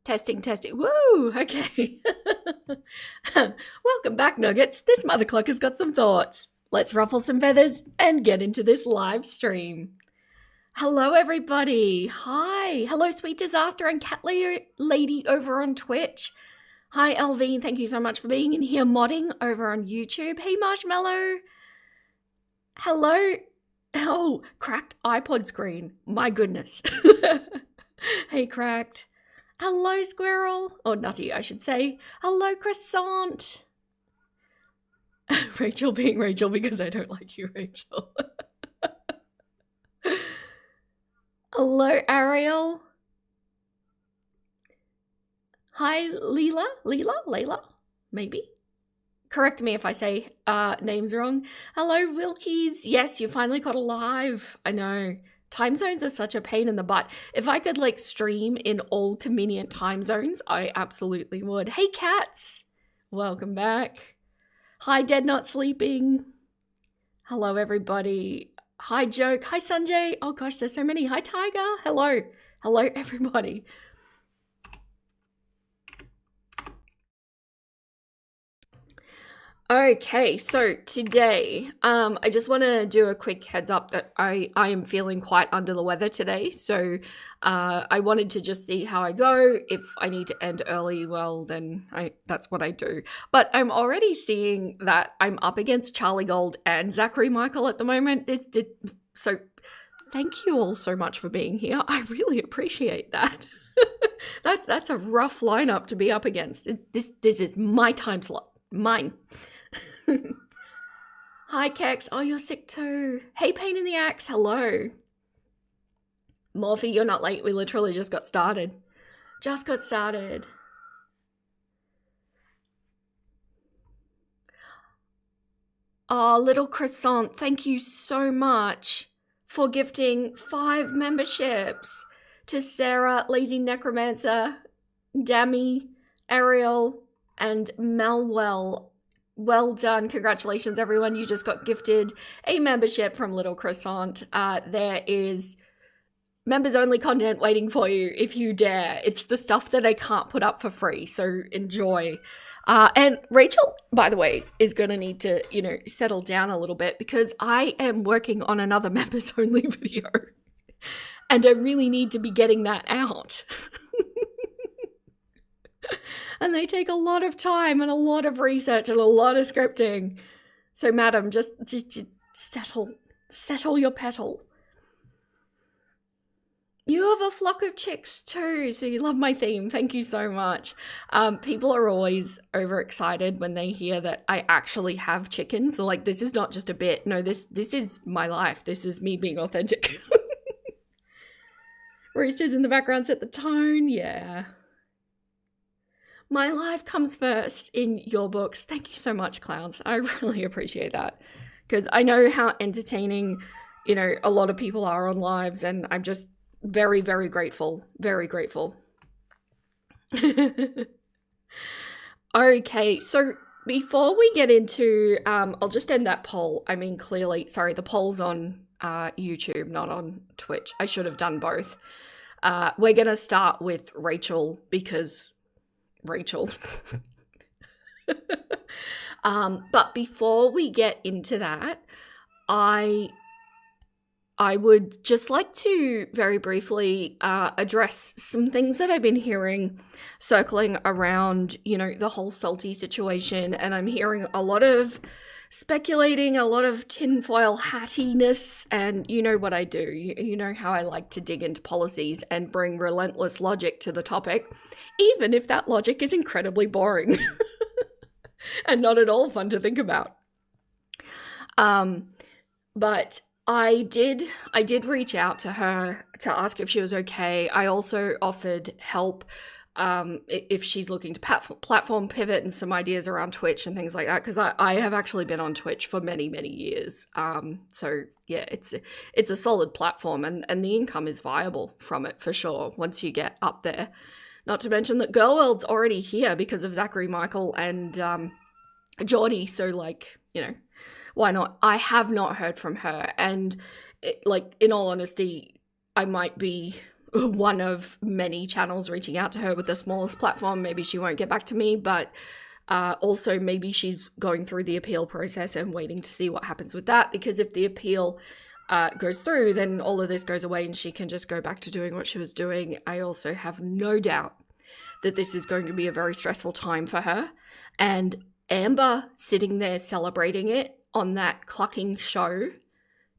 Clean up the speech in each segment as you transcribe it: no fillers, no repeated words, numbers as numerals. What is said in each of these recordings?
Testing, testing. Woo! Okay. Welcome back, Nuggets. This mother Clucker's got some thoughts. Let's ruffle some feathers and get into this live stream. Hello, everybody. Hi. Hello, Sweet Disaster and Cat Lady over on Twitch. Hi, Elvine. Thank you so much for being in here modding over on YouTube. Hey, Marshmallow. Hello. Oh, cracked iPod screen. My goodness. Hey, cracked. Hello, Squirrel. Or Nutty, I should say. Hello, Croissant. Rachel being Rachel because I don't like you, Rachel. Hello, Ariel. Hi, Leela, maybe. Correct me if I say names wrong. Hello, Wilkies. Yes, you finally got alive. I know. Time zones are such a pain in the butt. If I could like stream in all convenient time zones, I absolutely would. Hey, cats. Welcome back. Hi, Dead Not Sleeping. Hello, everybody. Hi, Joke. Hi, Sanjay. Oh, gosh, there's so many. Hi, Tiger. Hello. Hello, everybody. Okay, so today, I just want to do a quick heads up that I am feeling quite under the weather today. So I wanted to just see how I go. If I need to end early, well, then that's what I do. But I'm already seeing that I'm up against Charlie Gold and Zachary Michael at the moment. So thank you all so much for being here. I really appreciate that. That's a rough lineup to be up against. This is my time slot. Mine. Hi, Kex. Oh, you're sick too. Hey, Pain in the Axe. Hello. Morphe, you're not late. We literally just got started. Oh, Little Croissant, thank you so much for gifting 5 memberships to Sarah, Lazy Necromancer, Dammy, Ariel, and Melwell. Well done. Congratulations, everyone. You just got gifted a membership from Little Croissant. There is members-only content waiting for you if you dare. It's the stuff that I can't put up for free, so enjoy. And Rachel, by the way, is going to need to, settle down a little bit because I am working on another members-only video. And I really need to be getting that out. And they take a lot of time and a lot of research and a lot of scripting. So, madam, just settle your petal. You have a flock of chicks too, so you love my theme. Thank you so much. People are always overexcited when they hear that I actually have chickens. They're like, this is not just a bit. No, this is my life. This is me being authentic. Roosters in the background set the tone. Yeah. My life comes first in your books. Thank you so much, clowns. I really appreciate that because I know how entertaining, a lot of people are on lives, and I'm just very, very grateful. Very grateful. Okay, so before we get into, I'll just end that poll. I mean, clearly, sorry, the poll's on YouTube, not on Twitch. I should have done both. We're going to start with Rachel because Rachel. But before we get into that, I would just like to very briefly address some things that I've been hearing circling around, the whole salty situation. And I'm hearing a lot of speculating, a lot of tinfoil hattiness, and you know what I do. You know how I like to dig into policies and bring relentless logic to the topic, even if that logic is incredibly boring and not at all fun to think about. But I did reach out to her to ask if she was okay. I also offered help if she's looking to platform pivot and some ideas around Twitch and things like that, because I have actually been on Twitch for many, many years. So yeah, it's a solid platform, and the income is viable from it for sure once you get up there. Not to mention that Girl World's already here because of Zachary Michael and Geordie, so why not? I have not heard from her, and in all honesty, I might be one of many channels reaching out to her with the smallest platform. Maybe she won't get back to me, but also maybe she's going through the appeal process and waiting to see what happens with that, because if the appeal goes through, then all of this goes away and she can just go back to doing what she was doing. I also have no doubt that this is going to be a very stressful time for her. And Amber sitting there celebrating it on that clucking show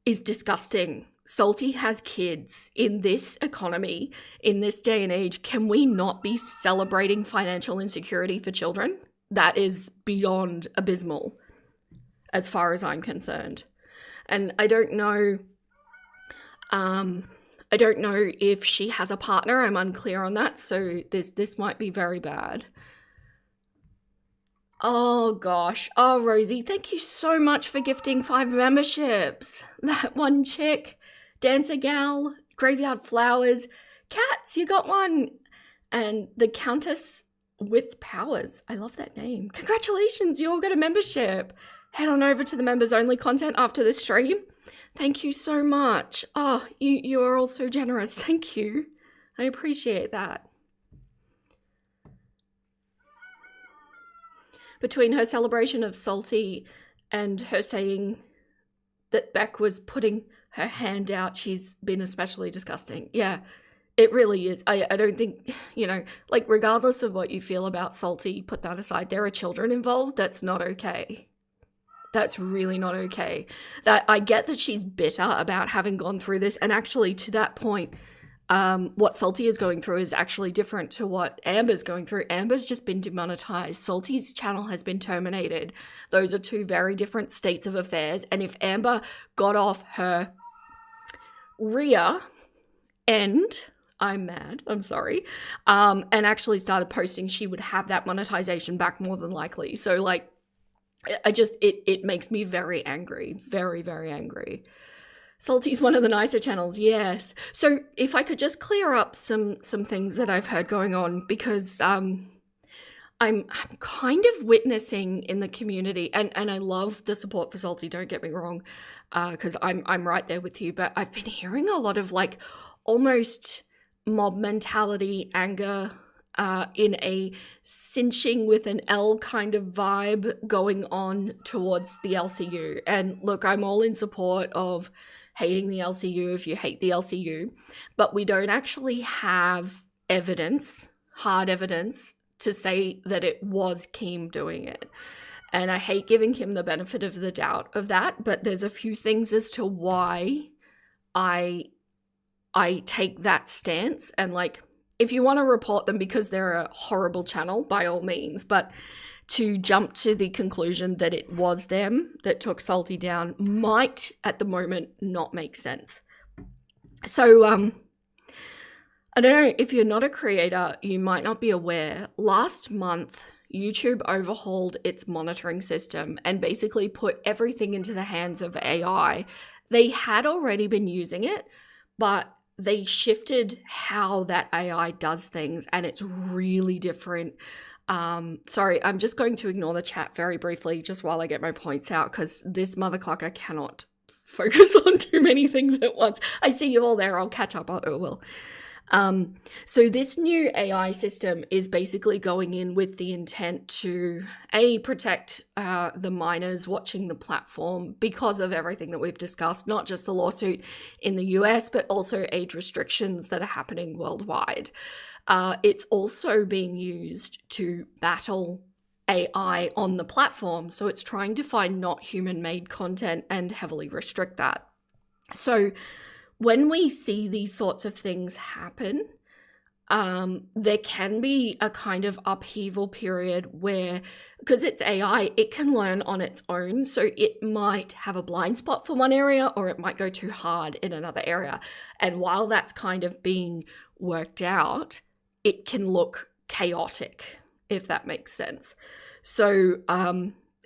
is disgusting. Salty has kids. In this economy, in this day and age, can we not be celebrating financial insecurity for children? That is beyond abysmal, as far as I'm concerned. And I don't know if she has a partner. I'm unclear on that, so this might be very bad. Oh gosh. Oh, Rosie, thank you so much for gifting 5 memberships. That one chick, Dancer Gal, Graveyard Flowers, Cats, you got one. And the Countess with Powers. I love that name. Congratulations, you all got a membership. Head on over to the members only content after this stream. Thank you so much. Oh, you are all so generous. Thank you. I appreciate that. Between her celebration of Salty and her saying that Beck was putting her hand out, she's been especially disgusting. Yeah, it really is. I don't think, like, regardless of what you feel about Salty, put that aside. There are children involved. That's not okay. That's really not okay. That I get that she's bitter about having gone through this, and actually to that point, what Salty is going through is actually different to what Amber's going through. Amber's just been demonetized. Salty's channel has been terminated. Those are two very different states of affairs. And if Amber got off her rear end, I'm mad, I'm sorry, and actually started posting, she would have that monetization back more than likely. So, like, it makes me very angry, very, very angry. Salty's one of the nicer channels, yes. So if I could just clear up some things that I've heard going on, because I'm kind of witnessing in the community, and I love the support for Salty, don't get me wrong, because I'm right there with you, but I've been hearing a lot of, like, almost mob mentality, anger, in a cinching with an L kind of vibe going on towards the LCU. And look, I'm all in support of hating the LCU if you hate the LCU, but we don't actually have evidence, hard evidence, to say that it was Keem doing it. And I hate giving him the benefit of the doubt of that, but there's a few things as to why I take that stance. And, like, if you want to report them because they're a horrible channel, by all means, but to jump to the conclusion that it was them that took Salty down might, at the moment, not make sense. So, I don't know, if you're not a creator, you might not be aware. Last month, YouTube overhauled its monitoring system and basically put everything into the hands of AI. They had already been using it, but they shifted how that AI does things, and it's really different. Sorry, I'm just going to ignore the chat very briefly just while I get my points out, because this mother clucker cannot focus on too many things at once. I see you all there. I'll catch up. I will. So this new AI system is basically going in with the intent to protect the minors watching the platform because of everything that we've discussed, not just the lawsuit in the US, but also age restrictions that are happening worldwide. It's also being used to battle AI on the platform. So it's trying to find not human-made content and heavily restrict that. So when we see these sorts of things happen, there can be a kind of upheaval period where, because it's AI, it can learn on its own. So it might have a blind spot for one area, or it might go too hard in another area. And while that's kind of being worked out, it can look chaotic, if that makes sense. So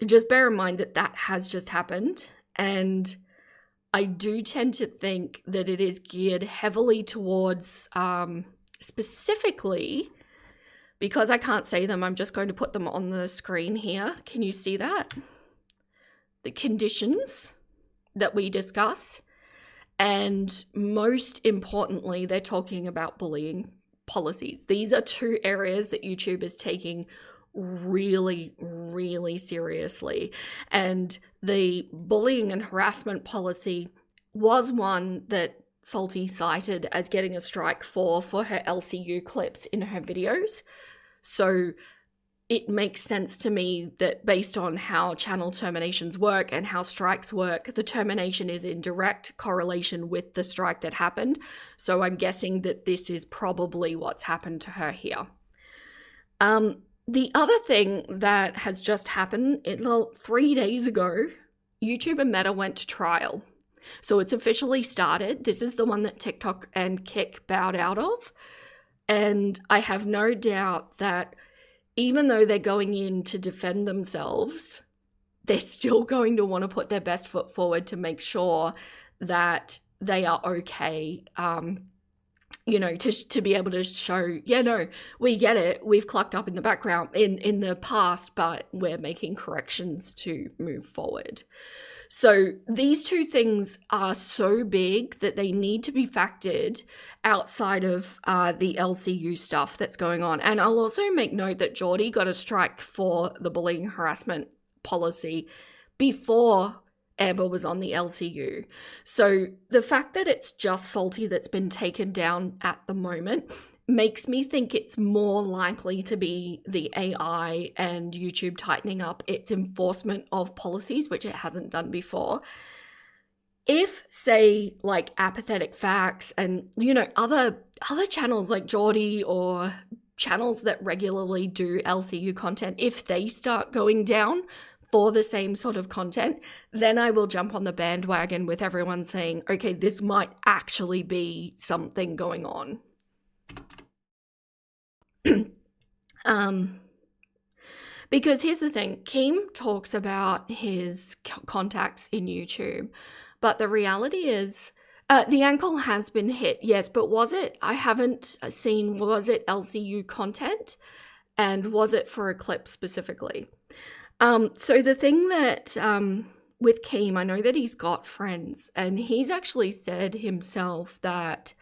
just bear in mind that that has just happened. And I do tend to think that it is geared heavily towards, specifically, because I can't say them, I'm just going to put them on the screen here. Can you see that? The conditions that we discuss And most importantly, they're talking about bullying policies. These are two areas that YouTube is taking really, really seriously. And the bullying and harassment policy was one that Salty cited as getting a strike for her LCU clips in her videos. So it makes sense to me that based on how channel terminations work and how strikes work, the termination is in direct correlation with the strike that happened. So I'm guessing that this is probably what's happened to her here. The other thing that has just happened, 3 days ago, YouTube and Meta went to trial. So it's officially started. This is the one that TikTok and Kick bowed out of. And I have no doubt that even though they're going in to defend themselves, they're still going to want to put their best foot forward to make sure that they are okay, to be able to show, we get it, we've clucked up in the background, in the past, but we're making corrections to move forward. So these two things are so big that they need to be factored outside of the LCU stuff that's going on. And I'll also make note that Geordie got a strike for the bullying harassment policy before Amber was on the LCU. So the fact that it's just Salty that's been taken down at the moment makes me think it's more likely to be the AI and YouTube tightening up its enforcement of policies, which it hasn't done before. If, say, like Apathetic Facts and, other channels like Geordie or channels that regularly do LCU content, if they start going down for the same sort of content, then I will jump on the bandwagon with everyone saying, okay, this might actually be something going on. Because here's the thing, Keem talks about his contacts in YouTube, but the reality is the ankle has been hit, yes, but was it? I haven't seen, was it LCU content, and was it for a clip specifically? So the thing that with Keem, I know that he's got friends, and he's actually said himself that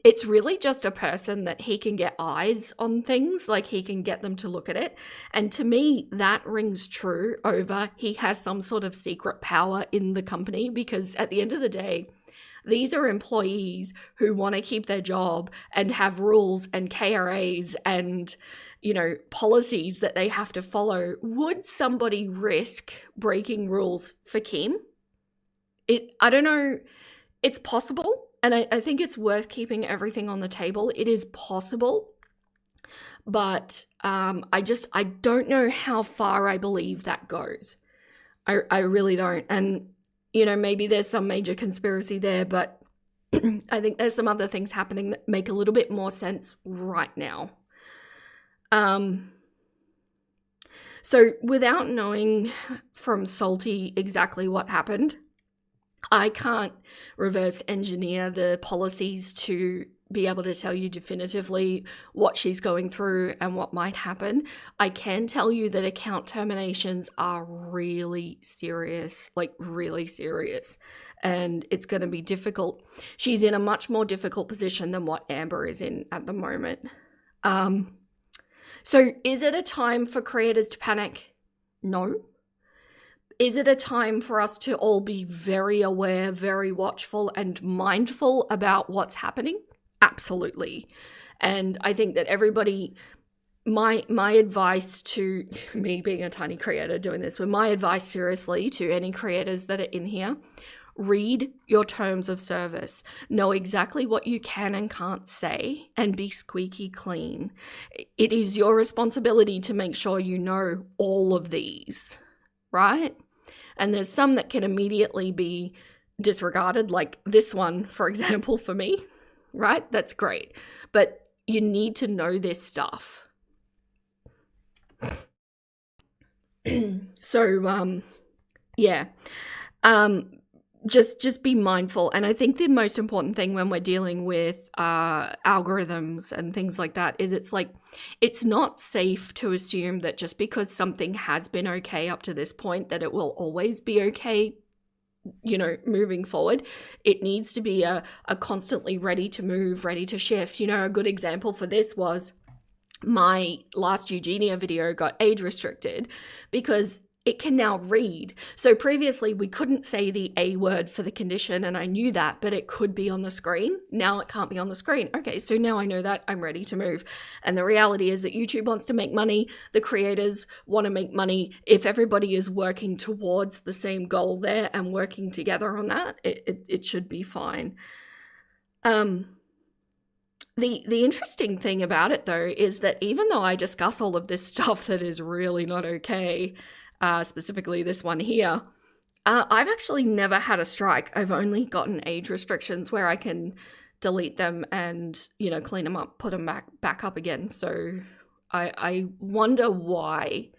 it's really just a person that he can get eyes on things, like he can get them to look at it. And to me, that rings true over he has some sort of secret power in the company, because at the end of the day, these are employees who want to keep their job and have rules and KRAs and, policies that they have to follow. Would somebody risk breaking rules for Keem? I don't know. It's possible. And I think it's worth keeping everything on the table. It is possible, but I don't know how far I believe that goes. I really don't. And, maybe there's some major conspiracy there, but I think there's some other things happening that make a little bit more sense right now. So without knowing from Salty exactly what happened, I can't reverse engineer the policies to be able to tell you definitively what she's going through and what might happen. I can tell you that account terminations are really serious, and it's going to be difficult. She's in a much more difficult position than what Amber is in at the moment. So is it a time for creators to panic? No. Is it a time for us to all be very aware, very watchful, and mindful about what's happening? Absolutely. And I think that everybody, my advice to me being a tiny creator doing this, but my advice seriously to any creators that are in here, read your terms of service. Know exactly what you can and can't say and be squeaky clean. It is your responsibility to make sure you know all of these, right? And there's some that can immediately be disregarded, like this one, for example, for me, right? That's great. But you need to know this stuff. So, just be mindful. And I think the most important thing when we're dealing with algorithms and things like that is it's not safe to assume that just because something has been okay up to this point that it will always be okay moving forward. It needs to be a constantly ready to move, ready to shift. A good example for this was my last Eugenia video got age restricted because it can now read. So previously we couldn't say the A word for the condition, and I knew that, but it could be on the screen. Now it can't be on the screen. Okay, so now I know that, I'm ready to move. And the reality is that YouTube wants to make money. The creators want to make money. If everybody is working towards the same goal there and working together on that, it should be fine. The interesting thing about it, though, is that even though I discuss all of this stuff that is really not okay, specifically this one here, I've actually never had a strike. I've only gotten age restrictions where I can delete them and, clean them up, put them back up again. So I wonder why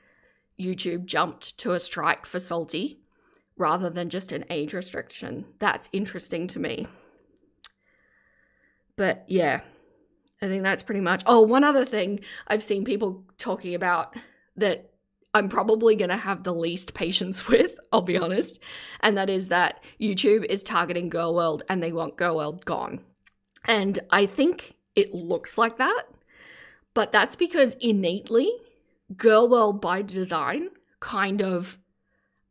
YouTube jumped to a strike for Salty rather than just an age restriction. That's interesting to me. But yeah, I think that's pretty much. Oh, one other thing I've seen people talking about that I'm probably going to have the least patience with, I'll be honest, and that is that YouTube is targeting Girl World and they want Girl World gone. And I think it looks like that, but that's because innately Girl World by design kind of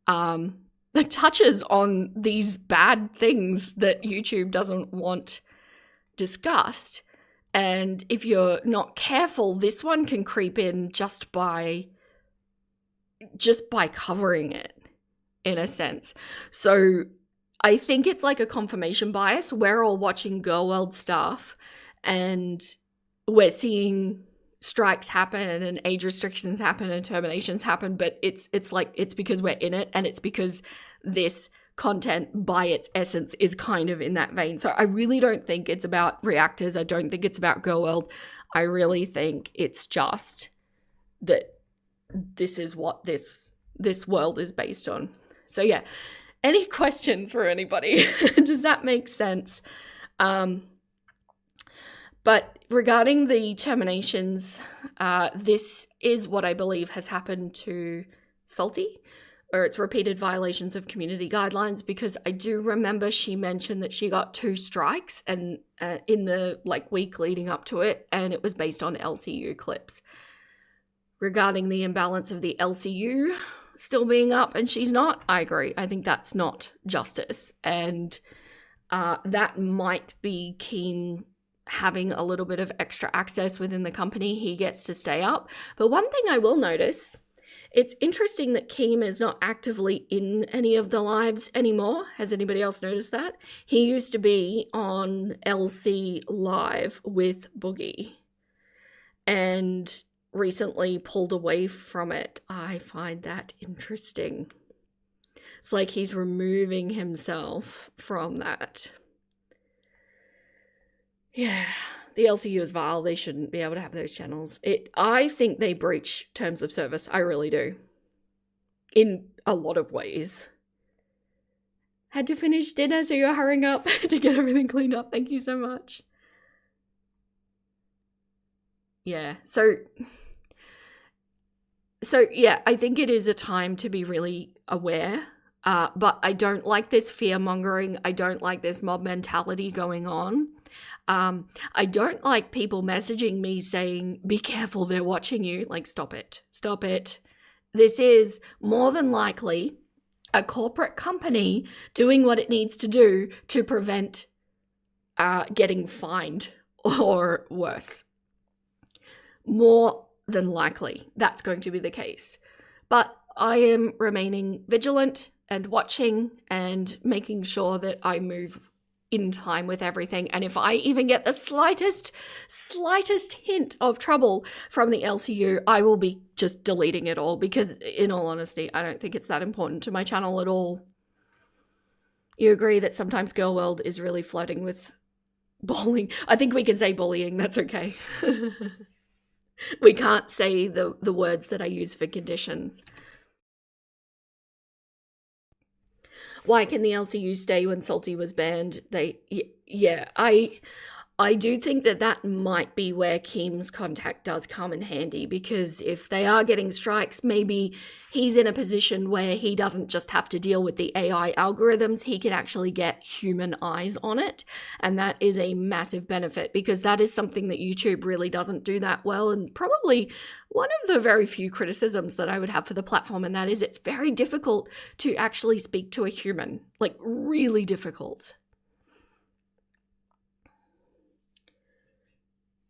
touches on these bad things that YouTube doesn't want discussed. And if you're not careful, this one can creep in just by covering it, in a sense. So I think it's like a confirmation bias. We're all watching Girl World stuff and we're seeing strikes happen and age restrictions happen and terminations happen, but it's because we're in it, and it's because this content by its essence is kind of in that vein. So I really don't think it's about reactors. I don't think it's about Girl World. I really think it's just that this is what this world is based on. So yeah, any questions for anybody? Does that make sense? But regarding the terminations, this is what I believe has happened to Salty, or its repeated violations of community guidelines, because I do remember she mentioned that she got 2 strikes and in the week leading up to it, and it was based on LCU clips. Regarding the imbalance of the LCU still being up and she's not, I agree. I think that's not justice, and that might be Keen having a little bit of extra access within the company. He gets to stay up. But one thing I will notice, it's interesting that Keem is not actively in any of the lives anymore. Has anybody else noticed that? He used to be on LC Live with Boogie and recently pulled away from it. I find that interesting. It's like he's removing himself from that. Yeah, the LCU is vile. They shouldn't be able to have those channels. I think they breach terms of service. I really do. In a lot of ways. Had to finish dinner, so you're hurrying up to get everything cleaned up. Thank you so much. Yeah, so yeah, I think it is a time to be really aware. But I don't like this fear-mongering. I don't like this mob mentality going on. I don't like people messaging me saying, be careful, they're watching you. Stop it. Stop it. This is more than likely a corporate company doing what it needs to do to prevent getting fined or worse. More than likely, that's going to be the case. But I am remaining vigilant and watching and making sure that I move in time with everything. And if I even get the slightest hint of trouble from the LCU, I will be just deleting it all, because in all honesty, I don't think it's that important to my channel at all. You agree that sometimes Girl World is really flirting with bullying? I think we can say bullying, that's okay. We can't say the words that I use for conditions. Why can the LCU stay when Salty was banned? Yeah, I do think that that might be where Kim's contact does come in handy, because if they are getting strikes, maybe he's in a position where he doesn't just have to deal with the AI algorithms, he can actually get human eyes on it. And that is a massive benefit, because that is something that YouTube really doesn't do that well, and probably one of the very few criticisms that I would have for the platform, and that is it's very difficult to actually speak to a human, like really difficult.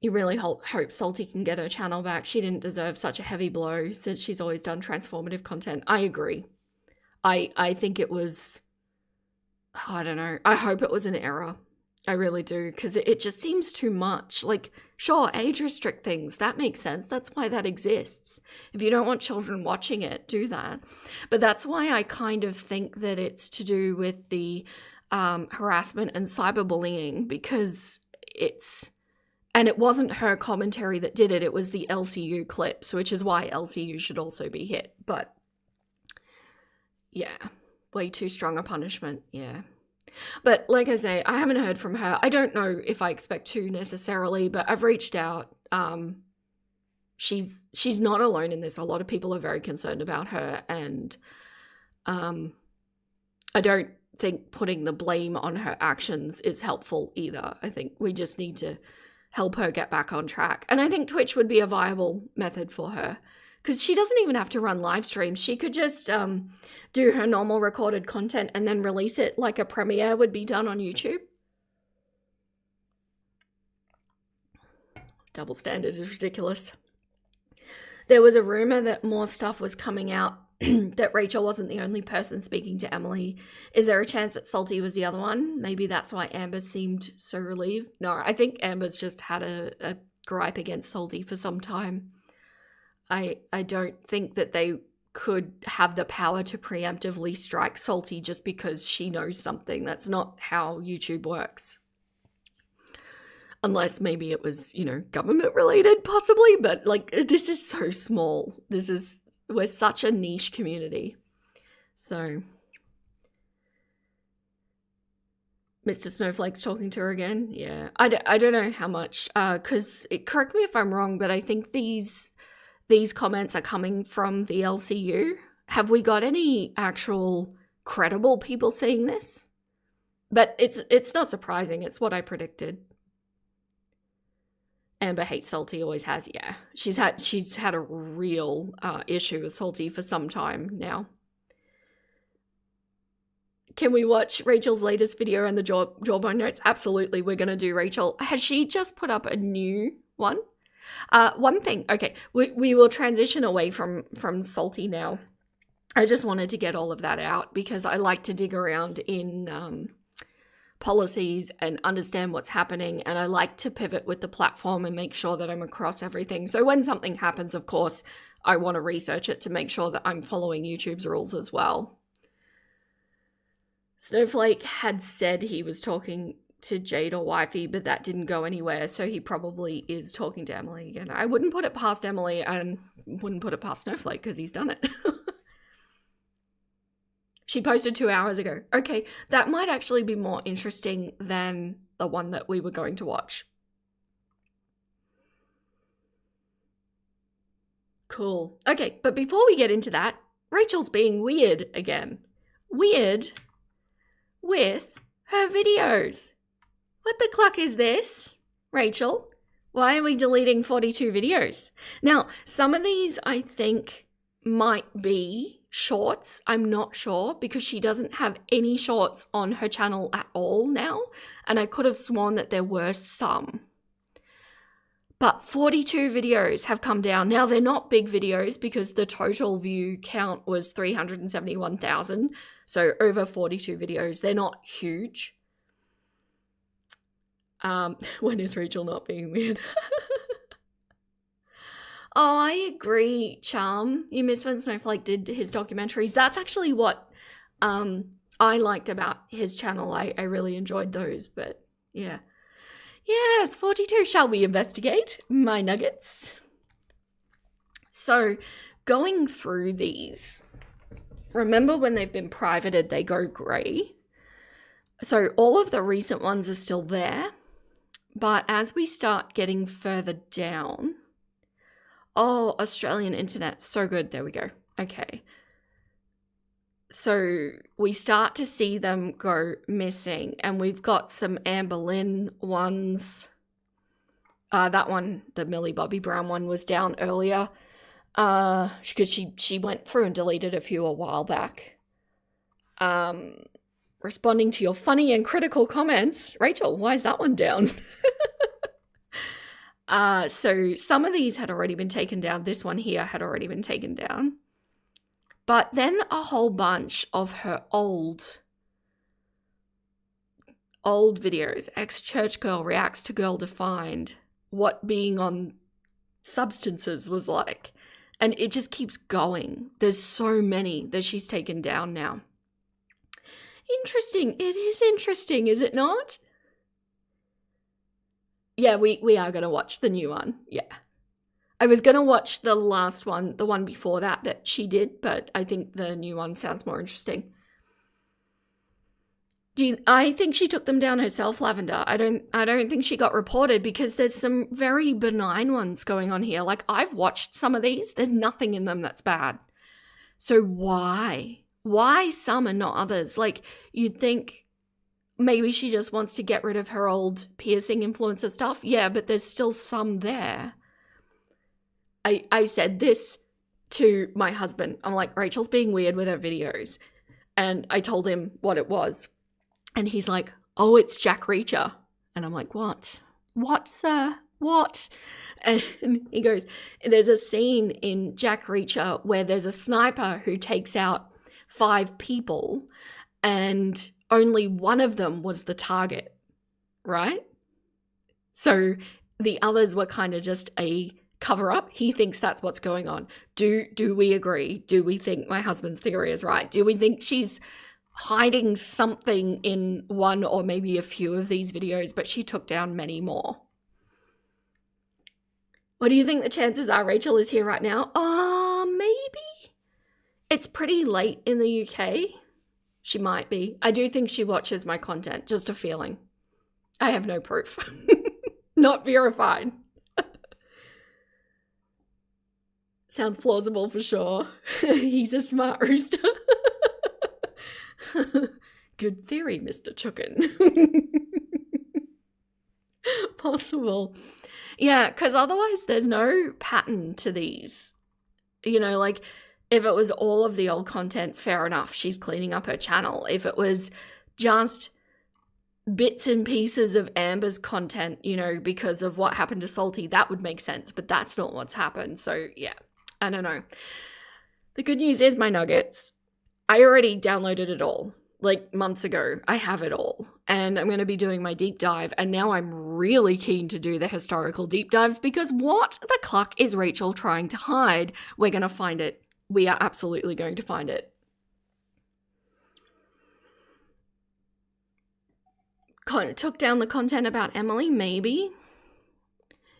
You really hope Salty can get her channel back. She didn't deserve such a heavy blow since she's always done transformative content. I agree. I think it was, I don't know. I hope it was an error. I really do, because it just seems too much. Like, sure, age restrict things. That makes sense. That's why that exists. If you don't want children watching it, do that. But that's why I kind of think that it's to do with the harassment and cyberbullying, because it's... And it wasn't her commentary that did it. It was the LCU clips, which is why LCU should also be hit. But yeah, way too strong a punishment. Yeah. But like I say, I haven't heard from her. I don't know if I expect to necessarily, but I've reached out. She's not alone in this. A lot of people are very concerned about her. And I don't think putting the blame on her actions is helpful either. I think we just need to help her get back on track. And I think Twitch would be a viable method for her, because she doesn't even have to run live streams. She could just do her normal recorded content and then release it like a premiere would be done on YouTube. Double standard is ridiculous. There was a rumor that more stuff was coming out, that Rachel wasn't the only person speaking to Emily. Is there a chance that Salty was the other one? Maybe that's why Amber seemed so relieved. No, I think Amber's just had a gripe against Salty for some time. I don't think that they could have the power to preemptively strike Salty just because she knows something. That's not how YouTube works. Unless maybe it was, government related, possibly. But like, this is so small. We're such a niche community. So, Mr. Snowflake's talking to her again. Yeah, I don't know how much, because correct me if I'm wrong, but I think these comments are coming from the LCU. Have we got any actual credible people seeing this? But it's not surprising. It's what I predicted. Amber hates Salty, always has. Yeah, she's had a real issue with Salty for some time now. Can we watch Rachel's latest video and the jawbone notes? Absolutely, we're gonna do Rachel. Has she just put up a new one? One thing. Okay, we will transition away from Salty now. I just wanted to get all of that out because I like to dig around in policies and understand what's happening, and I like to pivot with the platform and make sure that I'm across everything. So when something happens, of course, I want to research it to make sure that I'm following YouTube's rules as well. Snowflake had said he was talking to Jade or Wifey, but that didn't go anywhere, so he probably is talking to Emily again. I wouldn't put it past Emily and wouldn't put it past Snowflake because he's done it. She posted 2 hours ago. Okay, that might actually be more interesting than the one that we were going to watch. Cool. Okay, but before we get into that, Rachel's being weird again. Weird with her videos. What the cluck is this, Rachel? Why are we deleting 42 videos? Now, some of these I think might be shorts. I'm not sure because she doesn't have any shorts on her channel at all now, and I could have sworn that there were some. But 42 videos have come down. Now, they're not big videos because the total view count was 371,000, so over 42 videos. They're not huge. When is Rachel not being weird? Oh, I agree, Charm. You missed when Snowflake did his documentaries. That's actually what I liked about his channel. I really enjoyed those, but yeah. Yes, 42. Shall we investigate my nuggets? So, going through these, remember when they've been privated, they go grey. So all of the recent ones are still there, But as we start getting further down, oh, Australian internet, so good. There we go. Okay. So we start to see them go missing, and we've got some Amber Lynn ones. That one, the Millie Bobby Brown one, was down earlier because she went through and deleted a few a while back. Responding to your funny and critical comments. Rachel, why is that one down? So some of these had already been taken down. This one here had already been taken down. But then a whole bunch of her old videos. Ex-church girl reacts to girl defined. What being on substances was like. And it just keeps going. There's so many that she's taken down now. Interesting. It is interesting, is it not? Yeah, we are going to watch the new one. Yeah. I was going to watch the last one, the one before that she did, but I think the new one sounds more interesting. I think she took them down herself, Lavender. I don't think she got reported because there's some very benign ones going on here. Like, I've watched some of these. There's nothing in them that's bad. So why? Why some and not others? Like, you'd think maybe she just wants to get rid of her old piercing influencer stuff. Yeah, but there's still some there. I said this to my husband. I'm like, Rachel's being weird with her videos. And I told him what it was. And he's like, oh, it's Jack Reacher. And I'm like, what? What, sir? What? And he goes, there's a scene in Jack Reacher where there's a sniper who takes out 5 people and only one of them was the target, right? So the others were kind of just a cover up. He thinks that's what's going on. Do we agree? Do we think my husband's theory is right? Do we think she's hiding something in one or maybe a few of these videos, but she took down many more? What do you think the chances are Rachel is here right now? Maybe. It's pretty late in the UK. She might be. I do think she watches my content. Just a feeling. I have no proof. Not verified. Sounds plausible for sure. He's a smart rooster. Good theory, Mr. Chicken. Possible. Yeah, because otherwise there's no pattern to these. You know, like, if it was all of the old content, fair enough. She's cleaning up her channel. If it was just bits and pieces of Amber's content, you know, because of what happened to Salty, that would make sense. But that's not what's happened. So, yeah, I don't know. The good news is my nuggets. I already downloaded it all, like months ago. I have it all. And I'm going to be doing my deep dive. And now I'm really keen to do the historical deep dives because what the cluck is Rachel trying to hide? We're going to find it. We are absolutely going to find it. Took down the content about Emily, maybe.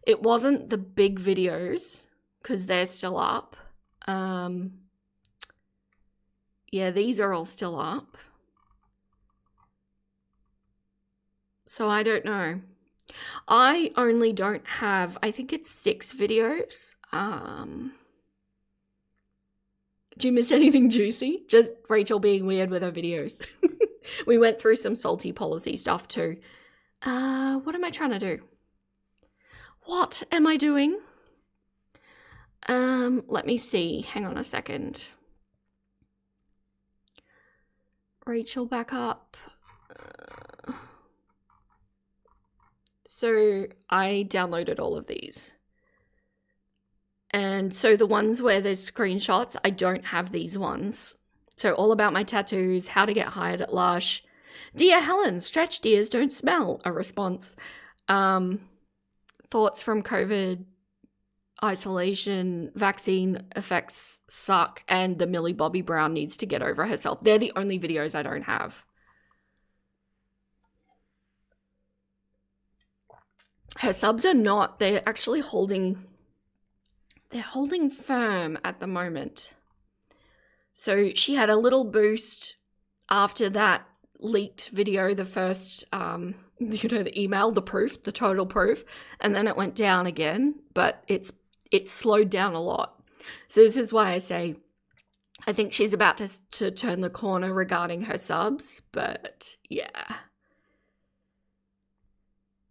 It wasn't the big videos because they're still up. Yeah, these are all still up. So I don't know. I only don't have, I think it's 6 videos. Do you miss anything juicy? Just Rachel being weird with her videos. We went through some Salty policy stuff too. What am I trying to do? What am I doing? Let me see. Hang on a second. Rachel back up. So I downloaded all of these. And so the ones where there's screenshots, I don't have these ones. So all about my tattoos, how to get hired at Lush. Dear Helen, stretch deers don't smell. A response. Thoughts from COVID, isolation, vaccine effects suck, and the Millie Bobby Brown needs to get over herself. They're the only videos I don't have. Her subs are not. They're actually holding... They're holding firm at the moment. So she had a little boost after that leaked video, the first the email, the proof, the total proof, and then it went down again, but it's slowed down a lot. So this is why I say I think she's about to turn the corner regarding her subs, but yeah.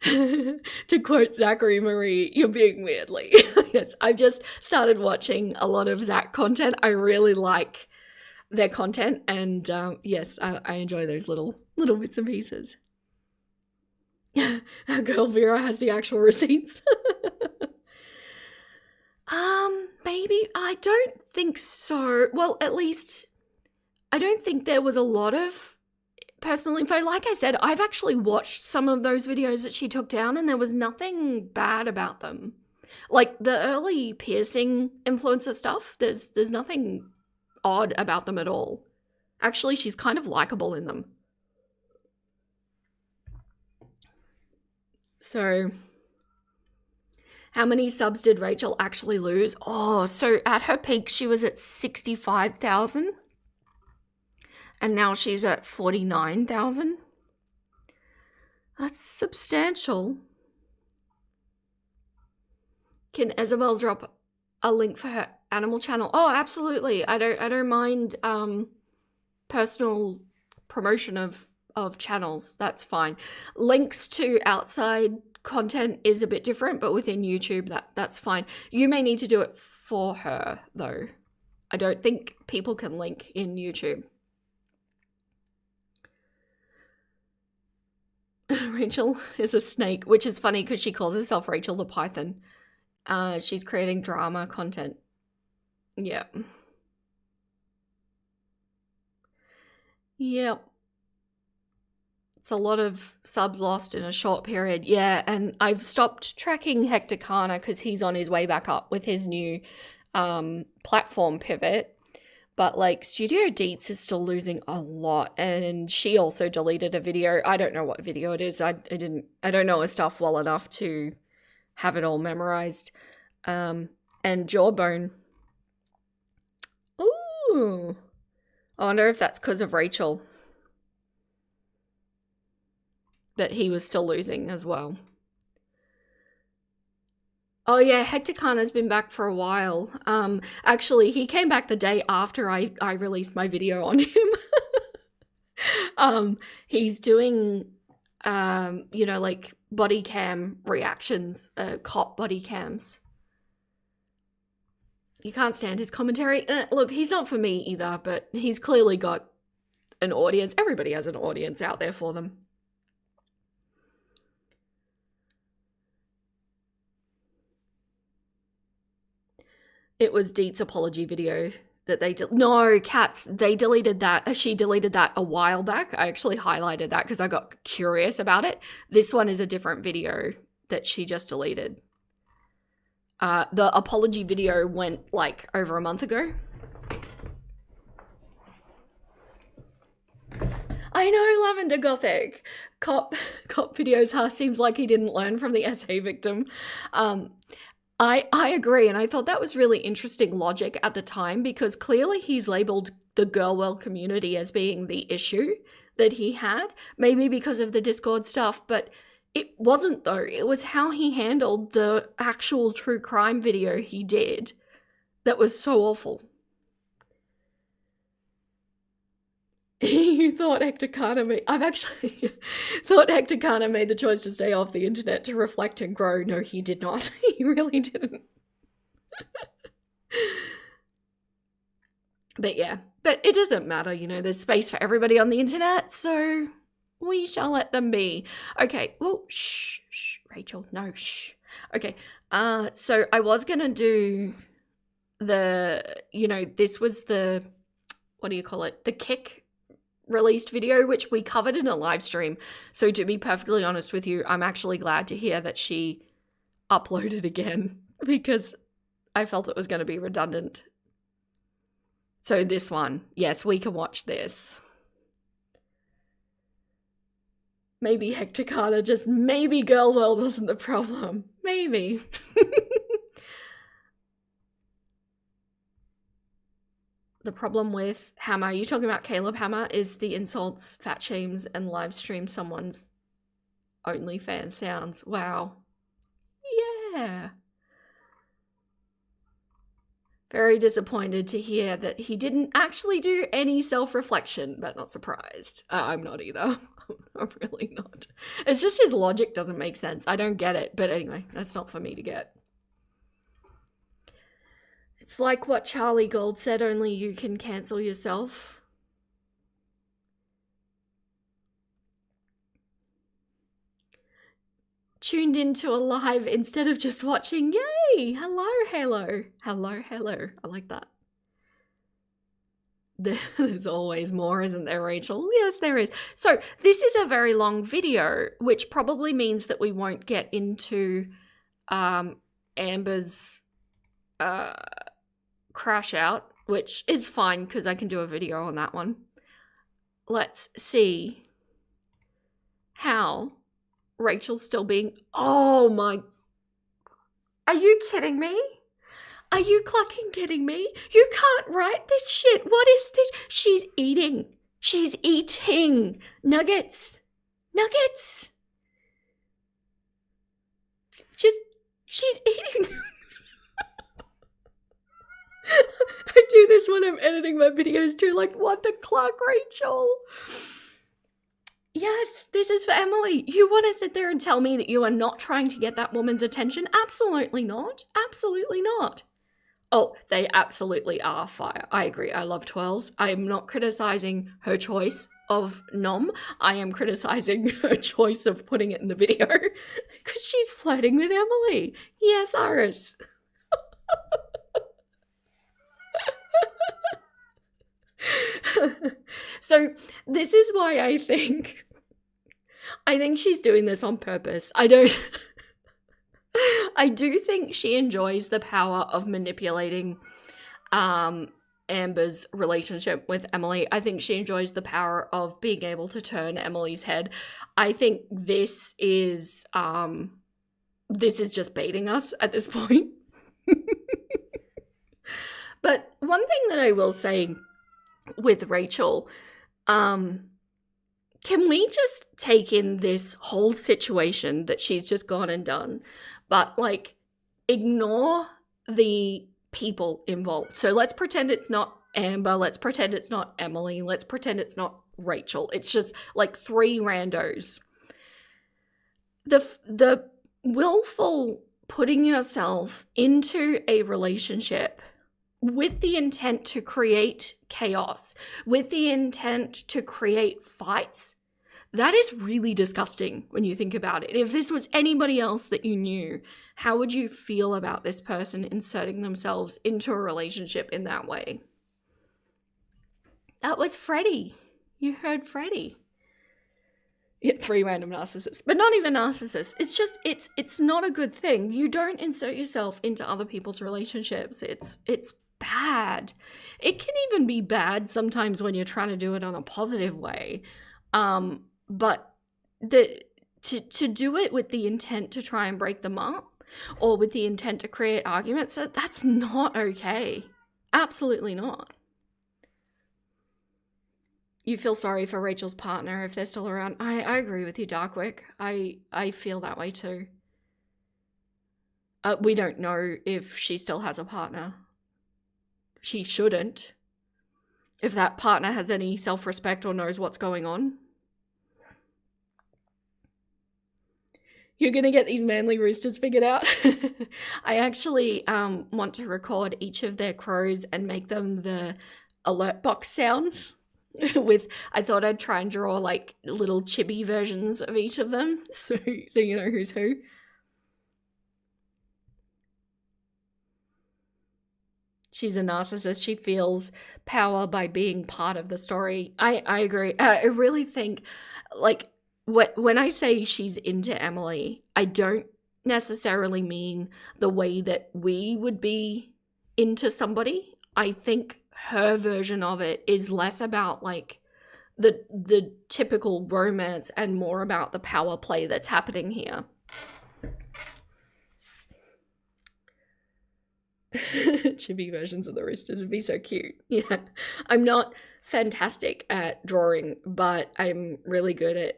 To quote Zachary Marie, you're being weirdly. Yes, I've just started watching a lot of Zach content. I really like their content, and yes, I enjoy those little bits and pieces. Our girl Vera has the actual receipts. Maybe. I don't think so. Well, at least I don't think there was a lot of personal info. Like I said, I've actually watched some of those videos that she took down, and there was nothing bad about them. Like the early piercing influencer stuff, there's nothing odd about them at all. Actually, she's kind of likable in them. So, how many subs did Rachel actually lose? Oh, so at her peak, she was at 65,000. And now she's at 49,000. That's substantial. Can Isabel drop a link for her animal channel? Oh, absolutely. I don't mind personal promotion of channels. That's fine. Links to outside content is a bit different, but within YouTube, that's fine. You may need to do it for her, though. I don't think people can link in YouTube. Rachel is a snake, which is funny because she calls herself Rachel the Python. She's creating drama content. Yeah. Yep. It's a lot of subs lost in a short period. Yeah, and I've stopped tracking Hector Kana because he's on his way back up with his new platform pivot. But like Studio Deets is still losing a lot, and she also deleted a video. I don't know what video it is. I don't know her stuff well enough to have it all memorized. And Jawbone. Ooh. I wonder if that's because of Rachel. But he was still losing as well. Oh yeah, Hector Khan's been back for a while. Actually, he came back the day after I released my video on him. He's doing, like body cam reactions, cop body cams. You can't stand his commentary. Look, he's not for me either, but he's clearly got an audience. Everybody has an audience out there for them. It was Deet's apology video that they no, Cats, they deleted that. She deleted that a while back. I actually highlighted that because I got curious about it. This one is a different video that she just deleted. The apology video went like over a month ago. I know, Lavender Gothic. Cop videos, seems like he didn't learn from the SA victim. I agree, and I thought that was really interesting logic at the time because clearly he's labelled the girl world community as being the issue that he had, maybe because of the Discord stuff, but it wasn't though. It was how he handled the actual true crime video he did that was so awful. You thought Hector Kana made... I've actually thought Hector Kana made the choice to stay off the internet to reflect and grow. No, he did not. He really didn't. But yeah, but it doesn't matter, there's space for everybody on the internet, so we shall let them be. Okay, well, shh, Rachel, no, shh. Okay, so I was gonna do the, this was the, what do you call it? The kick released video, which we covered in a live stream. So to be perfectly honest with you, I'm actually glad to hear that she uploaded again because I felt it was going to be redundant. So this one, yes, we can watch this. Maybe Hector Carter, just maybe Girl World wasn't the problem. Maybe. The problem with Hammer, you talking about Caleb Hammer, is the insults, fat shames, and live stream someone's OnlyFans sounds. Wow. Yeah. Very disappointed to hear that he didn't actually do any self-reflection, but not surprised. I'm not either. I'm really not. It's just his logic doesn't make sense. I don't get it. But anyway, that's not for me to get. It's like what Charlie Gold said, only you can cancel yourself. Tuned into a live instead of just watching. Yay! Hello, hello. Hello, hello. I like that. There's always more, isn't there, Rachel? Yes, there is. So this is a very long video, which probably means that we won't get into Amber's crash out, which is fine because I can do a video on that one. Let's see how Rachel's still being... Oh my... Are you kidding me? Are you clucking kidding me? You can't write this shit. What is this? She's eating. She's eating nuggets. Nuggets. She's eating. I do this when I'm editing my videos too. Like, what the cluck, Rachel? Yes, this is for Emily. You want to sit there and tell me that you are not trying to get that woman's attention? Absolutely not. Absolutely not. Oh, they absolutely are fire. I agree. I love twirls. I am not criticizing her choice of nom. I am criticizing her choice of putting it in the video because she's flirting with Emily. Yes, Iris. So this is why I think she's doing this on purpose. I do think she enjoys the power of manipulating Amber's relationship with Emily. I think she enjoys the power of being able to turn Emily's head. I think this is just baiting us at this point. But one thing that I will say with Rachel, can we just take in this whole situation that she's just gone and done, but like ignore the people involved? So let's pretend it's not Amber, let's pretend it's not Emily, let's pretend it's not Rachel. It's just like three randos. The willful putting yourself into a relationship with the intent to create chaos, with the intent to create fights, that is really disgusting when you think about it. If this was anybody else that you knew, how would you feel about this person inserting themselves into a relationship in that way? That was Freddie. You heard Freddie. Yeah, three random narcissists, but not even narcissists. It's just, it's not a good thing. You don't insert yourself into other people's relationships. It's bad. It can even be bad sometimes when you're trying to do it on a positive way. But to do it with the intent to try and break them up or with the intent to create arguments, that's not okay. Absolutely not. You feel sorry for Rachel's partner if they're still around. I agree with you, Darkwick. I feel that way too. We don't know if she still has a partner. She shouldn't. If that partner has any self-respect or knows what's going on. You're going to get these manly roosters figured out. I actually want to record each of their crows and make them the alert box sounds. I thought I'd try and draw like little chibi versions of each of them. So you know who's who. She's a narcissist. She feels power by being part of the story. I agree. I really think, like, when I say she's into Emily, I don't necessarily mean the way that we would be into somebody. I think her version of it is less about, like, the typical romance and more about the power play that's happening here. Chibi versions of the roosters would be so cute. Yeah. I'm not fantastic at drawing, but I'm really good at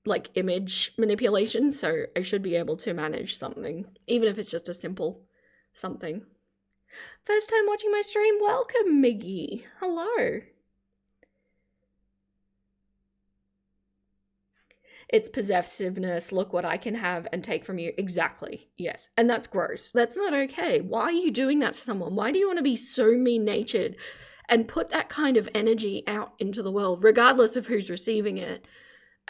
like image manipulation, so I should be able to manage something, even if it's just a simple something. First time watching my stream, welcome, Miggy. Hello. It's possessiveness. Look what I can have and take from you. Exactly. Yes. And that's gross. That's not okay. Why are you doing that to someone? Why do you want to be so mean-natured and put that kind of energy out into the world, regardless of who's receiving it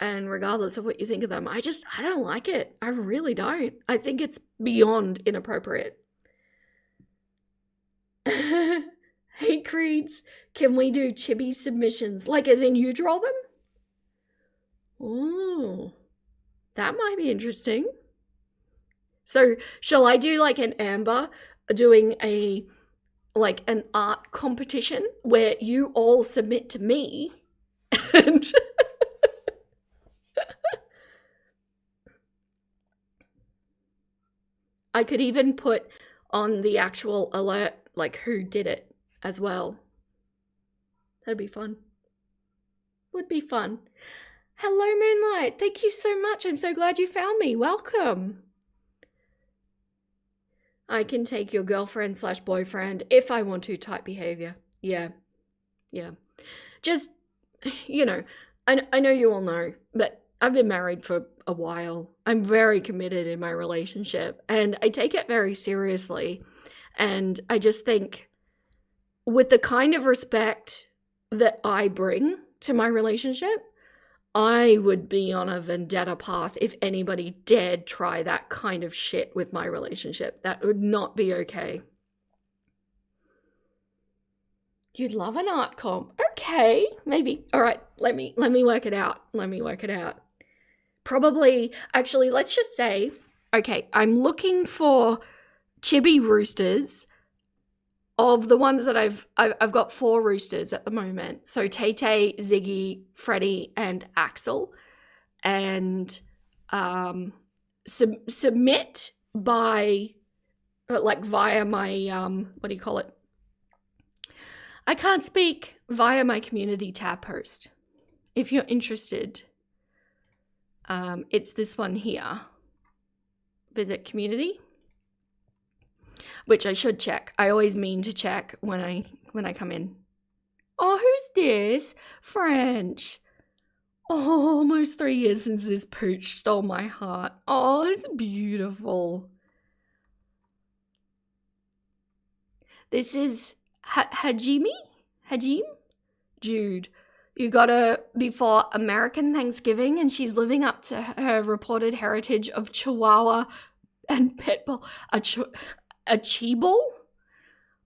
and regardless of what you think of them? I don't like it. I really don't. I think it's beyond inappropriate. Hey, Creeds, can we do chibi submissions? Like, as in you draw them? Ooh, that might be interesting. So, shall I do like an Amber doing like an art competition where you all submit to me and I could even put on the actual alert like who did it as well. That'd be fun. Would be fun. Hello, Moonlight. Thank you so much. I'm so glad you found me. Welcome. I can take your girlfriend / boyfriend if I want to type behavior. Yeah. Just, you know, I know you all know, but I've been married for a while. I'm very committed in my relationship and I take it very seriously. And I just think with the kind of respect that I bring to my relationship, I would be on a vendetta path if anybody dared try that kind of shit with my relationship. That would not be okay. You'd love an art comp. Okay, maybe. All right, let me work it out. Probably, actually, let's just say, okay, I'm looking for chibi roosters. Of the ones that I've got 4 roosters at the moment. So Tay-Tay, Ziggy, Freddie, and Axel. And submit by like via my what do you call it? I can't speak. Via my community tab post. If you're interested, it's this one here. Visit community. Which I should check. I always mean to check when I come in. Oh, who's this? French. Oh, almost 3 years since this pooch stole my heart. Oh, it's beautiful. This is Hajim? Jude. You got her before American Thanksgiving and she's living up to her reported heritage of Chihuahua and Pitbull. A Cheeble?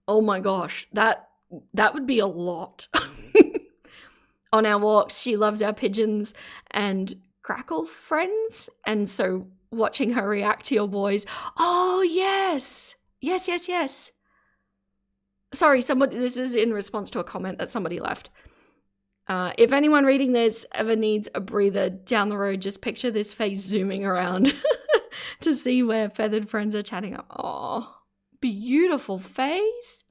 Oh my gosh, that would be a lot. On our walks, she loves our pigeons and crackle friends, and so watching her react to your boys. Oh, yes. Sorry, this is in response to a comment that somebody left. If anyone reading this ever needs a breather down the road, just picture this face zooming around to see where feathered friends are chatting up. Oh, beautiful face.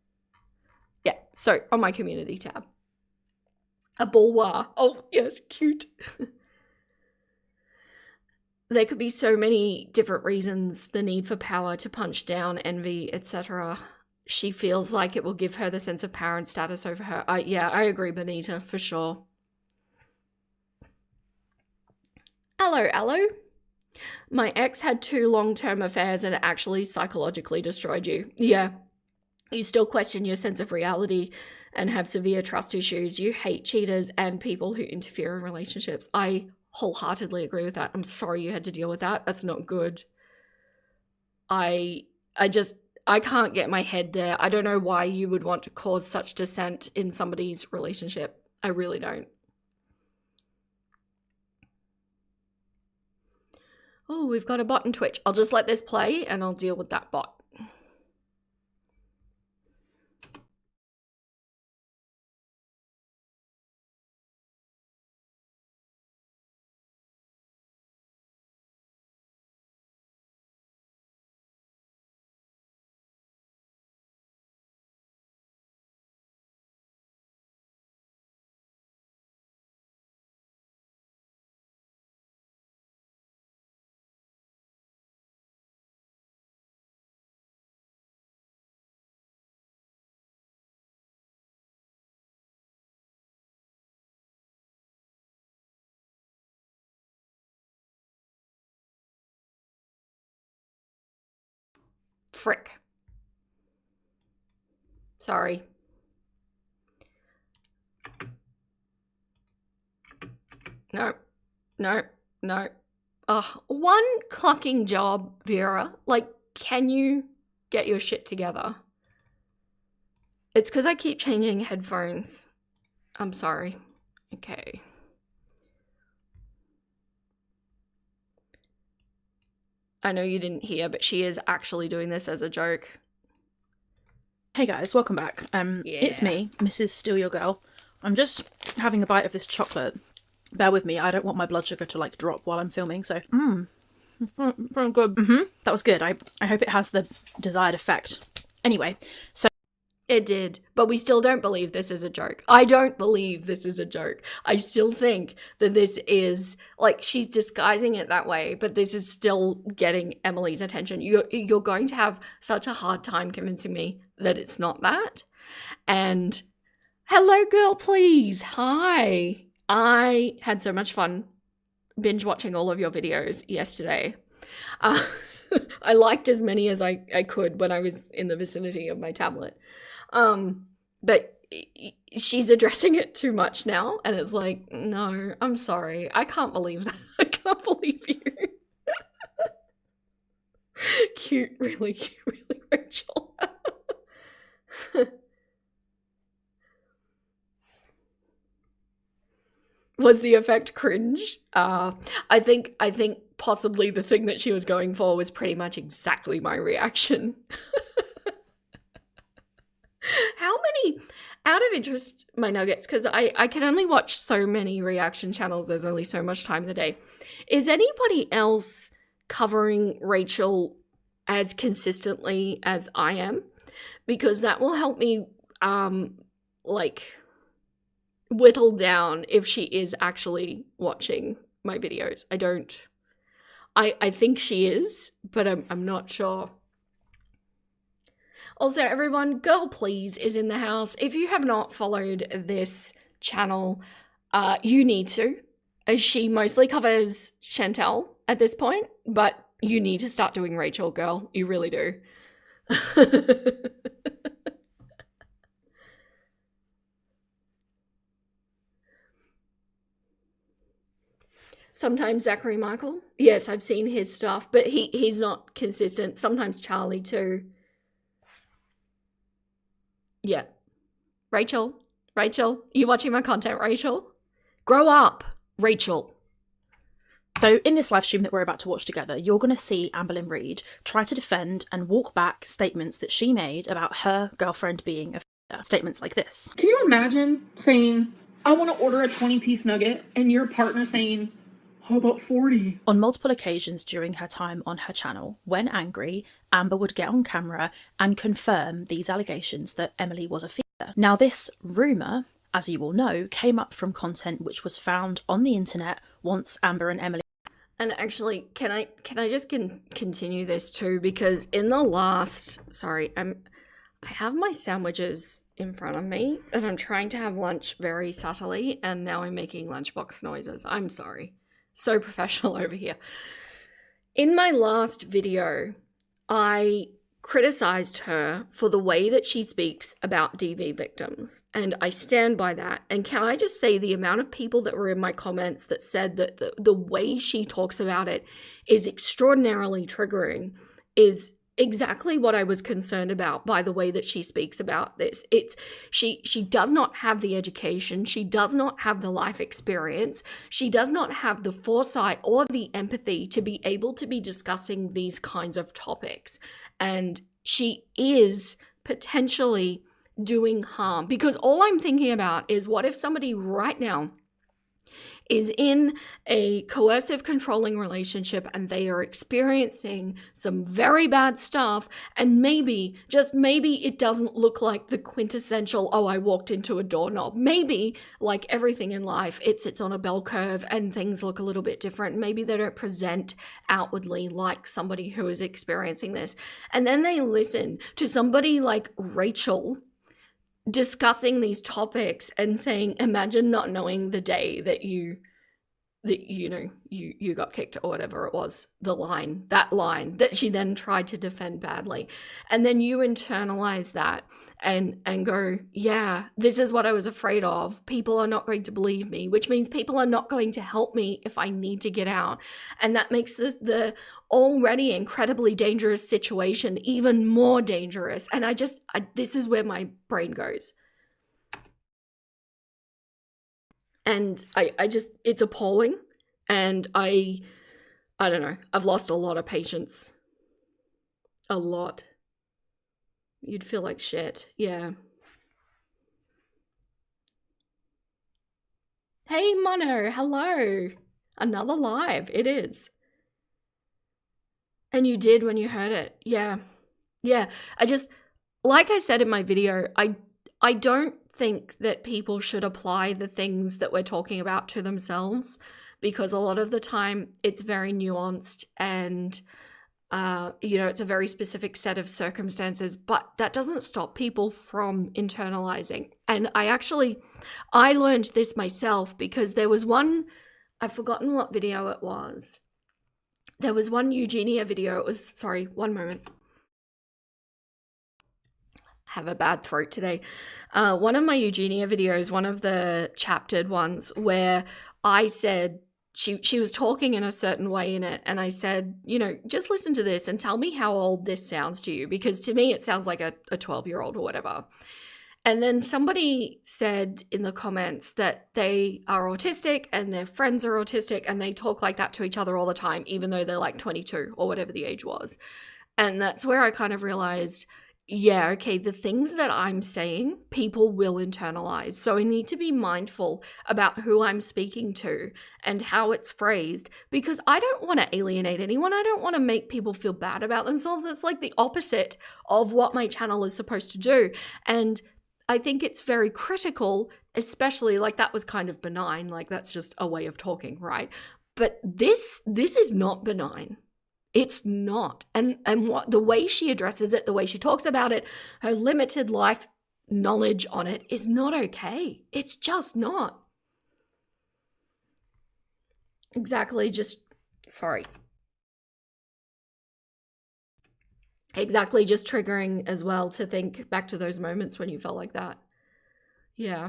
Yeah, so on my community tab. A bulwa. Oh, yes, cute. There could be so many different reasons, the need for power to punch down, envy, etc. She feels like it will give her the sense of power and status over her. Yeah, I agree, Benita, for sure. Hello. My ex had 2 long-term affairs and it actually psychologically destroyed you. Yeah. You still question your sense of reality and have severe trust issues. You hate cheaters and people who interfere in relationships. I wholeheartedly agree with that. I'm sorry you had to deal with that. That's not good. I can't get my head there. I don't know why you would want to cause such dissent in somebody's relationship. I really don't. Oh, we've got a bot in Twitch. I'll just let this play and I'll deal with that bot. Frick. Sorry. No. One clucking job, Vera. Like, can you get your shit together? It's because I keep changing headphones. I'm sorry. Okay. I know you didn't hear, but she is actually doing this as a joke. Hey guys, welcome back. It's me, Mrs. Still Your Girl. I'm just having a bite of this chocolate. Bear with me, I don't want my blood sugar to like drop while I'm filming, so very good. That was good. I hope it has the desired effect. Anyway, so it did, but we still don't believe this is a joke. I don't believe this is a joke. I still think that this is, like, she's disguising it that way, but this is still getting Emily's attention. You're going to have such a hard time convincing me that it's not that. And hello, girl, please. Hi. I had so much fun binge watching all of your videos yesterday. I liked as many as I could when I was in the vicinity of my tablet. But she's addressing it too much now, and it's like, no, I'm sorry. I can't believe that. I can't believe you. Cute, really, Rachel. Was the effect cringe? I think possibly the thing that she was going for was pretty much exactly my reaction. How many, out of interest, my nuggets, because I can only watch so many reaction channels, there's only so much time in the day. Is anybody else covering Rachel as consistently as I am? Because that will help me, like, whittle down if she is actually watching my videos. I think she is, but I'm not sure. Also, everyone, Girl Please is in the house. If you have not followed this channel, you need to. She mostly covers Chantel at this point, but you need to start doing Rachel, girl. You really do. Sometimes Zachary Michael. Yes, I've seen his stuff, but he's not consistent. Sometimes Charlie too. Yeah. Rachel, you watching my content, Rachel? Grow up, Rachel. So in this live stream that we're about to watch together, you're going to see Amberlynn Reid try to defend and walk back statements that she made about her girlfriend being a f***er. Statements like this. Can you imagine saying, I want to order a 20-piece nugget, and your partner saying, how about 40? On multiple occasions during her time on her channel, when angry, Amber would get on camera and confirm these allegations that Emily was a f***er. Now this rumour, as you all know, came up from content which was found on the internet once Amber and Emily... And actually, can I just continue this too? Because in the last... Sorry, I have my sandwiches in front of me, and I'm trying to have lunch very subtly, and now I'm making lunchbox noises. I'm sorry. So professional over here. In my last video, I criticized her for the way that she speaks about DV victims, and I stand by that. And can I just say the amount of people that were in my comments that said that the way she talks about it is extraordinarily triggering is exactly what I was concerned about by the way that she speaks about this. She does not have the education, she does not have the life experience, she does not have the foresight or the empathy to be able to be discussing these kinds of topics. And she is potentially doing harm, because all I'm thinking about is, what if somebody right now is in a coercive, controlling relationship and they are experiencing some very bad stuff, and maybe, just maybe, it doesn't look like the quintessential, oh, I walked into a doorknob. Maybe, like everything in life, it sits on a bell curve and things look a little bit different. Maybe they don't present outwardly like somebody who is experiencing this. And then they listen to somebody like Rachel discussing these topics and saying, imagine not knowing the day that you that, you know, you got kicked or whatever it was, that line that she then tried to defend badly. And then you internalize that and go, yeah, this is what I was afraid of. People are not going to believe me, which means people are not going to help me if I need to get out. And that makes the already incredibly dangerous situation even more dangerous. And this is where my brain goes. And I just, it's appalling. And I don't know, I've lost a lot of patience. A lot. You'd feel like shit. Yeah. Hey, Mono, hello. Another live. It is. And you did when you heard it. Yeah. Yeah. Like I said in my video, I don't think that people should apply the things that we're talking about to themselves, because a lot of the time it's very nuanced and, you know, it's a very specific set of circumstances, but that doesn't stop people from internalizing. And I learned this myself because there was one, I've forgotten what video it was. There was one Eugenia video. It was, sorry, one moment. Have a bad throat today. One of my Eugenia videos, one of the chaptered ones, where I said, she was talking in a certain way in it, and I said, you know, just listen to this and tell me how old this sounds to you, because to me it sounds like a 12-year-old or whatever. And then somebody said in the comments that they are autistic and their friends are autistic and they talk like that to each other all the time, even though they're like 22 or whatever the age was. And that's where I kind of realized, yeah, okay, the things that I'm saying, people will internalize. So I need to be mindful about who I'm speaking to and how it's phrased, because I don't want to alienate anyone. I don't want to make people feel bad about themselves. It's like the opposite of what my channel is supposed to do. And I think it's very critical, especially like that was kind of benign, like that's just a way of talking, right? But this is not benign. It's not. And what the way she addresses it, the way she talks about it, her limited life knowledge on it is not okay. It's just not. Exactly, just triggering as well to think back to those moments when you felt like that. Yeah.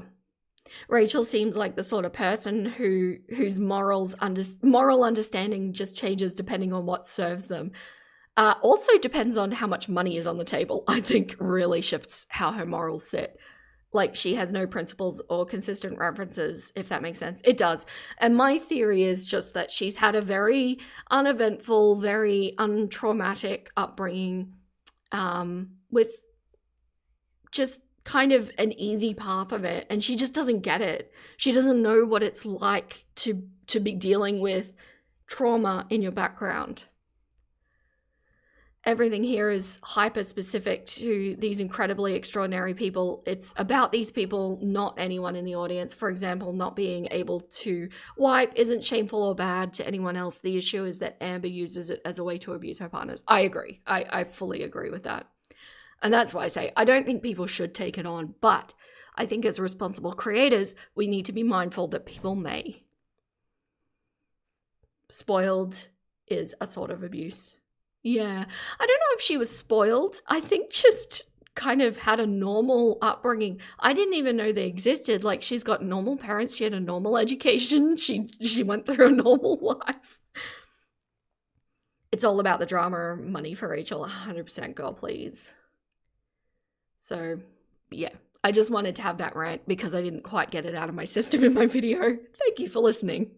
Rachel seems like the sort of person whose moral understanding just changes depending on what serves them. Also depends on how much money is on the table, I think really shifts how her morals sit. Like she has no principles or consistent references, if that makes sense. It does. And my theory is just that she's had a very uneventful, very untraumatic upbringing with just kind of an easy path of it, and she just doesn't get it. She doesn't know what it's like to be dealing with trauma in your background. Everything here is hyper specific to these incredibly extraordinary people. It's about these people, not anyone in the audience. For example, not being able to wipe isn't shameful or bad to anyone else. The issue is that Amber uses it as a way to abuse her partners. I agree. I fully agree with that. And that's why I say I don't think people should take it on, but I think as responsible creators, we need to be mindful that people may. Spoiled is a sort of abuse. Yeah. I don't know if she was spoiled. I think just kind of had a normal upbringing. I didn't even know they existed. Like she's got normal parents. She had a normal education. She went through a normal life. It's all about the drama, money for Rachel. 100% girl, please. So, yeah, I just wanted to have that rant because I didn't quite get it out of my system in my video. Thank you for listening.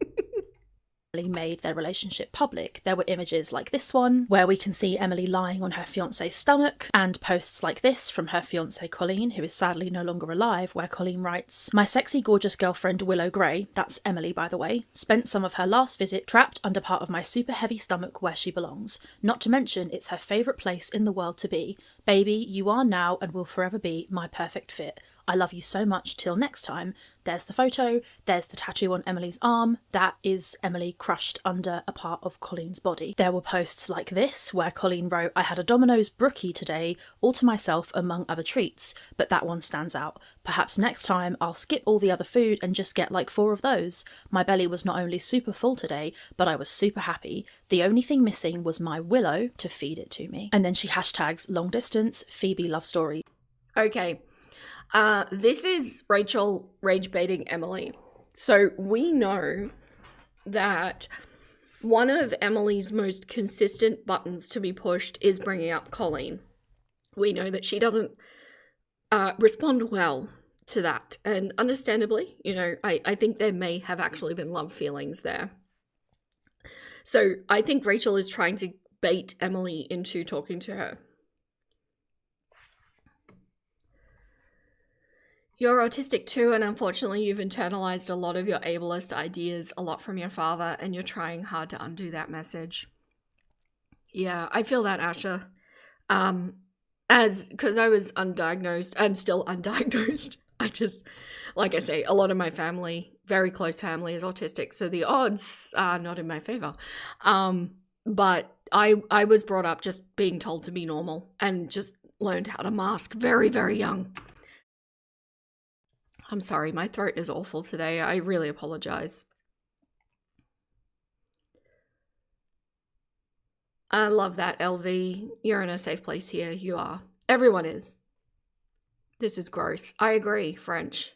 Made their relationship public. There were images like this one, where we can see Emily lying on her fiancé's stomach, and posts like this from her fiancé Colleen, who is sadly no longer alive, where Colleen writes, "My sexy gorgeous girlfriend Willow Grey," that's Emily by the way, "spent some of her last visit trapped under part of my super heavy stomach where she belongs. Not to mention it's her favourite place in the world to be. Baby, you are now and will forever be my perfect fit. I love you so much. Till next time. There's the photo. There's the tattoo on Emily's arm. That is Emily crushed under a part of Colleen's body. There were posts like this where Colleen wrote, I had a Domino's brookie today, all to myself among other treats, but that one stands out. Perhaps next time I'll skip all the other food and just get like 4 of those. My belly was not only super full today, but I was super happy. The only thing missing was my Willow to feed it to me. And then she hashtags long distance Phoebe love story. Okay. This is Rachel rage baiting Emily. So we know that one of Emily's most consistent buttons to be pushed is bringing up Colleen. We know that she doesn't respond well to that. And understandably, you know, I think there may have actually been love feelings there. So I think Rachel is trying to bait Emily into talking to her. You're autistic too, and unfortunately you've internalized a lot of your ableist ideas, a lot from your father, and you're trying hard to undo that message. Yeah, I feel that, Asha. Because I was undiagnosed, I'm still undiagnosed. Like I say, a lot of my family, very close family, is autistic, so the odds are not in my favor. But I was brought up just being told to be normal and just learned how to mask very, very young. I'm sorry, my throat is awful today. I really apologize. I love that, LV. You're in a safe place here. You are. Everyone is. This is gross. I agree, French.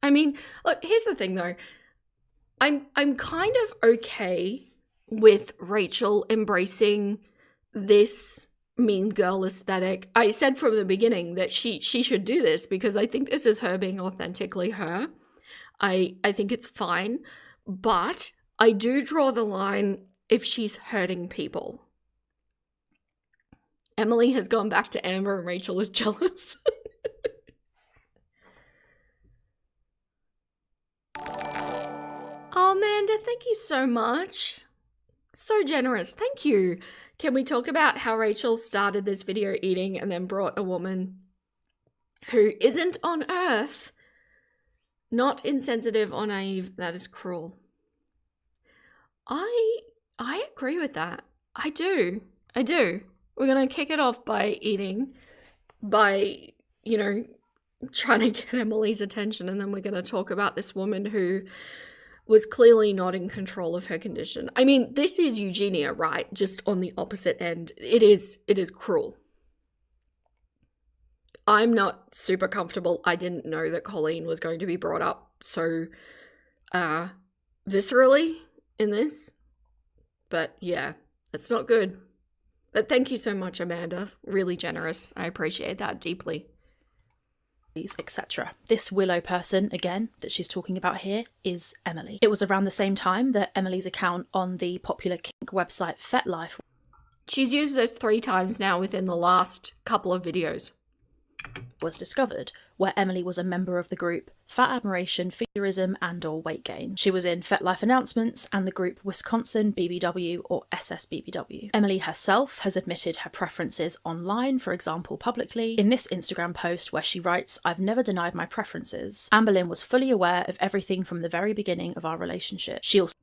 I mean, look, here's the thing though. I'm kind of okay with Rachel embracing this mean girl aesthetic. I said from the beginning that she should do this because I think this is her being authentically her. I think it's fine, but I do draw the line if she's hurting people. Emily has gone back to Amber and Rachel is jealous. Oh, Amanda, thank you so much. So generous. Thank you. Can we talk about how Rachel started this video eating and then brought a woman who isn't on Earth, not insensitive or naive? That is cruel. I agree with that. I do. We're going to kick it off by eating, by, you know, trying to get Emily's attention, and then we're going to talk about this woman who was clearly not in control of her condition. I mean, this is eugenia, right? Just on the opposite end. It is cruel. I'm not super comfortable. I didn't know that Colleen was going to be brought up so viscerally in this. But yeah, it's not good. But thank you so much, Amanda. Really generous. I appreciate that deeply. Etc. This Willow person, again, that she's talking about here, is Emily. It was around the same time that Emily's account on the popular kink website FetLife. She's used this 3 times now within the last couple of videos. Was discovered, where Emily was a member of the group Fat Admiration, Figurism and or Weight Gain. She was in FetLife Announcements and the group Wisconsin BBW or SSBBW. Emily herself has admitted her preferences online, for example publicly, in this Instagram post where she writes, I've never denied my preferences. Amberlynn was fully aware of everything from the very beginning of our relationship. She also...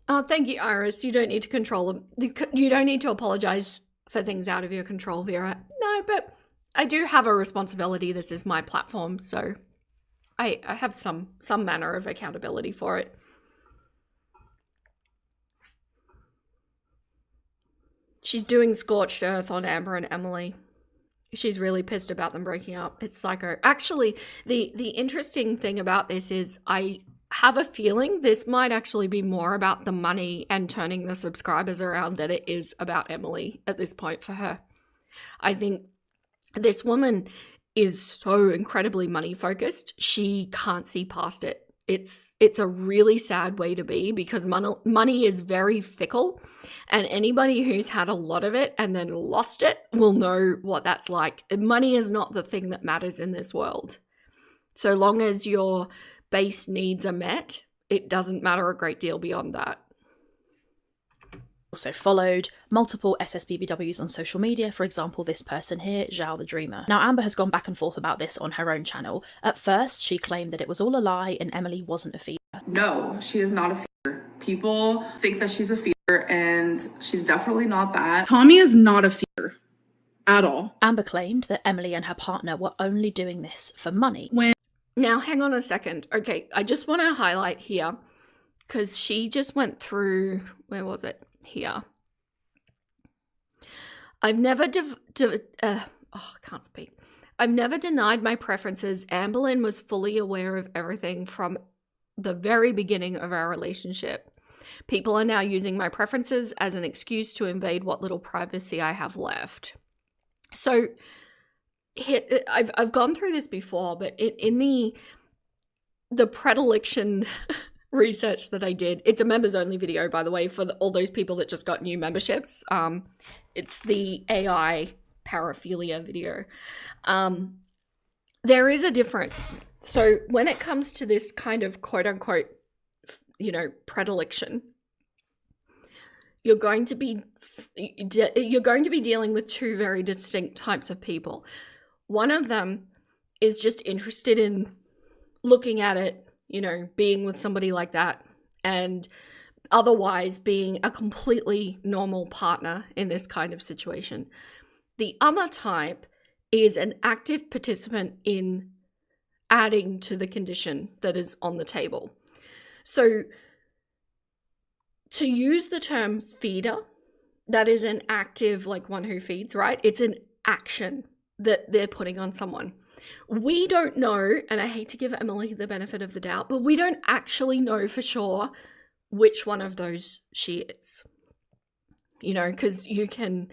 Oh, thank you, Iris. You don't need to control them. You don't need to apologize for things out of your control, Vera. No, but I do have a responsibility. This is my platform, so I have some manner of accountability for it. She's doing scorched earth on Amber and Emily. She's really pissed about them breaking up. It's psycho. Actually, the interesting thing about this is I have a feeling this might actually be more about the money and turning the subscribers around than it is about Emily at this point for her. I think this woman is so incredibly money focused. She can't see past it. It's a really sad way to be because money is very fickle, and anybody who's had a lot of it and then lost it will know what that's like. Money is not the thing that matters in this world. So long as your base needs are met, it doesn't matter a great deal beyond that. Also followed multiple SSBBWs on social media, for example this person here, Zhao the Dreamer. Now Amber has gone back and forth about this on her own channel. At first she claimed that it was all a lie and Emily wasn't a feeder. No, she is not a feeder. People think that she's a feeder and she's definitely not that. Tommy is not a feeder at all. Amber claimed that Emily and her partner were only doing this for money. Now hang on a second. Okay, I just want to highlight here, because she just went through, where was it? Here. I've never I can't speak. I've never denied my preferences. Amberlynn was fully aware of everything from the very beginning of our relationship. People are now using my preferences as an excuse to invade what little privacy I have left. So I've gone through this before, but in the predilection research that I did, it's a members only video, by the way, for all those people that just got new memberships. It's the AI paraphilia video. There is a difference. So when it comes to this kind of quote unquote, predilection, you're going to be dealing with two very distinct types of people. One of them is just interested in looking at it, being with somebody like that, and otherwise being a completely normal partner in this kind of situation. The other type is an active participant in adding to the condition that is on the table. So to use the term feeder, that is an active, like one who feeds, right? It's an action that they're putting on someone. We don't know, and I hate to give Emily the benefit of the doubt, but we don't actually know for sure which one of those she is. Because you can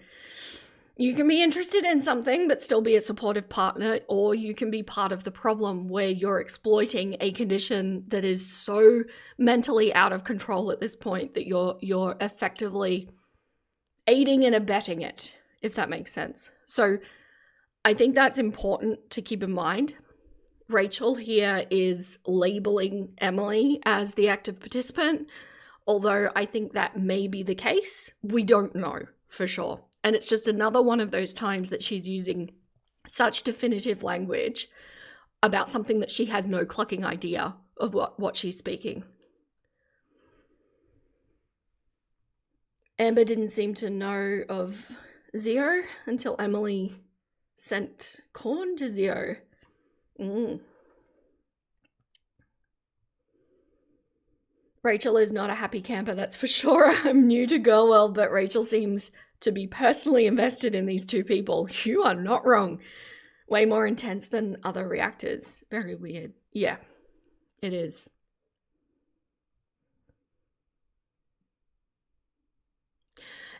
be interested in something but still be a supportive partner, or you can be part of the problem where you're exploiting a condition that is so mentally out of control at this point that you're effectively aiding and abetting it, if that makes sense. So I think that's important to keep in mind. Rachel here is labeling Emily as the active participant, although I think that may be the case. We don't know for sure. And it's just another one of those times that she's using such definitive language about something that she has no clucking idea of what she's speaking. Amber didn't seem to know of Zio until Emily sent corn to Zio. Rachel is not a happy camper, that's for sure. I'm new to Girl World, but Rachel seems to be personally invested in these two people. You are not wrong. Way more intense than other reactors. Very weird. Yeah, it is.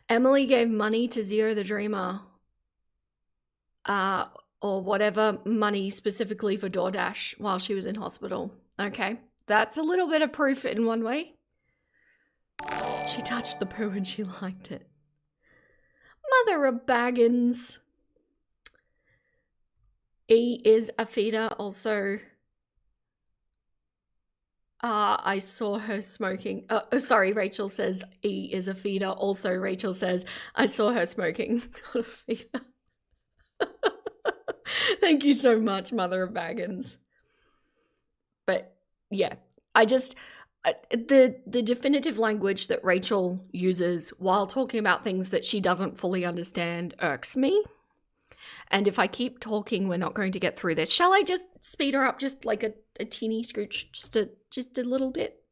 Emily gave money to Zio the Dreamer. Or whatever money specifically for DoorDash while she was in hospital. Okay, that's a little bit of proof in one way. She touched the poo and she liked it. Mother of Baggins. E is a feeder also. I saw her smoking. Sorry, Rachel says E is a feeder. Also, Rachel says, I saw her smoking. Not a feeder. Thank you so much, Mother of Baggins. But yeah, I just, the definitive language that Rachel uses while talking about things that she doesn't fully understand irks me. And if I keep talking, we're not going to get through this. Shall I just speed her up just like a teeny scooch, just a little bit?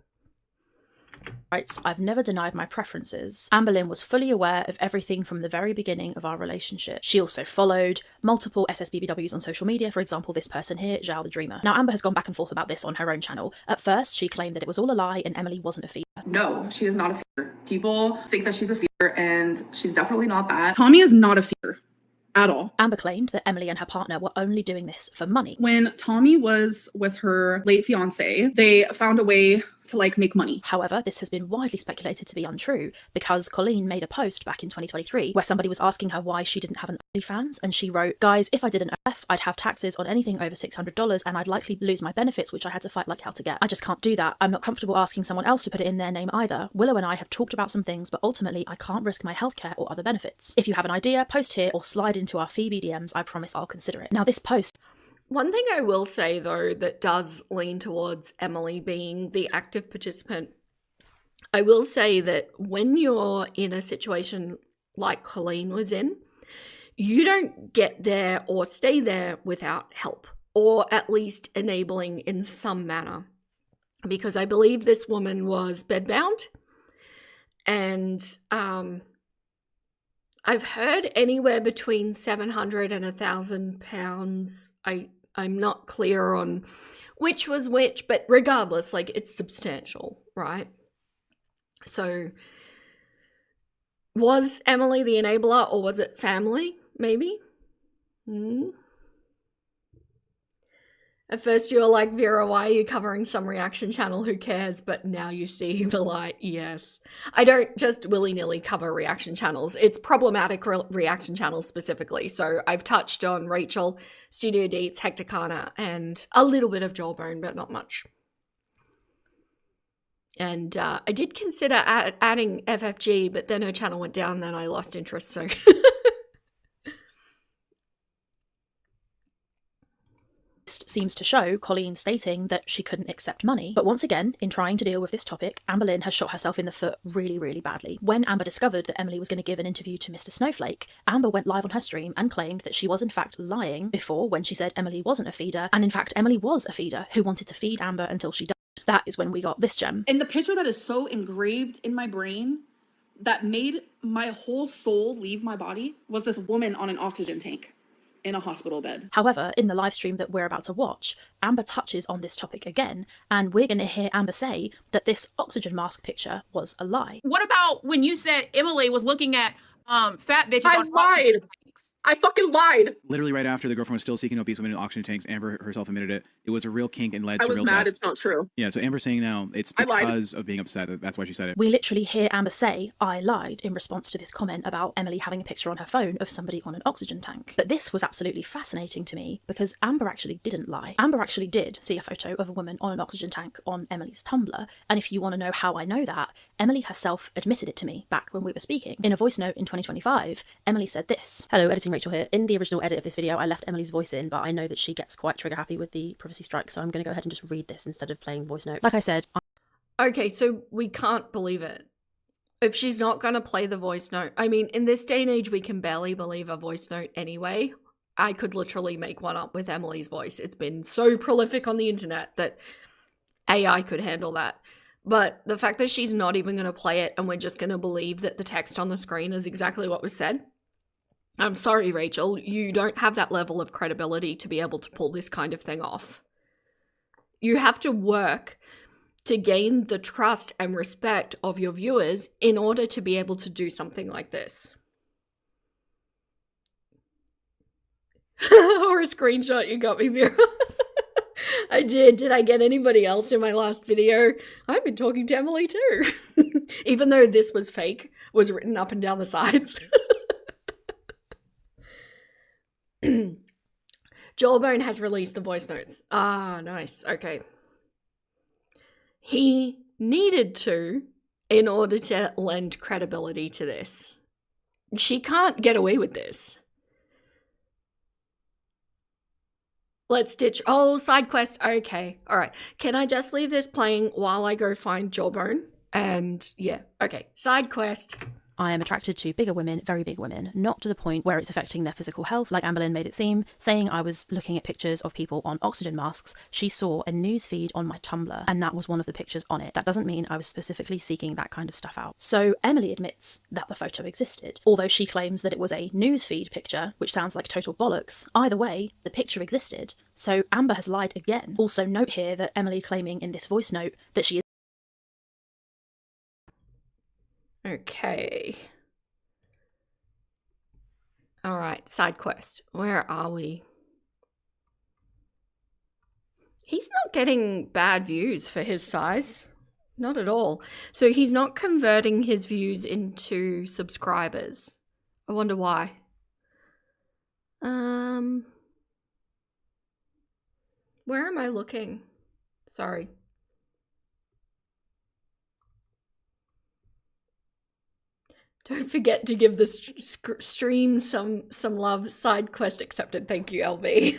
Writes, I've never denied my preferences. Amberlynn was fully aware of everything from the very beginning of our relationship. She also followed multiple SSBBWs on social media, for example this person here, Zhao the Dreamer. Now Amber has gone back and forth about this on her own channel. At first she claimed that it was all a lie and Emily wasn't a feeder. No, she is not a feeder. People think that she's a feeder and she's definitely not that. Tommy is not a feeder at all. Amber claimed that Emily and her partner were only doing this for money. When Tommy was with her late fiance, they found a way to like make money. However, this has been widely speculated to be untrue because Colleen made a post back in 2023 where somebody was asking her why she didn't have an OnlyFans, and she wrote, "Guys, if I did an OF, I'd have taxes on anything over $600 and I'd likely lose my benefits, which I had to fight like hell to get. I just can't do that. I'm not comfortable asking someone else to put it in their name either. Willow and I have talked about some things, but ultimately I can't risk my healthcare or other benefits. If you have an idea, post here or slide into our Phoebe DMs. I promise I'll consider it." Now this post... One thing I will say, though, that does lean towards Emily being the active participant, I will say that when you're in a situation like Colleen was in, you don't get there or stay there without help, or at least enabling in some manner. Because I believe this woman was bedbound, and I've heard anywhere between £700 and £1,000. I'm not clear on which was which, but regardless, like, it's substantial, right? So was Emily the enabler, or was it family, maybe? At first you were like, "Vera, why are you covering some reaction channel? Who cares?" But now you see the light. Yes. I don't just willy-nilly cover reaction channels. It's problematic reaction channels specifically. So I've touched on Rachel, Studio Deets, Hecticana, and a little bit of Jawbone, but not much. And I did consider adding FFG, but then her channel went down, then I lost interest, so... seems to show Colleen stating that she couldn't accept money. But once again, in trying to deal with this topic, Amber Lynn has shot herself in the foot really, really badly. When Amber discovered that Emily was going to give an interview to Mr. Snowflake, Amber went live on her stream and claimed that she was in fact lying before when she said Emily wasn't a feeder, and in fact Emily was a feeder who wanted to feed Amber until she died. That is when we got this gem. And the picture that is so engraved in my brain that made my whole soul leave my body was this woman on an oxygen tank in a hospital bed. However, in the live stream that we're about to watch, Amber touches on this topic again, and we're going to hear Amber say that this oxygen mask picture was a lie. What about when you said Emily was looking at fat bitches I on lied. oxygen tanks? I fucking lied. Literally right after the girlfriend was still seeking obese women in oxygen tanks, Amber herself admitted it. It was a real kink and led to real death. It's not true. Yeah, so Amber's saying now it's because of being upset. That's why she said it. We literally hear Amber say, "I lied," in response to this comment about Emily having a picture on her phone of somebody on an oxygen tank. But this was absolutely fascinating to me because Amber actually didn't lie. Amber actually did see a photo of a woman on an oxygen tank on Emily's Tumblr, and if you want to know how I know that, Emily herself admitted it to me back when we were speaking. In a voice note in 2025, Emily said this. "Hello, Editing Rachel here. In the original edit of this video, I left Emily's voice in, but I know that she gets quite trigger happy with the privacy strike, so I'm going to go ahead and just read this instead of playing voice note. Like I said..." Okay, so we can't believe it. If she's not going to play the voice note, I mean, in this day and age, we can barely believe a voice note anyway. I could literally make one up with Emily's voice. It's been so prolific on the internet that AI could handle that. But the fact that she's not even going to play it and we're just going to believe that the text on the screen is exactly what was said, I'm sorry, Rachel, you don't have that level of credibility to be able to pull this kind of thing off. You have to work to gain the trust and respect of your viewers in order to be able to do something like this. Or a screenshot, you got me, Vera. I did. Did I get anybody else in my last video? I've been talking to Emily too. Even though this was fake, was written up and down the sides. Jawbone has released the voice notes. Ah, nice. Okay. He needed to in order to lend credibility to this. She can't get away with this. Let's ditch. Oh, side quest. Okay. All right. Can I just leave this playing while I go find Jawbone? And yeah. Okay. Side quest. I am attracted to bigger women, very big women, not to the point where it's affecting their physical health, like Amber Lynn made it seem, saying I was looking at pictures of people on oxygen masks. She saw a news feed on my Tumblr, and that was one of the pictures on it. That doesn't mean I was specifically seeking that kind of stuff out. So Emily admits that the photo existed, although she claims that it was a news feed picture, which sounds like total bollocks. Either way, the picture existed. So Amber has lied again. Also note here that Emily claiming in this voice note that she is... Okay. All right, side quest. Where are we? He's not getting bad views for his size. Not at all. So he's not converting his views into subscribers. I wonder why. Where am I looking? Sorry. Don't forget to give the stream some love. Side quest accepted. Thank you, LB.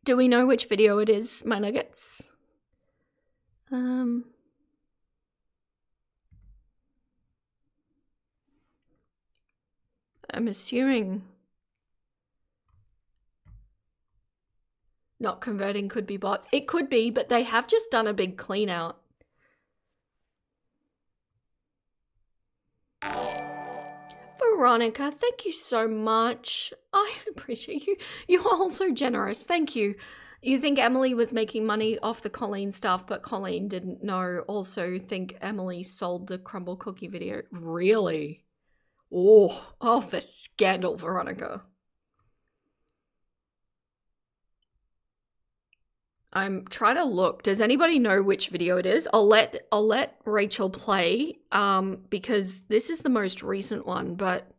Do we know which video it is, my nuggets? I'm assuming not converting could be bots. It could be, but they have just done a big clean out. Veronica, thank you so much. I appreciate you. You are all so generous. Thank you. You think Emily was making money off the Colleen stuff, but Colleen didn't know. Also think Emily sold the crumble cookie video. Really? Oh, the scandal, Veronica. I'm trying to look. Does anybody know which video it is? I'll let Rachel play because this is the most recent one, but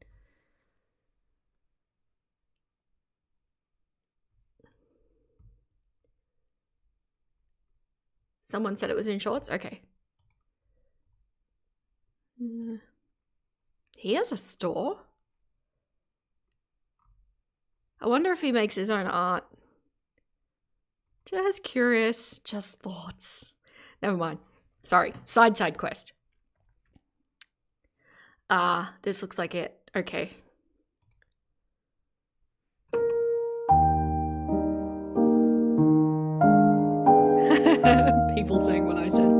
someone said it was in shorts. Okay. He has a store? I wonder if he makes his own art. Just curious, just thoughts. Never mind. Sorry, side quest. This looks like it. Okay. People saying what I said.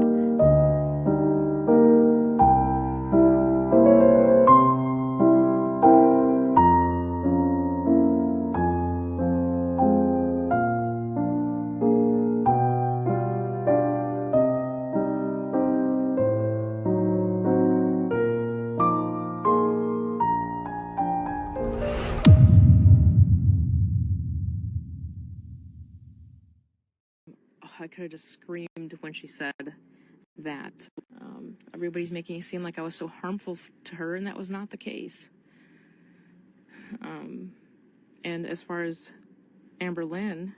I could have just screamed when she said that everybody's making it seem like I was so harmful to her, and that was not the case. And as far as Amber Lynn,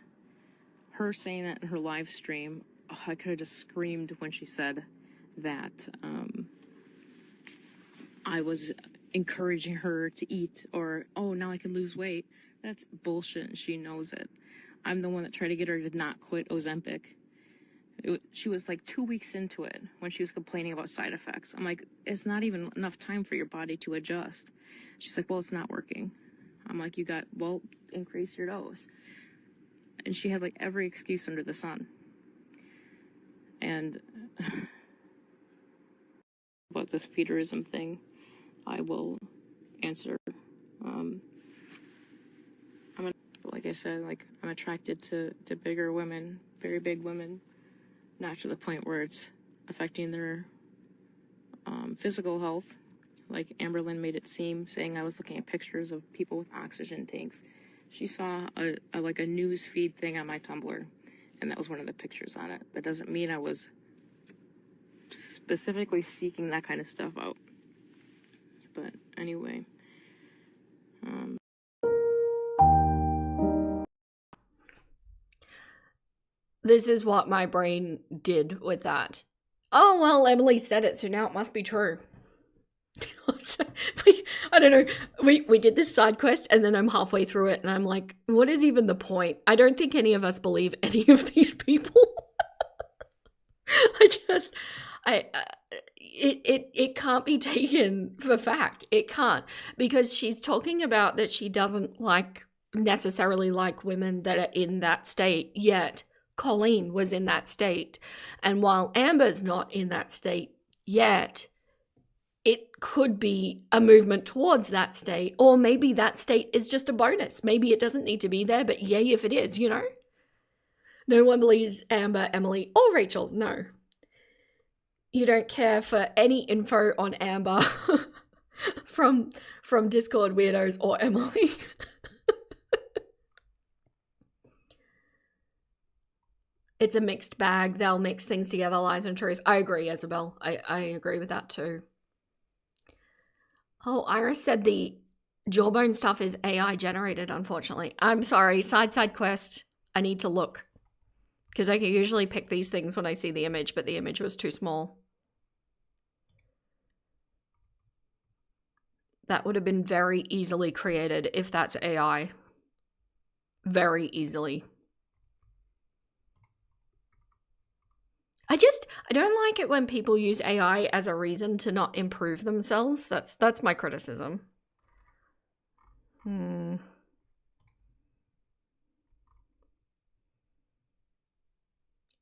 her saying that in her live stream, I could have just screamed when she said that I was encouraging her to eat, or, oh, now I can lose weight. That's bullshit, and she knows it. I'm the one that tried to get her to not quit Ozempic. She was like 2 weeks into it when she was complaining about side effects. I'm like, it's not even enough time for your body to adjust. She's like, well, it's not working. I'm like, well, increase your dose. And she had like every excuse under the sun. And about this feederism thing, I will answer. Like I said, like, I'm attracted to bigger women, very big women, not to the point where it's affecting their physical health, like Amber Lynn made it seem, saying I was looking at pictures of people with oxygen tanks. She saw a news feed thing on my Tumblr, and that was one of the pictures on it. That doesn't mean I was specifically seeking that kind of stuff out. But anyway, this is what my brain did with that. Oh, well, Emily said it, so now it must be true. I don't know. We did this side quest, and then I'm halfway through it, and I'm like, what is even the point? I don't think any of us believe any of these people. It can't be taken for fact. It can't, because she's talking about that she doesn't necessarily like women that are in that state, yet Colleen was in that state. And while Amber's not in that state yet, it could be a movement towards that state, or maybe that state is just a bonus. Maybe it doesn't need to be there, but yay if it is, you know? No one believes Amber, Emily, or Rachel. No. You don't care for any info on Amber from Discord weirdos or Emily. it's a mixed bag. They'll mix things together, lies and truth. I agree, Isabel. I agree with that too. Oh, Iris said the jawbone stuff is AI generated, unfortunately. I'm sorry, side quest. I need to look. Because I can usually pick these things when I see the image, but the image was too small. That would have been very easily created if that's AI. Very easily. I don't like it when people use AI as a reason to not improve themselves. That's my criticism.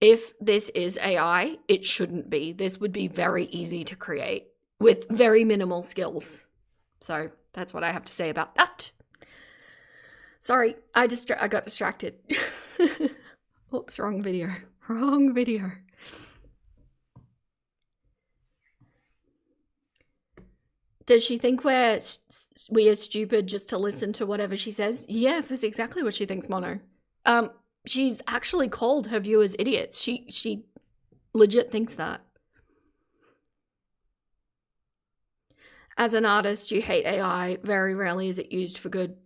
If this is AI, it shouldn't be. This would be very easy to create with very minimal skills. So that's what I have to say about that. Sorry, I got distracted. Oops, wrong video. Wrong video. Does she think we are stupid just to listen to whatever she says? Yes, that's exactly what she thinks, Mono. She's actually called her viewers idiots. She legit thinks that. As an artist, you hate AI. Very rarely is it used for good.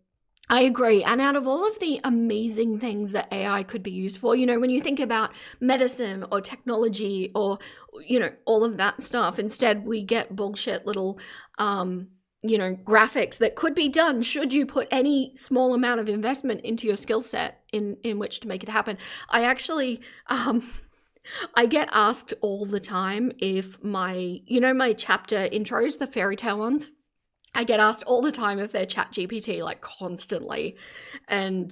I agree. And out of all of the amazing things that AI could be used for, you know, when you think about medicine or technology or, you know, all of that stuff, instead we get bullshit little, you know, graphics that could be done should you put any small amount of investment into your skill set in which to make it happen. I actually, I get asked all the time if my chapter intros, the fairy tale ones, I get asked all the time if they're ChatGPT, like constantly. And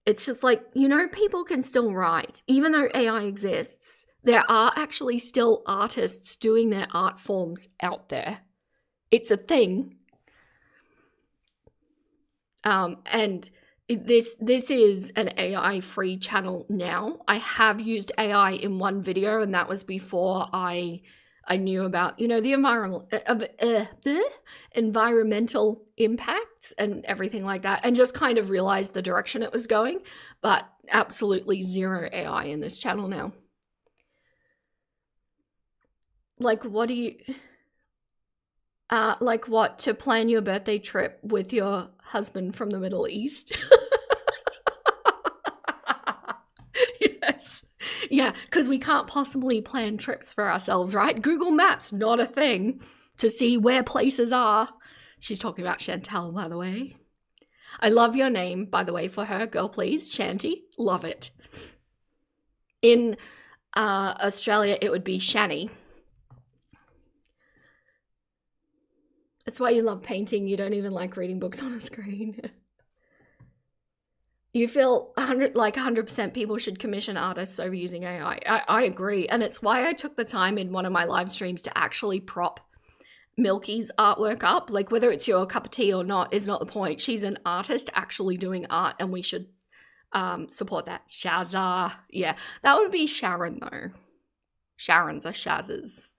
it's just like, you know, people can still write. Even though AI exists, there are actually still artists doing their art forms out there. It's a thing. And this is an AI-free channel now. I have used AI in one video, and that was before I knew about, you know, the environmental impacts and everything like that, and just kind of realized the direction it was going, but absolutely zero AI in this channel now. Like, what do you... like what, to plan your birthday trip with your husband from the Middle East? Yes. Yeah, because we can't possibly plan trips for ourselves, right? Google Maps, not a thing to see where places are. She's talking about Chantal, by the way. I love your name, by the way, for her. Girl, please. Shanty. Love it. In Australia, it would be Shani. That's why you love painting. You don't even like reading books on a screen. You feel 100% people should commission artists over using AI. I agree. And it's why I took the time in one of my live streams to actually prop Milky's artwork up. Like, whether it's your cup of tea or not is not the point. She's an artist actually doing art, and we should support that. Shazza. Yeah, that would be Sharon, though. Sharons are Shazzas.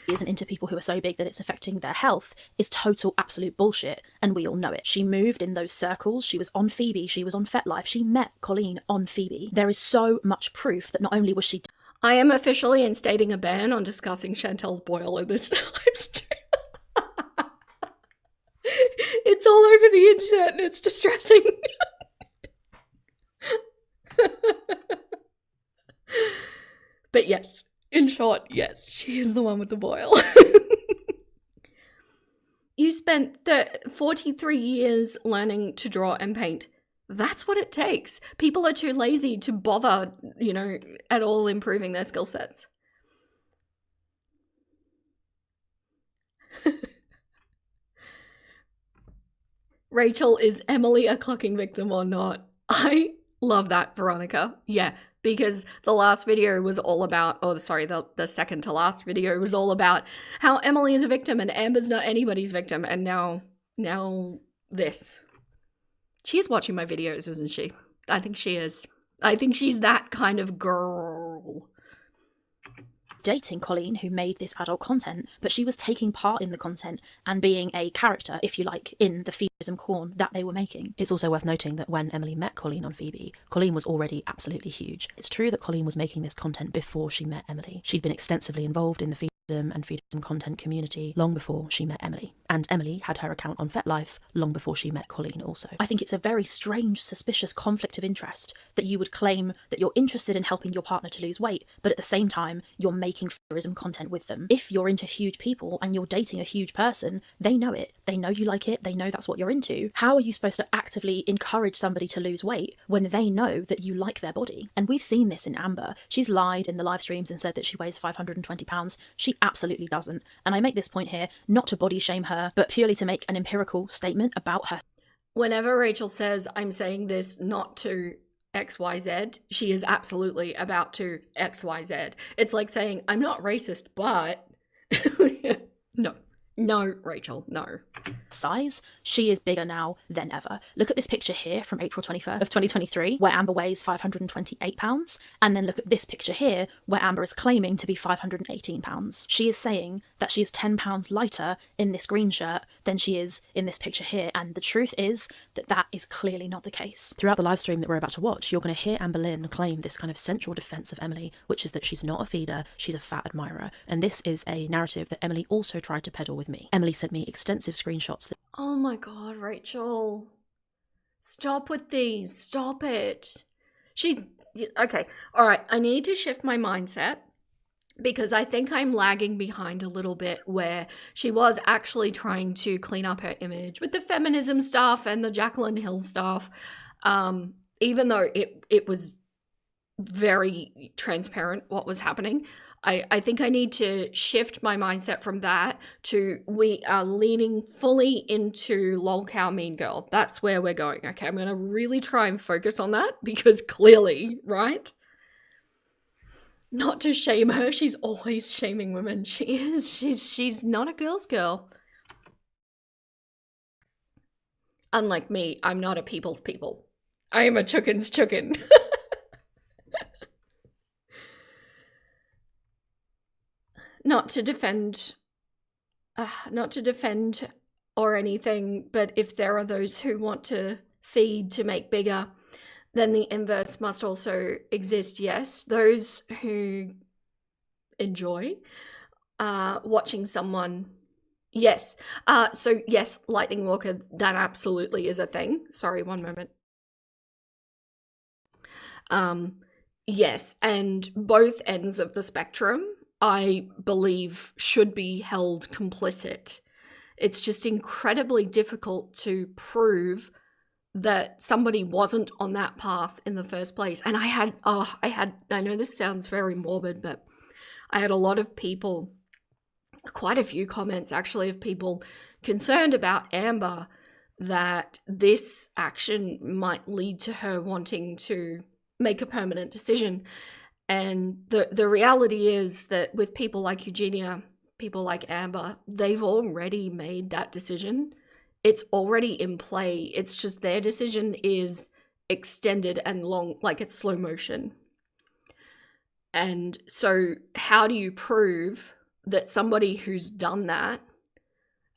Isn't into people who are so big that it's affecting their health is total absolute bullshit, and we all know it. She moved in those circles. She was on Phoebe. She was on FetLife. She met Colleen on Phoebe. There is so much proof that not only was she... I am officially instating a ban on discussing Chantal's boil in this live stream. It's all over the internet and it's distressing. But yes. In short, yes, she is the one with the boil. You spent 43 years learning to draw and paint. That's what it takes. People are too lazy to bother, you know, at all improving their skill sets. Rachel, is Emily a clucking victim or not? I love that, Veronica. Yeah. Because the last video was all about, the second to last video was all about how Emily is a victim and Amber's not anybody's victim. And now this. She is watching my videos, isn't she? I think she is. I think she's that kind of girl. dating Colleen, who made this adult content, but she was taking part in the content and being a character, if you like, in the feminism corn that they were making. It's also worth noting that when Emily met Colleen on Phoebe, Colleen was already absolutely huge. It's true that Colleen was making this content before she met Emily. She'd been extensively involved in the feminism and feminism content community long before she met Emily. And Emily had her account on FetLife long before she met Colleen also. I think it's a very strange, suspicious conflict of interest that you would claim that you're interested in helping your partner to lose weight, but at the same time, you're making feminism content with them. If you're into huge people and you're dating a huge person, they know it. They know you like it. They know that's what you're into. How are you supposed to actively encourage somebody to lose weight when they know that you like their body? And we've seen this in Amber. She's lied in the live streams and said that she weighs 520 pounds. She absolutely doesn't. And I make this point here not to body shame her, but purely to make an empirical statement about her. Whenever Rachel says, I'm saying this not to XYZ, she is absolutely about to XYZ. It's like saying, I'm not racist, but... No, Rachel, no. Size, she is bigger now than ever. Look at this picture here from April 21st of 2023, where Amber weighs 528 pounds, and then look at this picture here, where Amber is claiming to be 518 pounds. She is saying that she is 10 pounds lighter in this green shirt than she is in this picture here, and the truth is that that is clearly not the case. Throughout the live stream that we're about to watch, you're going to hear Amber Lynn claim this kind of central defense of Emily, which is that she's not a feeder, she's a fat admirer, and this is a narrative that Emily also tried to peddle with me. Emily sent me extensive screenshots that... Oh my god, Rachel. Stop with these. Stop it. Okay, alright, I need to shift my mindset because I think I'm lagging behind a little bit where she was actually trying to clean up her image with the feminism stuff and the Jacqueline Hill stuff, even though it was very transparent what was happening. I think I need to shift my mindset from that to we are leaning fully into lol cow mean girl. That's where we're going. Okay, I'm going to really try and focus on that because clearly, right? Not to shame her. She's always shaming women. She is. She's not a girl's girl. Unlike me, I'm not a people's people. I am a chookin's chookin. Not to defend or anything, but if there are those who want to feed to make bigger, then the inverse must also exist, yes. Those who enjoy watching someone, yes. So yes, Lightning Walker, that absolutely is a thing. Sorry, one moment. Yes, and both ends of the spectrum, I believe, should be held complicit. It's just incredibly difficult to prove that somebody wasn't on that path in the first place. And I know this sounds very morbid, but I had a lot of people, quite a few comments actually, of people concerned about Amber, that this action might lead to her wanting to make a permanent decision. And the reality is that with people like Eugenia, people like Amber, they've already made that decision. It's already in play. It's just their decision is extended and long, like it's slow motion. And so how do you prove that somebody who's done that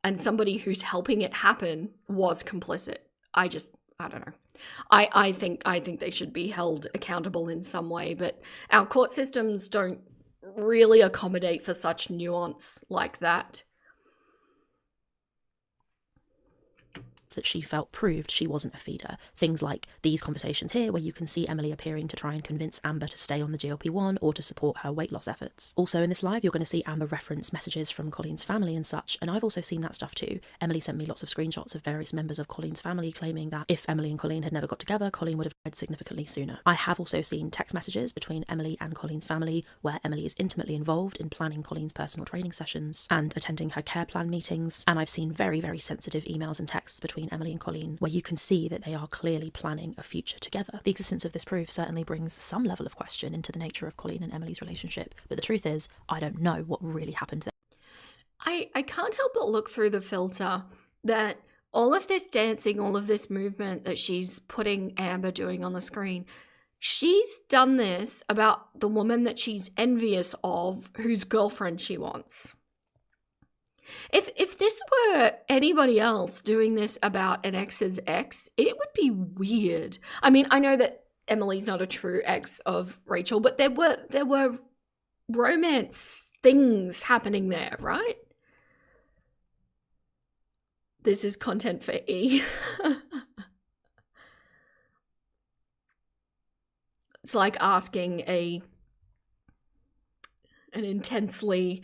and somebody who's helping it happen was complicit? I don't know. I think they should be held accountable in some way, but our court systems don't really accommodate for such nuance like that. That she felt proved she wasn't a feeder. Things like these conversations here where you can see Emily appearing to try and convince Amber to stay on the GLP-1 or to support her weight loss efforts. Also in this live, you're going to see Amber reference messages from Colleen's family and such, and I've also seen that stuff too. Emily sent me lots of screenshots of various members of Colleen's family claiming that if Emily and Colleen had never got together, Colleen would have died significantly sooner. I have also seen text messages between Emily and Colleen's family where Emily is intimately involved in planning Colleen's personal training sessions and attending her care plan meetings, and I've seen very, very sensitive emails and texts between Emily and Colleen where you can see that they are clearly planning a future together. The existence of this proof certainly brings some level of question into the nature of Colleen and Emily's relationship, but the truth is, I don't know what really happened there. I can't help but look through the filter that all of this dancing, all of this movement that she's putting Amber doing on the screen, she's done this about the woman that she's envious of, whose girlfriend she wants. If this were anybody else doing this about an ex's ex, it would be weird. I mean, I know that Emily's not a true ex of Rachel, but there were romance things happening there, right? This is content for E. It's like asking an intensely,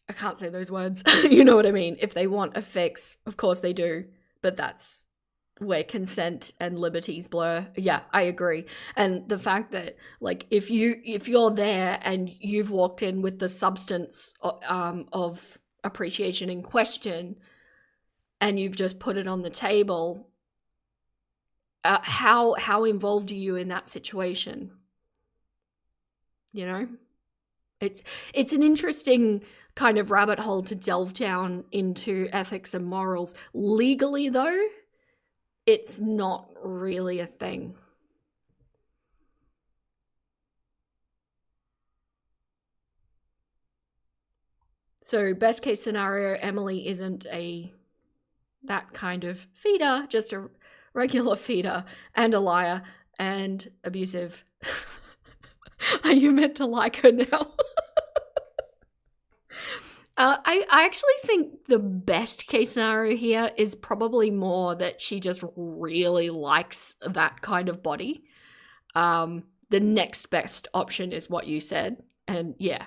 I can't say those words, you know what I mean? If they want a fix, of course they do, but that's where consent and liberties blur. Yeah, I agree. And the fact that, like, if you're there and you've walked in with the substance of appreciation in question, and you've just put it on the table, how involved are you in that situation? You know, it's an interesting kind of rabbit hole to delve down into ethics and morals. Legally, though, it's not really a thing. So, best case scenario, Emily isn't that kind of feeder, just a regular feeder and a liar and abusive. Are you meant to like her now? I actually think the best case scenario here is probably more that she just really likes that kind of body. The next best option is what you said. And yeah,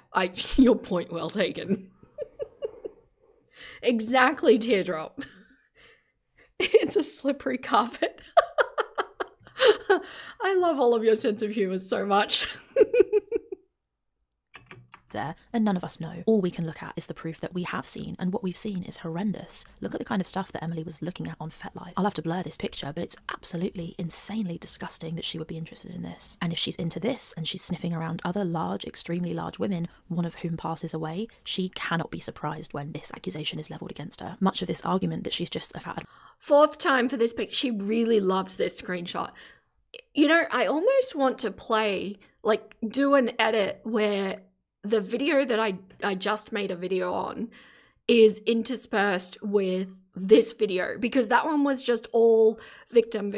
your point well taken. Exactly, Teardrop. It's a slippery carpet. I love all of your sense of humor so much. There, and none of us know. All we can look at is the proof that we have seen, and what we've seen is horrendous. Look at the kind of stuff that Emily was looking at on FetLife. I'll have to blur this picture, but it's absolutely insanely disgusting that she would be interested in this. And if she's into this, and she's sniffing around other large, extremely large women, one of whom passes away, she cannot be surprised when this accusation is levelled against her. Much of this argument that she's just a fat... Fourth time for this picture. She really loves this screenshot. You know, I almost want to do an edit where the video that I just made a video on is interspersed with this video, because that one was just all victim,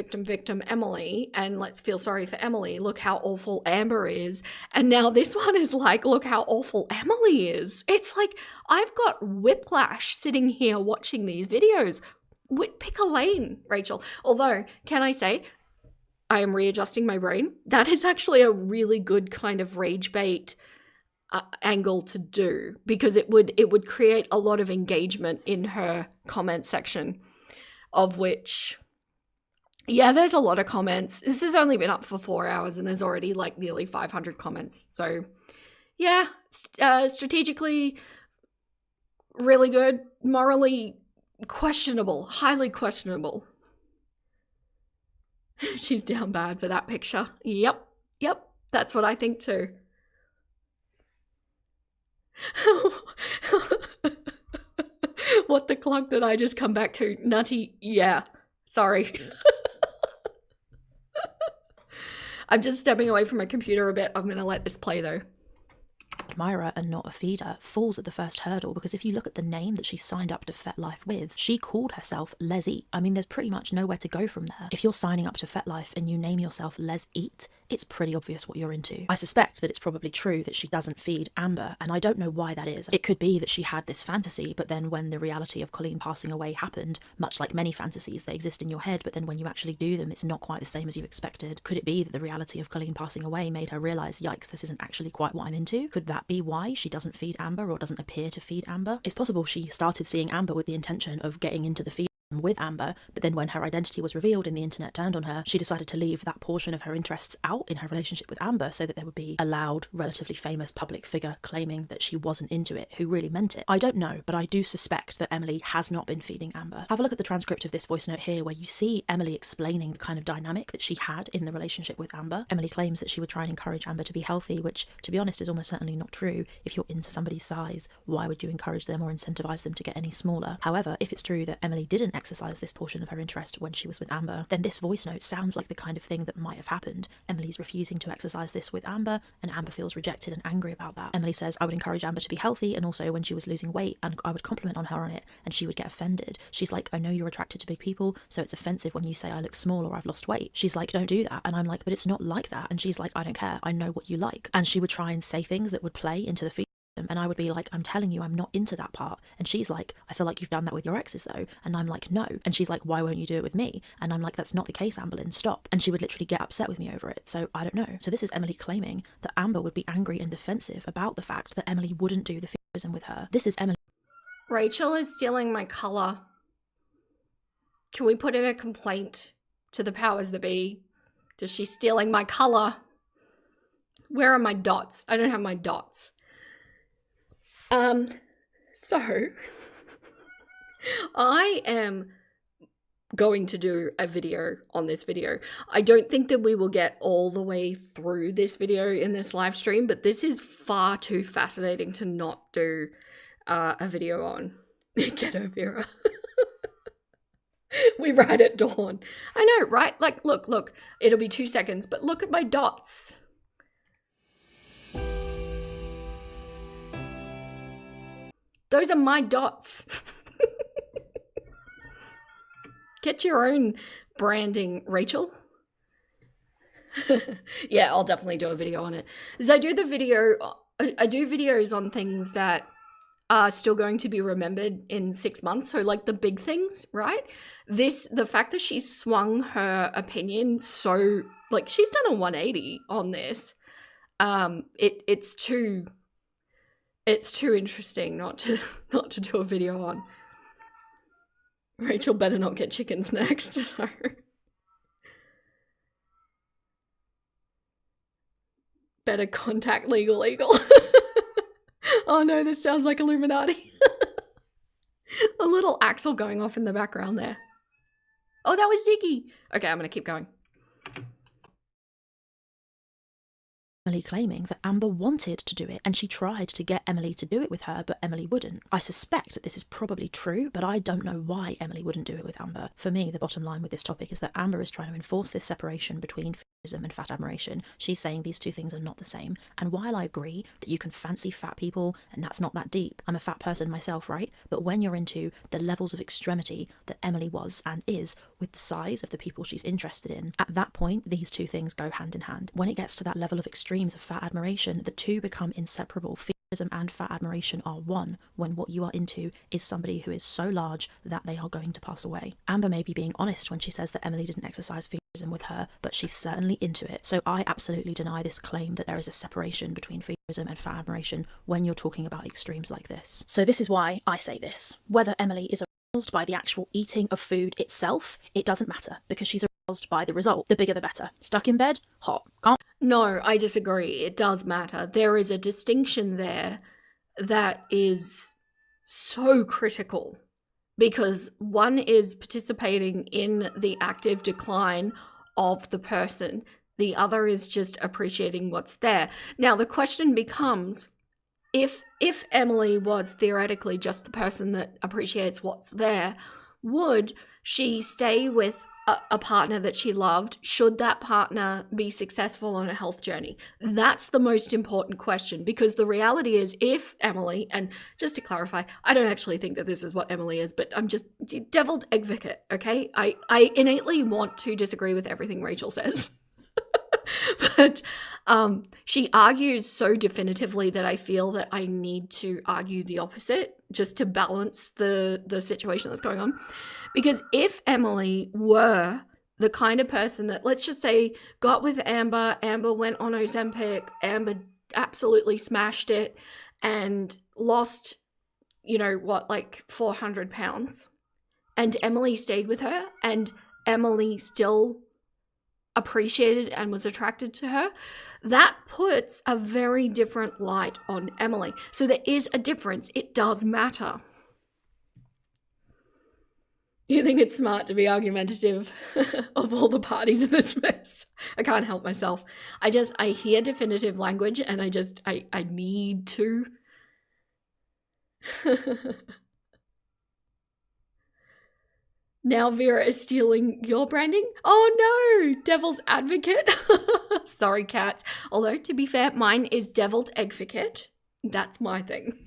Emily, and let's feel sorry for Emily. Look how awful Amber is. And now this one is like, look how awful Emily is. It's like, I've got whiplash sitting here watching these videos. Pick a lane, Rachel. Although, can I say, I am readjusting my brain. That is actually a really good kind of rage bait angle to do, because it would create a lot of engagement in her comment section, of which, yeah, there's a lot of comments. This has only been up for 4 hours and there's already like nearly 500 comments. So yeah, strategically really good, morally questionable, highly questionable. She's down bad for that picture. Yep, that's what I think too. What the clock did I just come back to? Nutty, yeah, sorry. I'm just stepping away from my computer a bit. I'm gonna let this play though. Admirer and not a feeder falls at the first hurdle, because if you look at the name that she signed up to FetLife with, she called herself Les Eat. I mean, there's pretty much nowhere to go from there. If you're signing up to FetLife and you name yourself Les Eat, it's pretty obvious what you're into. I suspect that it's probably true that she doesn't feed Amber, and I don't know why that is. It could be that she had this fantasy, but then when the reality of Colleen passing away happened, much like many fantasies, they exist in your head, but then when you actually do them, it's not quite the same as you expected. Could it be that the reality of Colleen passing away made her realise, yikes, this isn't actually quite what I'm into? Could that be why she doesn't feed Amber, or doesn't appear to feed Amber? It's possible she started seeing Amber with the intention of getting into the feed with Amber, but then when her identity was revealed and the internet turned on her, she decided to leave that portion of her interests out in her relationship with Amber, so that there would be a loud, relatively famous public figure claiming that she wasn't into it, who really meant it. I don't know, but I do suspect that Emily has not been feeding Amber. Have a look at the transcript of this voice note here, where you see Emily explaining the kind of dynamic that she had in the relationship with Amber. Emily claims that she would try and encourage Amber to be healthy, which, to be honest, is almost certainly not true. If you're into somebody's size, why would you encourage them or incentivize them to get any smaller? However, if it's true that Emily didn't exercise this portion of her interest when she was with Amber, then this voice note sounds like the kind of thing that might have happened. Emily's refusing to exercise this with Amber, and Amber feels rejected and angry about that. Emily says, I would encourage Amber to be healthy, and also when she was losing weight, and I would compliment on her on it, and she would get offended. She's like, I know you're attracted to big people, so it's offensive when you say I look small or I've lost weight. She's like, don't do that. And I'm like, but it's not like that. And she's like, I don't care. I know what you like. And she would try and say things that would play into the feeling. And I would be like, I'm telling you, I'm not into that part. And she's like, I feel like you've done that with your exes though. And I'm like, no. And she's like, why won't you do it with me? And I'm like, that's not the case, Amberlynn, stop. And she would literally get upset with me over it. So I don't know. So this is Emily claiming that Amber would be angry and defensive about the fact that Emily wouldn't do the feminism with her. This is Emily. Rachel is stealing my colour. Can we put in a complaint to the powers that be? Does she stealing my colour? Where are my dots? I don't have my dots. So I am going to do a video on this video. I don't think that we will get all the way through this video in this live stream, but this is far too fascinating to not do a video on. Get over Vera. We ride at dawn. I know, right? Like, look, it'll be 2 seconds, but look at my dots. Those are my dots. Get your own branding, Rachel. Yeah, I'll definitely do a video on it. Because I do videos on things that are still going to be remembered in 6 months. So like the big things, right? The fact that she swung her opinion so, like, she's done a 180 on this. It's too interesting not to do a video on. Rachel better not get chickens next. Better contact legal. Oh no, this sounds like Illuminati. A little axle going off in the background there. Oh, that was Ziggy. Okay, I'm gonna keep going. Emily claiming that Amber wanted to do it and she tried to get Emily to do it with her, but Emily wouldn't. I suspect that this is probably true, but I don't know why Emily wouldn't do it with Amber. For me, the bottom line with this topic is that Amber is trying to enforce this separation between feminism and fat admiration. She's saying these two things are not the same. And while I agree that you can fancy fat people and that's not that deep, I'm a fat person myself, right? But when you're into the levels of extremity that Emily was and is with the size of the people she's interested in, at that point, these two things go hand in hand. When it gets to that level of extremes of fat admiration, the two become inseparable. Feminism and fat admiration are one when what you are into is somebody who is so large that they are going to pass away. Amber may be being honest when she says that Emily didn't exercise feminism with her, but she's certainly into it. So I absolutely deny this claim that there is a separation between feminism and fat admiration when you're talking about extremes like this. So this is why I say this. Whether Emily is aroused by the actual eating of food itself, it doesn't matter, because she's aroused by the result. The bigger the better. Stuck in bed? Hot. Can't. No, I disagree. It does matter. There is a distinction there that is so critical, because one is participating in the active decline of the person. The other is just appreciating what's there. Now, the question becomes, if Emily was theoretically just the person that appreciates what's there, would she stay with a partner that she loved? Should that partner be successful on a health journey? That's the most important question, because the reality is, if Emily, and just to clarify, I don't actually think that this is what Emily is, but I'm just deviled advocate, okay? I innately want to disagree with everything Rachel says. But she argues so definitively that I feel that I need to argue the opposite just to balance the situation that's going on. Because if Emily were the kind of person that, let's just say, got with Amber, Amber went on Ozempic, Amber absolutely smashed it and lost, like 400 pounds, and Emily stayed with her and Emily still appreciated and was attracted to her, that puts a very different light on Emily. So there is a difference. It does matter. You think it's smart to be argumentative of all the parties in this mess? I can't help myself. I hear definitive language and I need to. Now Vera is stealing your branding? Oh no! Devil's advocate. Sorry, cats. Although, to be fair, mine is deviled advocate. That's my thing.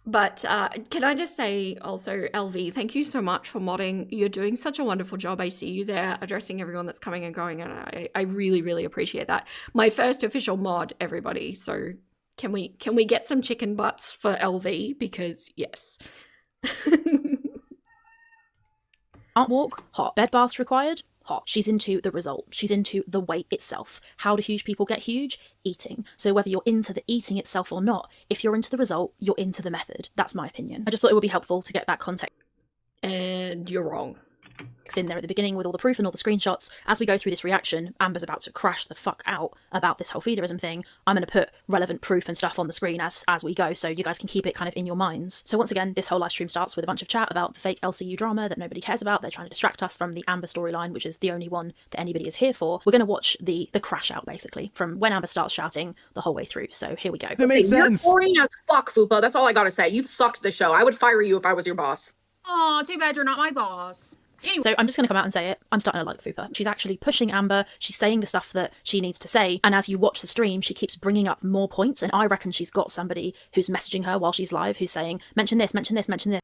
But can I just say also, LV, thank you so much for modding. You're doing such a wonderful job. I see you there addressing everyone that's coming and going, and I really, really appreciate that. My first official mod, everybody. So can we get some chicken butts for LV? Because yes. Can't walk? Hot. Bed baths required? Hot. She's into the result. She's into the weight itself. How do huge people get huge? Eating. So whether you're into the eating itself or not, if you're into the result, you're into the method. That's my opinion. I just thought it would be helpful to get that context. And you're wrong. In there at the beginning with all the proof and all the screenshots. As we go through this reaction, Amber's about to crash the fuck out about this whole feederism thing. I'm going to put relevant proof and stuff on the screen as we go, so you guys can keep it kind of in your minds. So once again, this whole live stream starts with a bunch of chat about the fake LCU drama that nobody cares about. They're trying to distract us from the Amber storyline, which is the only one that anybody is here for. We're going to watch the crash out, basically, from when Amber starts shouting the whole way through. So here we go. It made sense. You're boring as fuck, Fupa. That's all I gotta say. You sucked the show. I would fire you if I was your boss. Oh, too bad you're not my boss. Anyway. So I'm just going to come out and say it. I'm starting to like Fupa. She's actually pushing Amber. She's saying the stuff that she needs to say. And as you watch the stream, she keeps bringing up more points. And I reckon she's got somebody who's messaging her while she's live who's saying, mention this, mention this, mention this.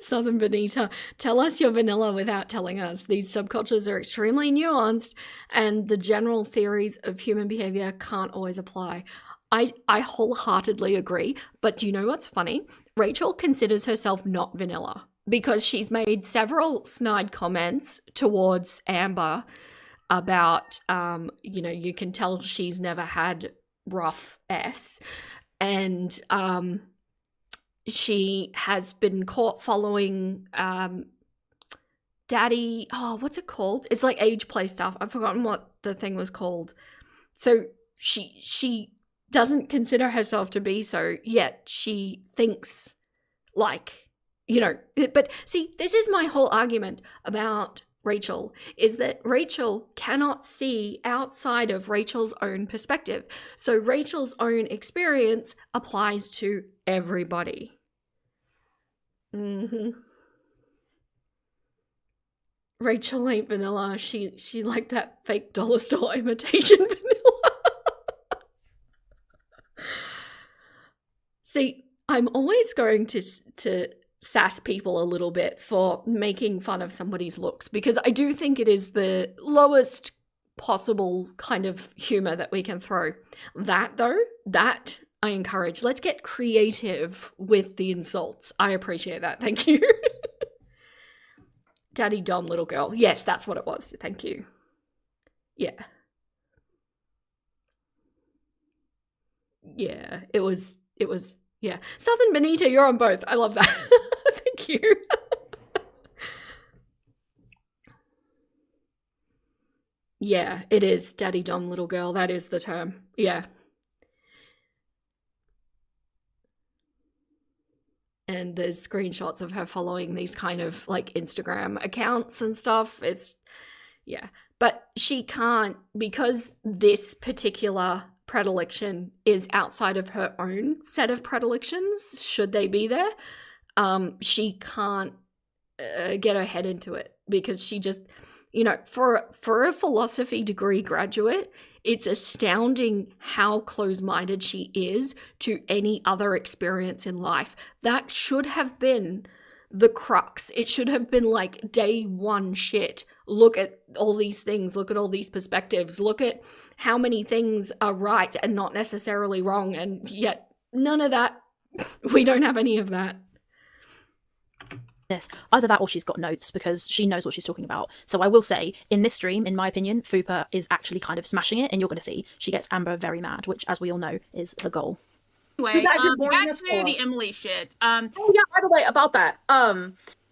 Southern Benita, tell us your vanilla without telling us. These subcultures are extremely nuanced and the general theories of human behavior can't always apply. I wholeheartedly agree. But do you know what's funny? Rachel considers herself not vanilla, because she's made several snide comments towards Amber about, you can tell she's never had rough S. And she has been caught following Daddy, what's it called? It's like age play stuff. I've forgotten what the thing was called. So she doesn't consider herself to be so, yet she thinks like, but see, this is my whole argument about Rachel, is that Rachel cannot see outside of Rachel's own perspective. So Rachel's own experience applies to everybody. Rachel ain't vanilla. She like that fake dollar store imitation vanilla. See, I'm always going to sass people a little bit for making fun of somebody's looks, because I do think it is the lowest possible kind of humor that we can throw. That I encourage. Let's get creative with the insults. I appreciate that. Thank you. Daddy dumb little girl. Yes, that's what it was. Thank you. Yeah. Yeah, it was, yeah. Southern Benita, you're on both. I love that. Thank you. Yeah, it is daddy dumb little girl. That is the term. Yeah. And there's screenshots of her following these kind of like Instagram accounts and stuff. It's, yeah. But she can't, because this particular predilection is outside of her own set of predilections, should they be there, she can't get her head into it, because she just, for a philosophy degree graduate, it's astounding how close-minded she is to any other experience in life. That should have been the crux. It should have been like day one shit. Look at all these things. Look at all these perspectives. Look at how many things are right and not necessarily wrong. And yet none of that. We don't have any of that. This. Either that or she's got notes, because she knows what she's talking about. So I will say, in this stream, in my opinion, Fupa is actually kind of smashing it, and you're going to see she gets Amber very mad, which, as we all know, is the goal. Anyway, You guys are boring back as to fuck. the Emily shit. Oh yeah, by the way, about that.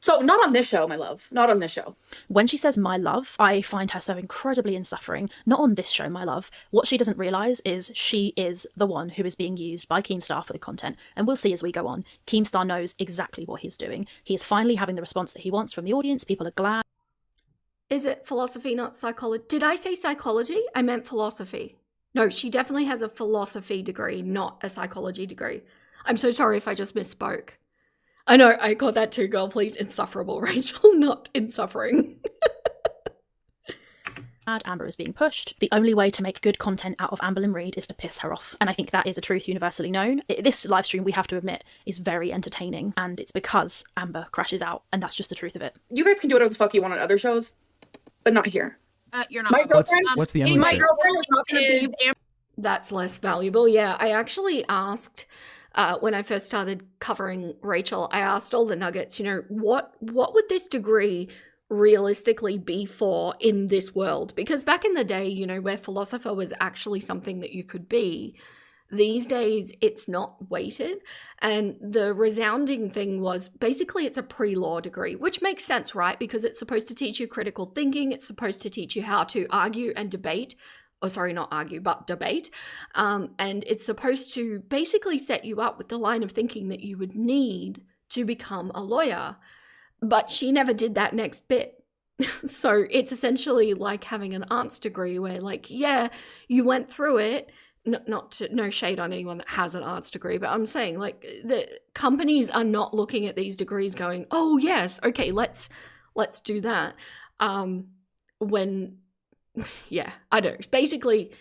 So not on this show, my love. Not on this show. When she says my love, I find her so incredibly in suffering. Not on this show, my love. What she doesn't realise is she is the one who is being used by Keemstar for the content. And we'll see as we go on. Keemstar knows exactly what he's doing. He is finally having the response that he wants from the audience. People are glad. Is it philosophy, not psychology? Did I say psychology? I meant philosophy. No, she definitely has a philosophy degree, not a psychology degree. I'm so sorry if I just misspoke. I know, I caught that too, girl, please. Insufferable, Rachel, not insuffering. Amber is being pushed. The only way to make good content out of Amberlyn Reid is to piss her off. And I think that is a truth universally known. This live stream, we have to admit, is very entertaining. And it's because Amber crashes out. And that's just the truth of it. You guys can do whatever the fuck you want on other shows, but not here. You're not. My girlfriend, What's the Emily my shit? girlfriend is not going to be. That's less valuable. Yeah, I actually asked when I first started covering Rachel, I asked all the nuggets, you know, what would this degree realistically be for in this world? Because back in the day, you know, where philosopher was actually something that you could be, these days it's not weighted. And the resounding thing was basically it's a pre-law degree, which makes sense, right? Because it's supposed to teach you critical thinking. It's supposed to teach you how to argue and debate. Oh, sorry, not argue, but debate. And it's supposed to basically set you up with the line of thinking that you would need to become a lawyer. But she never did that next bit. So it's essentially like having an arts degree where, like, yeah, you went through it. No shade on anyone that has an arts degree, but I'm saying, like, the companies are not looking at these degrees going, oh yes, okay, let's do that. When, yeah, I don't. Basically,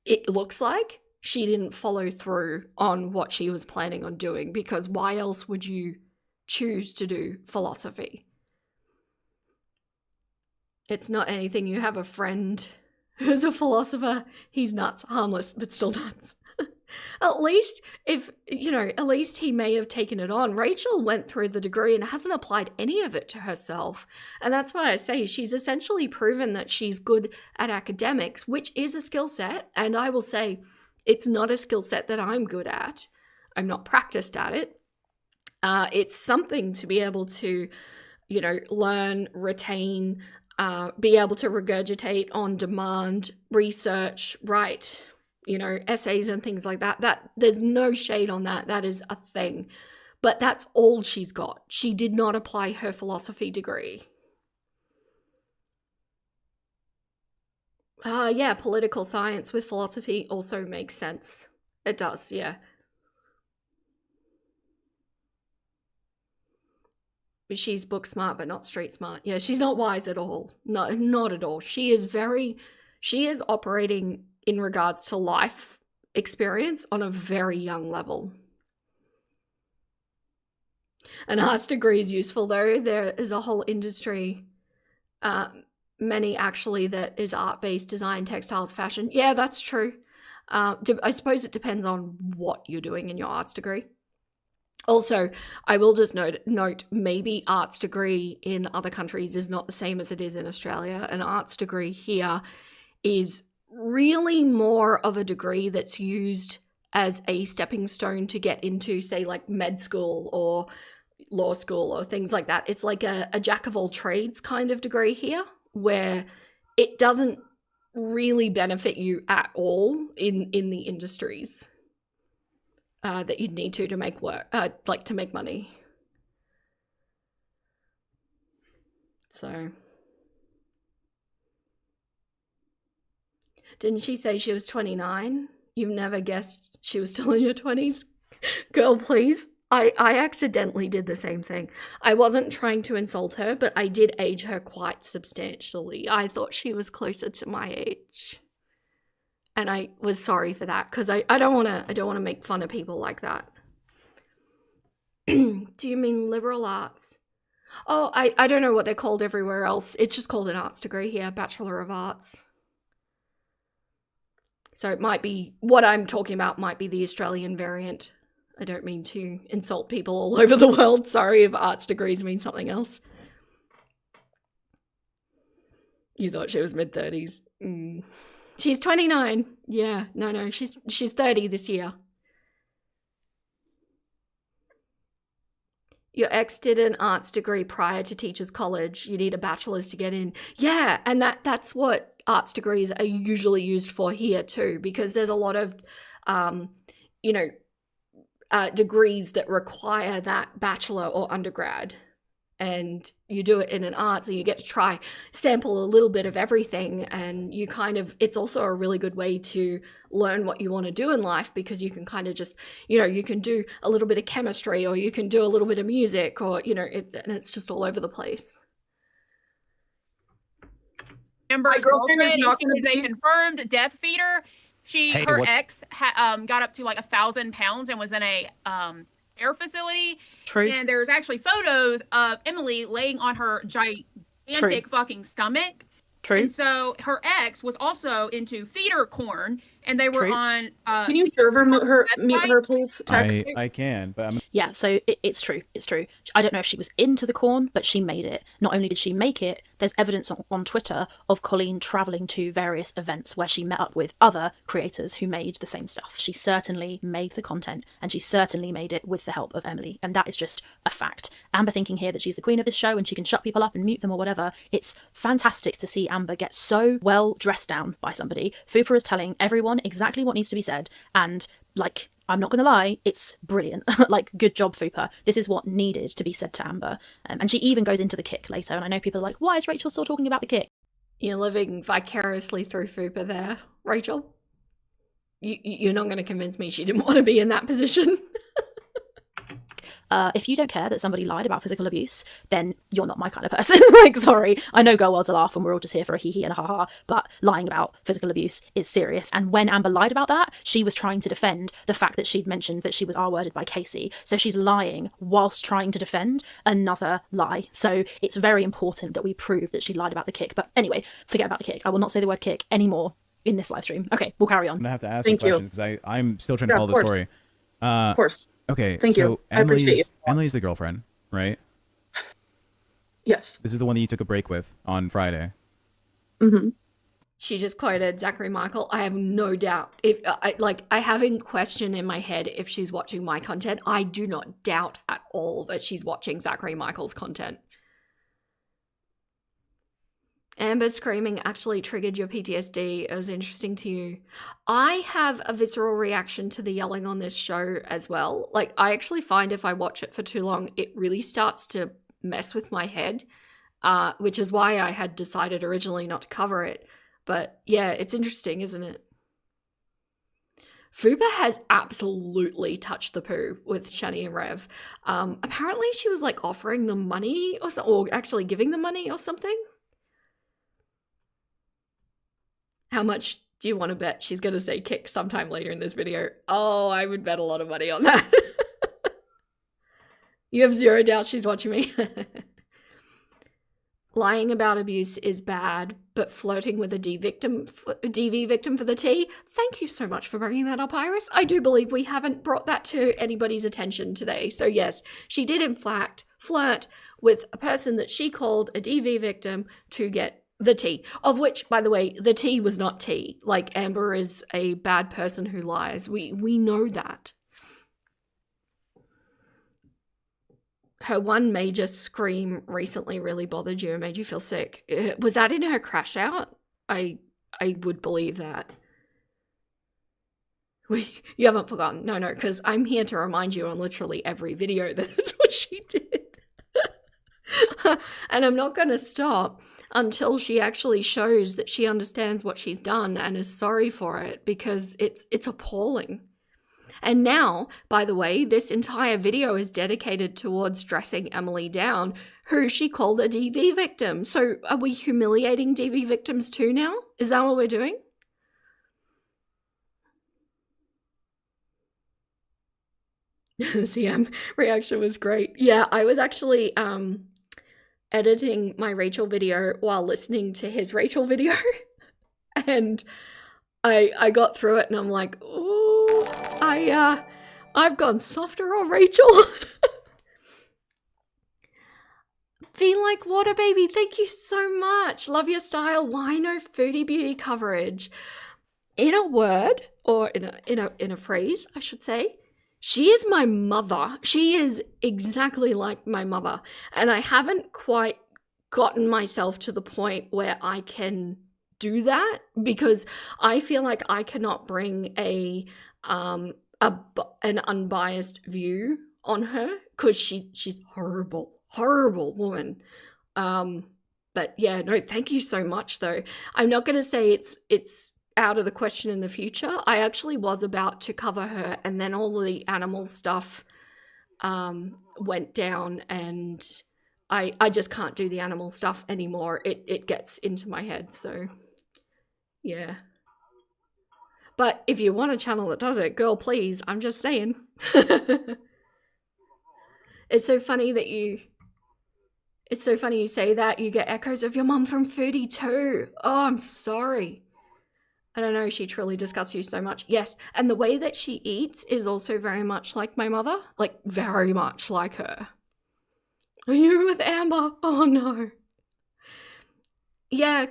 it looks like she didn't follow through on what she was planning on doing, because why else would you choose to do philosophy? It's not anything. You have a friend who's a philosopher, he's nuts, harmless, but still nuts. At least at least he may have taken it on. Rachel went through the degree and hasn't applied any of it to herself. And that's why I say she's essentially proven that she's good at academics, which is a skill set. And I will say it's not a skill set that I'm good at. I'm not practiced at it. It's something to be able to, you know, learn, retain, be able to regurgitate on demand, research, write, you know, essays and things like that. That there's no shade on that. That is a thing. But that's all she's got. She did not apply her philosophy degree. Yeah, political science with philosophy also makes sense. It does, yeah. She's book smart, but not street smart. Yeah, she's not wise at all. No, not at all. She is operating in regards to life experience on a very young level. An arts degree is useful, though. There is a whole industry, many actually, that is art-based, design, textiles, fashion. Yeah, that's true. I suppose it depends on what you're doing in your arts degree. Also, I will just note maybe arts degree in other countries is not the same as it is in Australia. An arts degree here is really more of a degree that's used as a stepping stone to get into, say, like med school or law school or things like that. It's like a jack of all trades kind of degree here, where it doesn't really benefit you at all in the industries that you'd need to make work, like to make money. So, didn't she say she was 29? You've never guessed she was still in your 20s? Girl, please. I accidentally did the same thing. I wasn't trying to insult her, but I did age her quite substantially. I thought she was closer to my age. And I was sorry for that, because I don't want to make fun of people like that. Do you mean liberal arts? Oh, I don't know what they're called everywhere else. It's just called an arts degree here, Bachelor of Arts. So it might be, what I'm talking about might be the Australian variant. I don't mean to insult people all over the world. Sorry if arts degrees mean something else. You thought she was mid-30s. She's 29. Yeah, no, she's 30 this year. Your ex did an arts degree prior to teachers college. You need a bachelor's to get in. Yeah, and that's what arts degrees are usually used for here too, because there's a lot of, degrees that require that bachelor or undergrad and you do it in an art, so you get to try sample a little bit of everything, and you kind of, it's also a really good way to learn what you want to do in life, because you can kind of just, you know, you can do a little bit of chemistry, or you can do a little bit of music, or, you know, and it's just all over the place. Amber's girlfriend is girlfriend, not she gonna is a be- confirmed death feeder. Hey, Her what- ex got up to like 1,000 pounds and was in a air facility. True. And there's actually photos of Emily laying on her gigantic fucking stomach. True. And so her ex was also into feeder corn, and they were True. on. Can you serve her, mute her, please? Tech? I can, but I'm Yeah, so it's true. It's true. I don't know if she was into the corn, but she made it. Not only did she make it, there's evidence on Twitter of Colleen travelling to various events where she met up with other creators who made the same stuff. She certainly made the content, and she certainly made it with the help of Emily, and that is just a fact. Amber thinking here that she's the queen of this show and she can shut people up and mute them or whatever. It's fantastic to see Amber get so well dressed down by somebody. Fupa is telling everyone exactly what needs to be said, and like, I'm not going to lie, it's brilliant. Like, good job, Fupa. This is what needed to be said to Amber. And she even goes into the kick later, and I know people are like, why is Rachel still talking about the kick? You're living vicariously through Fupa there, Rachel. You're not going to convince me she didn't want to be in that position. If you don't care that somebody lied about physical abuse, then you're not my kind of person. Like, sorry. I know Girl World's a laugh and we're all just here for a hee hee and a ha ha, but lying about physical abuse is serious. And when Amber lied about that, she was trying to defend the fact that she'd mentioned that she was R-worded by Casey. So she's lying whilst trying to defend another lie. So it's very important that we prove that she lied about the kick. But anyway, forget about the kick. I will not say the word kick anymore in this live stream. Okay, we'll carry on. gonna have to ask Thank some you. questions because I'm still trying to Yeah, follow of the course. story. Of course. Okay, Thank so you. I appreciate you. Emily's the girlfriend, right? Yes. This is the one that you took a break with on Friday. Mm-hmm. She just quoted Zachary Michael. I have no doubt. If I have in question in my head if she's watching my content. I do not doubt at all that she's watching Zachary Michael's content. Amber screaming actually triggered your PTSD. It was interesting to you. I have a visceral reaction to the yelling on this show as well. Like, I actually find if I watch it for too long, it really starts to mess with my head, which is why I had decided originally not to cover it. But yeah, it's interesting, isn't it? Fupa has absolutely touched the poo with Shani and Rev. Apparently she was like offering them money or actually giving them money or something. How much do you want to bet she's going to say kick sometime later in this video? Oh, I would bet a lot of money on that. You have zero doubt she's watching me. Lying about abuse is bad, but flirting with a DV victim for the tea? Thank you so much for bringing that up, Iris. I do believe we haven't brought that to anybody's attention today. So yes, she did in fact flirt with a person that she called a DV victim to get the tea, of which, by the way, the tea was not tea. Like, Amber is a bad person who lies. We know that. Her one major scream recently really bothered you and made you feel sick. Was that in her crash out? I would believe that. You haven't forgotten. No, because I'm here to remind you on literally every video that that's what she did. And I'm not going to stop until she actually shows that she understands what she's done and is sorry for it, because it's appalling. And now, by the way, this entire video is dedicated towards dressing Emily down, who she called a DV victim. So are we humiliating DV victims too now? Is that what we're doing? CM reaction was great. Yeah, I was actually editing my Rachel video while listening to his Rachel video. And I got through it and I'm like, ooh, I've gone softer on Rachel. Feel like water, baby. Thank you so much. Love your style. Why no foodie beauty coverage? In a word, or in a phrase, I should say, she is my mother. She is exactly like my mother. And I haven't quite gotten myself to the point where I can do that, because I feel like I cannot bring an unbiased view on her, because she's horrible. horrible woman. But yeah, no, thank you so much though. I'm not going to say it's out of the question in the future. I actually was about to cover her, and then all the animal stuff went down, and I just can't do the animal stuff anymore. It gets into my head, so yeah. But if you want a channel that does it, girl, please. I'm just saying. It's so funny you say that. You get echoes of your mum from 32. Oh, I'm sorry. I don't know, she truly disgusts you so much. Yes, and the way that she eats is also very much like my mother. Like, very much like her. Are you with Amber? Oh, no. Yeah,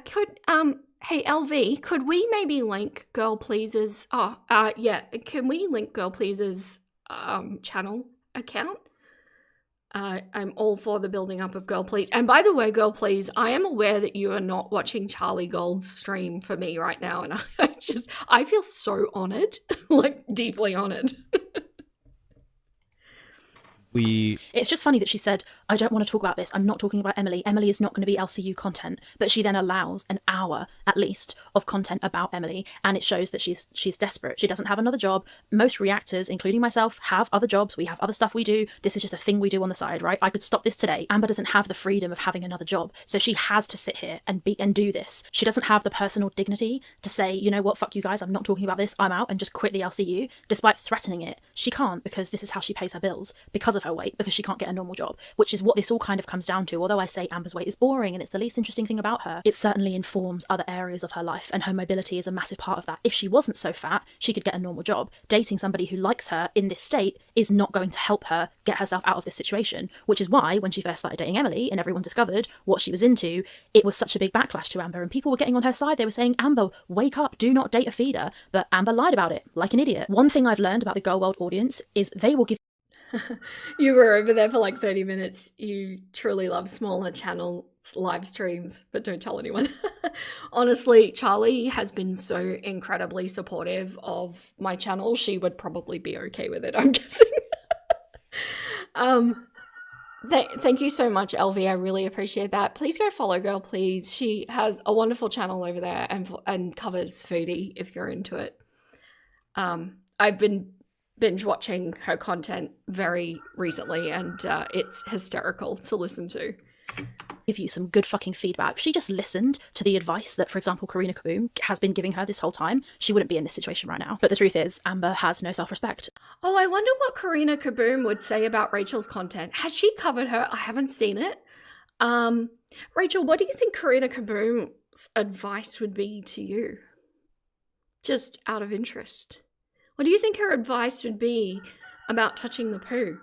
hey, LV, could we maybe link Girl Pleaser's... yeah, can we link Girl Pleaser's channel account? I'm all for the building up of Girl Please. And by the way, Girl Please, I am aware that you are not watching Charlie Gold's stream for me right now, and I feel so honored, like deeply honored. It's just funny that she said, I don't want to talk about this. I'm not talking about Emily. Emily is not going to be LCU content. But she then allows an hour, at least, of content about Emily. And it shows that she's desperate. She doesn't have another job. Most reactors, including myself, have other jobs. We have other stuff we do. This is just a thing we do on the side, right? I could stop this today. Amber doesn't have the freedom of having another job. So she has to sit here and do this. She doesn't have the personal dignity to say, you know what, fuck you guys, I'm not talking about this. I'm out, and just quit the LCU. Despite threatening it, she can't, because this is how she pays her bills, because of her weight, because she can't get a normal job, which is what this all kind of comes down to. Although I say Amber's weight is boring and it's the least interesting thing about her, it certainly informs other areas of her life, and her mobility is a massive part of that. If she wasn't so fat, she could get a normal job. Dating somebody who likes her in this state is not going to help her get herself out of this situation, which is why when she first started dating Emily and everyone discovered what she was into, it was such a big backlash to Amber, and people were getting on her side. They were saying, Amber, wake up, do not date a feeder. But Amber lied about it like an idiot. One thing I've learned about the Girl World audience is they will give... You were over there for like 30 minutes. You truly love smaller channel live streams, but don't tell anyone. Honestly, Charlie has been so incredibly supportive of my channel. She would probably be okay with it, I'm guessing. Thank you so much, LV. I really appreciate that. Please go follow Girl, please. She has a wonderful channel over there and covers foodie if you're into it. I've been binge watching her content very recently, and it's hysterical to listen to. Give you some good fucking feedback. If she just listened to the advice that, for example, Karina Kaboom has been giving her this whole time, she wouldn't be in this situation right now. But the truth is, Amber has no self-respect. Oh, I wonder what Karina Kaboom would say about Rachel's content. Has she covered her? I haven't seen it. Rachel, what do you think Karina Kaboom's advice would be to you? Just out of interest. What do you think her advice would be about touching the poo?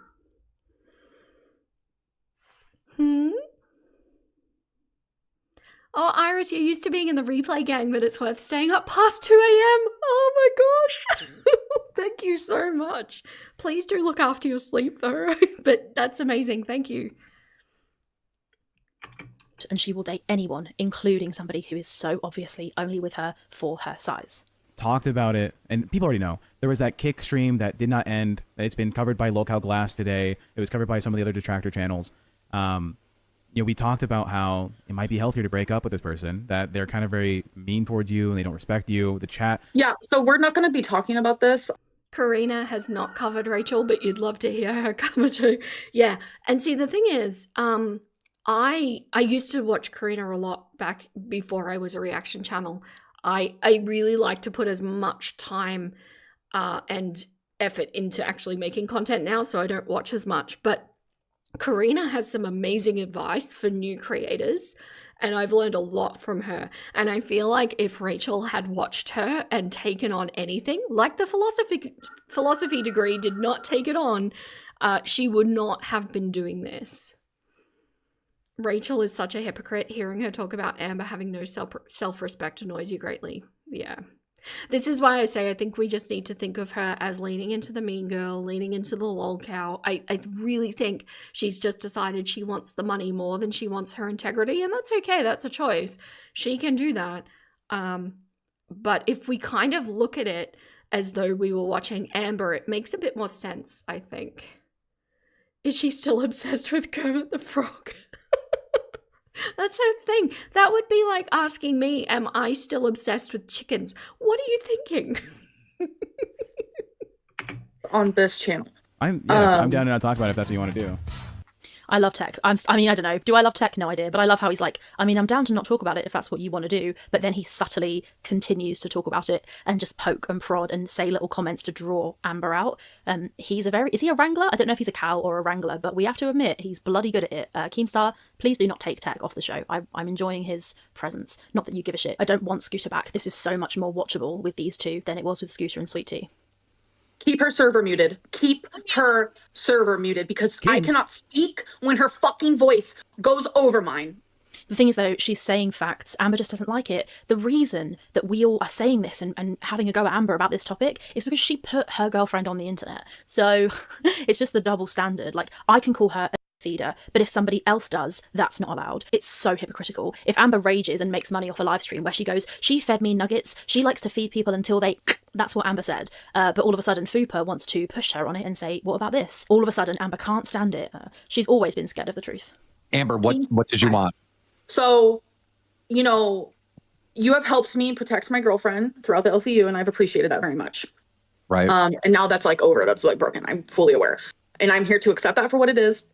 Oh, Iris, you're used to being in the replay gang, but it's worth staying up past 2 a.m. Oh my gosh. Thank you so much. Please do look after your sleep though. But that's amazing. Thank you. And she will date anyone, including somebody who is so obviously only with her for her size. Talked about it, and people already know. There was that kick stream that did not end. It's been covered by Locale Glass today. It was covered by some of the other detractor channels. We talked about how it might be healthier to break up with this person, that they're kind of very mean towards you and they don't respect you. The chat. Yeah, so we're not going to be talking about this. Karina has not covered Rachel, but you'd love to hear her cover too. Yeah, and see, the thing is, I used to watch Karina a lot back before I was a reaction channel. I really like to put as much time and effort into actually making content now, so I don't watch as much. But Karina has some amazing advice for new creators, and I've learned a lot from her. And I feel like if Rachel had watched her and taken on anything, like the philosophy degree did not take it on, she would not have been doing this. Rachel is such a hypocrite. Hearing her talk about Amber having no self-respect annoys you greatly. Yeah. This is why I say I think we just need to think of her as leaning into the mean girl, leaning into the lol cow. I really think she's just decided she wants the money more than she wants her integrity, and that's okay. That's a choice. She can do that. But if we kind of look at it as though we were watching Amber, it makes a bit more sense, I think. Is she still obsessed with Kermit the Frog? That's her thing. That would be like asking me, am I still obsessed with chickens? What are you thinking? On this channel. I'm down to not talk about it if that's what you want to do. I love tech. I mean, I don't know. Do I love tech? No idea. But I love how he's like, I mean, I'm down to not talk about it if that's what you want to do. But then he subtly continues to talk about it and just poke and prod and say little comments to draw Amber out. Is he a wrangler? I don't know if he's a cow or a wrangler, but we have to admit he's bloody good at it. Keemstar, please do not take tech off the show. I'm enjoying his presence. Not that you give a shit. I don't want Scooter back. This is so much more watchable with these two than it was with Scooter and Sweet Tea. Keep her server muted. Keep her server muted because I cannot speak when her fucking voice goes over mine. The thing is, though, she's saying facts. Amber just doesn't like it. The reason that we all are saying this and having a go at Amber about this topic is because she put her girlfriend on the internet. So it's just the double standard. Like, I can call her a feeder, but if somebody else does, that's not allowed. It's so hypocritical. If Amber rages and makes money off a live stream where she goes, she fed me nuggets, she likes to feed people until they... That's what Amber said. But all of a sudden, Fupa wants to push her on it and say, what about this? All of a sudden, Amber can't stand it. She's always been scared of the truth. Amber, what did you want? So, you know, you have helped me protect my girlfriend throughout the LCU, and I've appreciated that very much. Right. And now that's like over. That's like broken. I'm fully aware. And I'm here to accept that for what it is.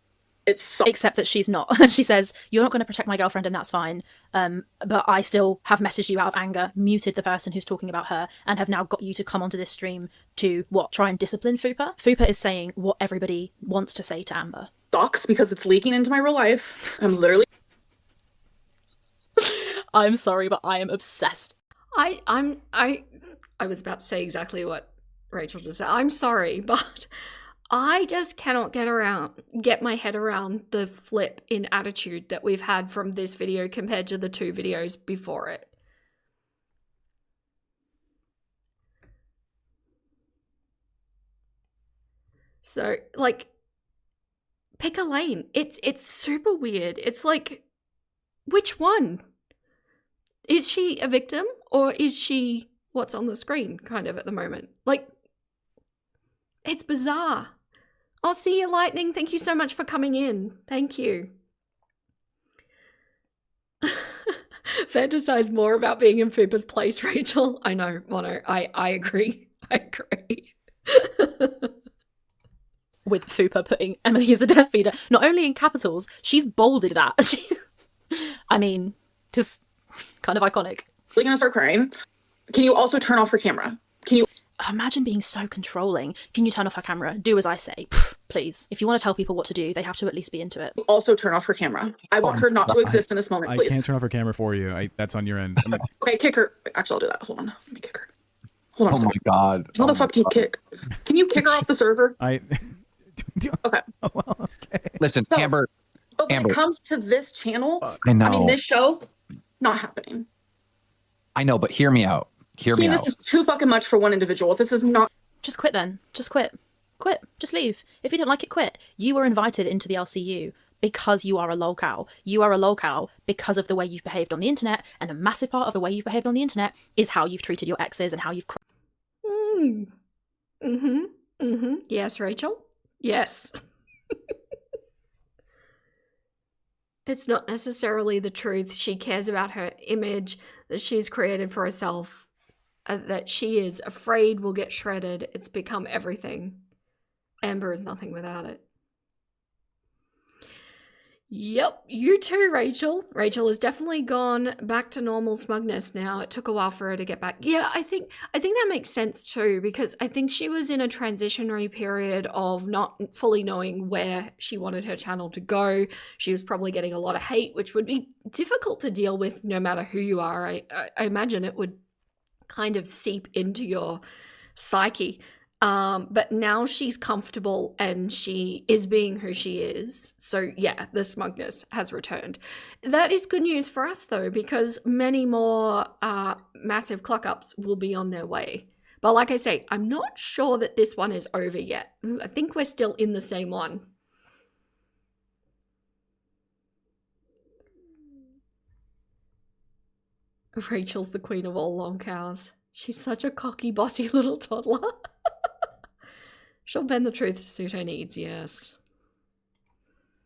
Except that she's not. She says, you're not going to protect my girlfriend and that's fine. But I still have messaged you out of anger, muted the person who's talking about her, and have now got you to come onto this stream to, try and discipline Fupa? Fupa is saying what everybody wants to say to Amber. Sucks because it's leaking into my real life. I'm literally... I'm sorry, but I am obsessed. I was about to say exactly what Rachel just said. I'm sorry, but... I just cannot get my head around the flip in attitude that we've had from this video compared to the 2 videos before it. So, like, pick a lane. It's super weird. It's like, which one? Is she a victim or is she what's on the screen kind of at the moment? Like, it's bizarre. I'll see you, Lightning. Thank you so much for coming in. Thank you. Fantasize more about being in Fupa's place, Rachel. I know, Mono. I agree. I agree. With Fupa putting Emily as a death feeder, not only in capitals, she's bolded that. I mean, just kind of iconic. I'm gonna start crying. Can you also turn off her camera? Can you... Imagine being so controlling. Can you turn off her camera? Do as I say, please. If you want to tell people what to do, they have to at least be into it. Also turn off her camera. I want her not to exist in this moment, please. I can't turn off her camera for you. That's on your end. Okay, kick her. Actually, I'll do that. Hold on. Let me kick her. Hold on. Oh my god. How the fuck do you kick? Can you kick her off the server? Okay. Oh, well, okay. Listen, So, Amber. But when Amber. it comes to this channel, I know. I mean, this show, not happening. I know, but hear me out. Hear me out. This is too fucking much for one individual. This is not... Just quit then. Just quit. Quit. Just leave. If you don't like it, quit. You were invited into the LCU because you are a lolcow. You are a lolcow because of the way you've behaved on the internet, and a massive part of the way you've behaved on the internet is how you've treated your exes and how you've... Yes, Rachel? Yes. It's not necessarily the truth. She cares about her image that she's created for herself, that she is afraid will get shredded. It's become everything. Amber is nothing without it. Yep, you too, Rachel. Rachel has definitely gone back to normal smugness now. It took a while for her to get back. Yeah, I think that makes sense too, because I think she was in a transitionary period of not fully knowing where she wanted her channel to go. She was probably getting a lot of hate, which would be difficult to deal with no matter who you are. I imagine it would kind of seep into your psyche. But now she's comfortable and she is being who she is. So yeah, the smugness has returned. That is good news for us though, because many more massive cluck-ups will be on their way. But like I say, I'm not sure that this one is over yet. I think we're still in the same one. Rachel's the queen of all long cows. She's such a cocky, bossy little toddler. She'll bend the truth to suit her needs, yes.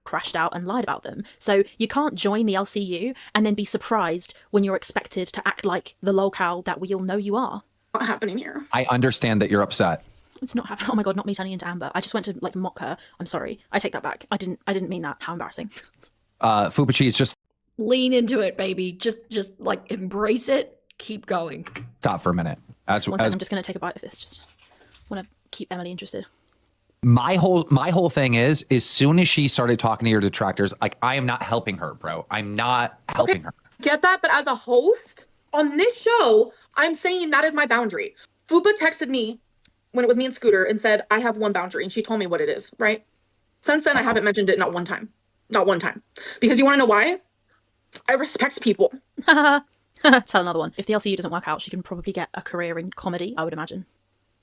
crashed out and lied about them. So you can't join the LCU and then be surprised when you're expected to act like the lolcow that we all know you are. Not happening here. I understand that you're upset. It's not happening. Oh my god, not me turning into Amber. I just went to like mock her. I'm sorry. I take that back. I didn't mean that. How embarrassing. Fupa is just Lean into it, baby. Just like embrace it. Keep going. stop for a minute. One second, I'm just going to take a bite of this. Just want to keep Emily interested. My whole thing is, as soon as she started talking to your detractors, like, I am not helping her, bro. I'm not helping her. Get that? But as a host on this show, I'm saying that is my boundary. Fupa texted me when it was me and Scooter and said, I have one boundary. And she told me what it is, right? Since then, I haven't mentioned it not one time. Not one time. Because you want to know why? I respect people. Tell another one. If the LCU doesn't work out, she can probably get a career in comedy, I would imagine.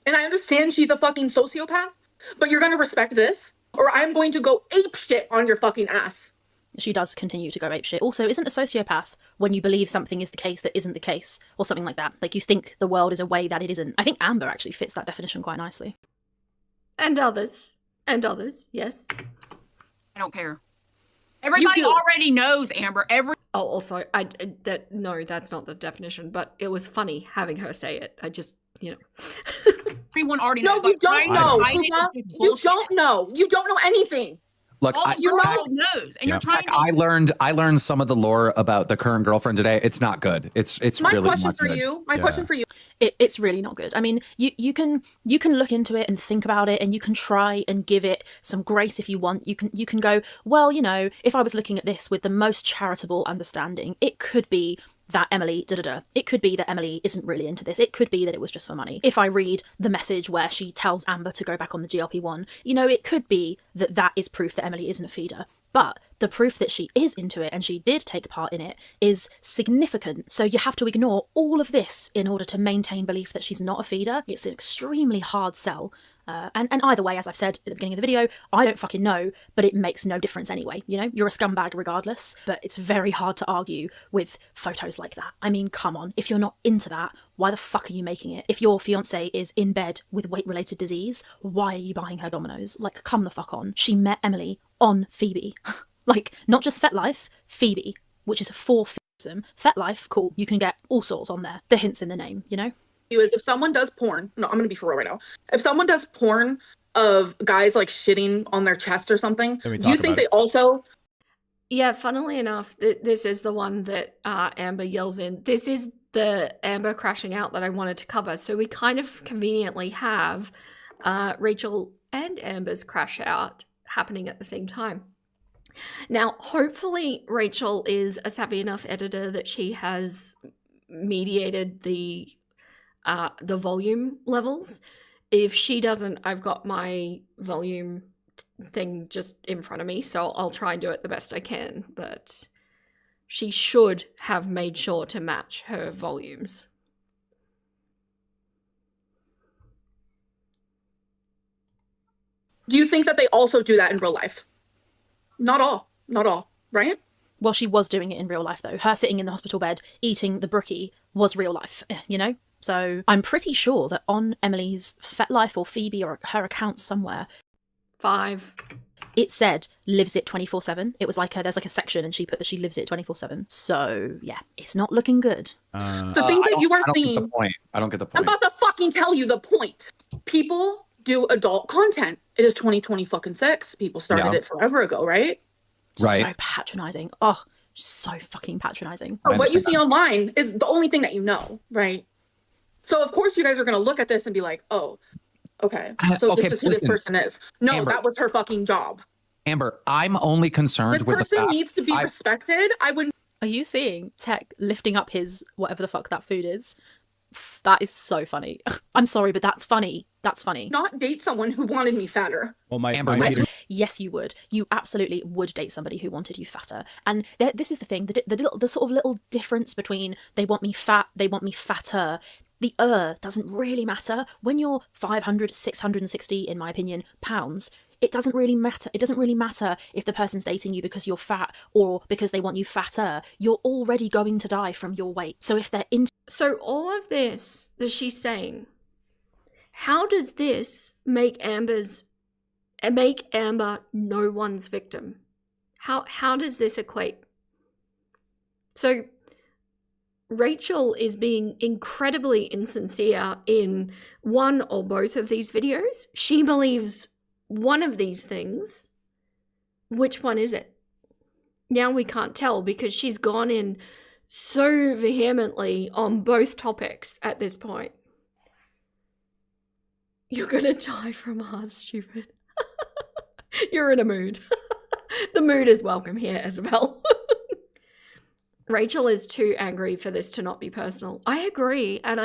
And I understand she's a fucking sociopath, but you're going to respect this, or I'm going to go ape shit on your fucking ass. She does continue to go apeshit. Also, isn't a sociopath when you believe something is the case that isn't the case, or something like that? Like, you think the world is a way that it isn't. I think Amber actually fits that definition quite nicely. And others. And others, yes. I don't care. Everybody already knows, Amber. Oh, also, no, that's not the definition, but it was funny having her say it. I just, Everyone already No, knows. you don't know. Fupa. You don't know. You don't know anything. Look, all the world knows, and you're trying to. I learned some of the lore about the current girlfriend today. It's not good. It's my really question not for good. you. My question for you. It's really not good. I mean, you can look into it and think about it, and you can try and give it some grace if you want. You can go, well, if I was looking at this with the most charitable understanding, it could be that Emily It could be that Emily isn't really into this. It could be that it was just for money. If I read the message where she tells Amber to go back on the GLP-1, it could be that that is proof that Emily isn't a feeder. But the proof that she is into it and she did take part in it is significant. So you have to ignore all of this in order to maintain belief that she's not a feeder. It's an extremely hard sell. And either way, as I've said at the beginning of the video, I don't fucking know, but it makes no difference anyway. You're a scumbag regardless, but it's very hard to argue with photos like that. I mean, come on, if you're not into that, why the fuck are you making it? If your fiance is in bed with weight-related disease, why are you buying her Dominoes? Like, come the fuck on. She met Emily on Phoebe. Like, not just FetLife, Phoebe, which is for FEMism. FetLife, cool, you can get all sorts on there. The hint's in the name, Is if someone does porn, no, I'm going to be for real right now. If someone does porn of guys like shitting on their chest or something, do you think they also... Yeah, funnily enough, this is the one that Amber yells in. This is the Amber crashing out that I wanted to cover. So we kind of conveniently have Rachel and Amber's crash out happening at the same time. Now, hopefully Rachel is a savvy enough editor that she has mediated the volume levels. If she doesn't, I've got my volume thing just in front of me, so I'll try and do it the best I can, but she should have made sure to match her volumes. Do you think that they also do that in real life? Not all, right? Well, she was doing it in real life, though. Her sitting in the hospital bed, eating the brookie, was real life, So I'm pretty sure that on Emily's FetLife or Phoebe or her account somewhere, 5, it said lives it 24/7. It was like there's like a section and she put that she lives it 24/7. So yeah, it's not looking good. The things that you are seeing. I don't get the point. I'm about to fucking tell you the point. People do adult content. It is 2026. People started it forever ago, right? Right. So patronizing. Oh, so fucking patronizing. What you see online is the only thing that you know, right? So of course you guys are going to look at this and be like, oh, okay. So this is who this person is. No, Amber, that was her fucking job. Amber, I'm only concerned this with the fact... This person needs to be respected. I wouldn't... Are you seeing Tech lifting up his whatever the fuck that food is? That is so funny. I'm sorry, but that's funny. That's funny. Not date someone who wanted me fatter. Well, Amber, yes, you would. You absolutely would date somebody who wanted you fatter. And this is the thing, the sort of little difference between they want me fat, they want me fatter. The doesn't really matter. When you're 500, 660, in my opinion, pounds, it doesn't really matter. It doesn't really matter if the person's dating you because you're fat or because they want you fatter. You're already going to die from your weight. So if they're into... So all of this that she's saying, how does this make Amber no one's victim? How does this equate? So Rachel is being incredibly insincere in one or both of these videos. She believes one of these things. Which one is it? Now we can't tell because she's gone in so vehemently on both topics at this point. You're gonna die from heart, stupid. You're in a mood. The mood is welcome here, Isabel. Rachel is too angry for this to not be personal. I agree, and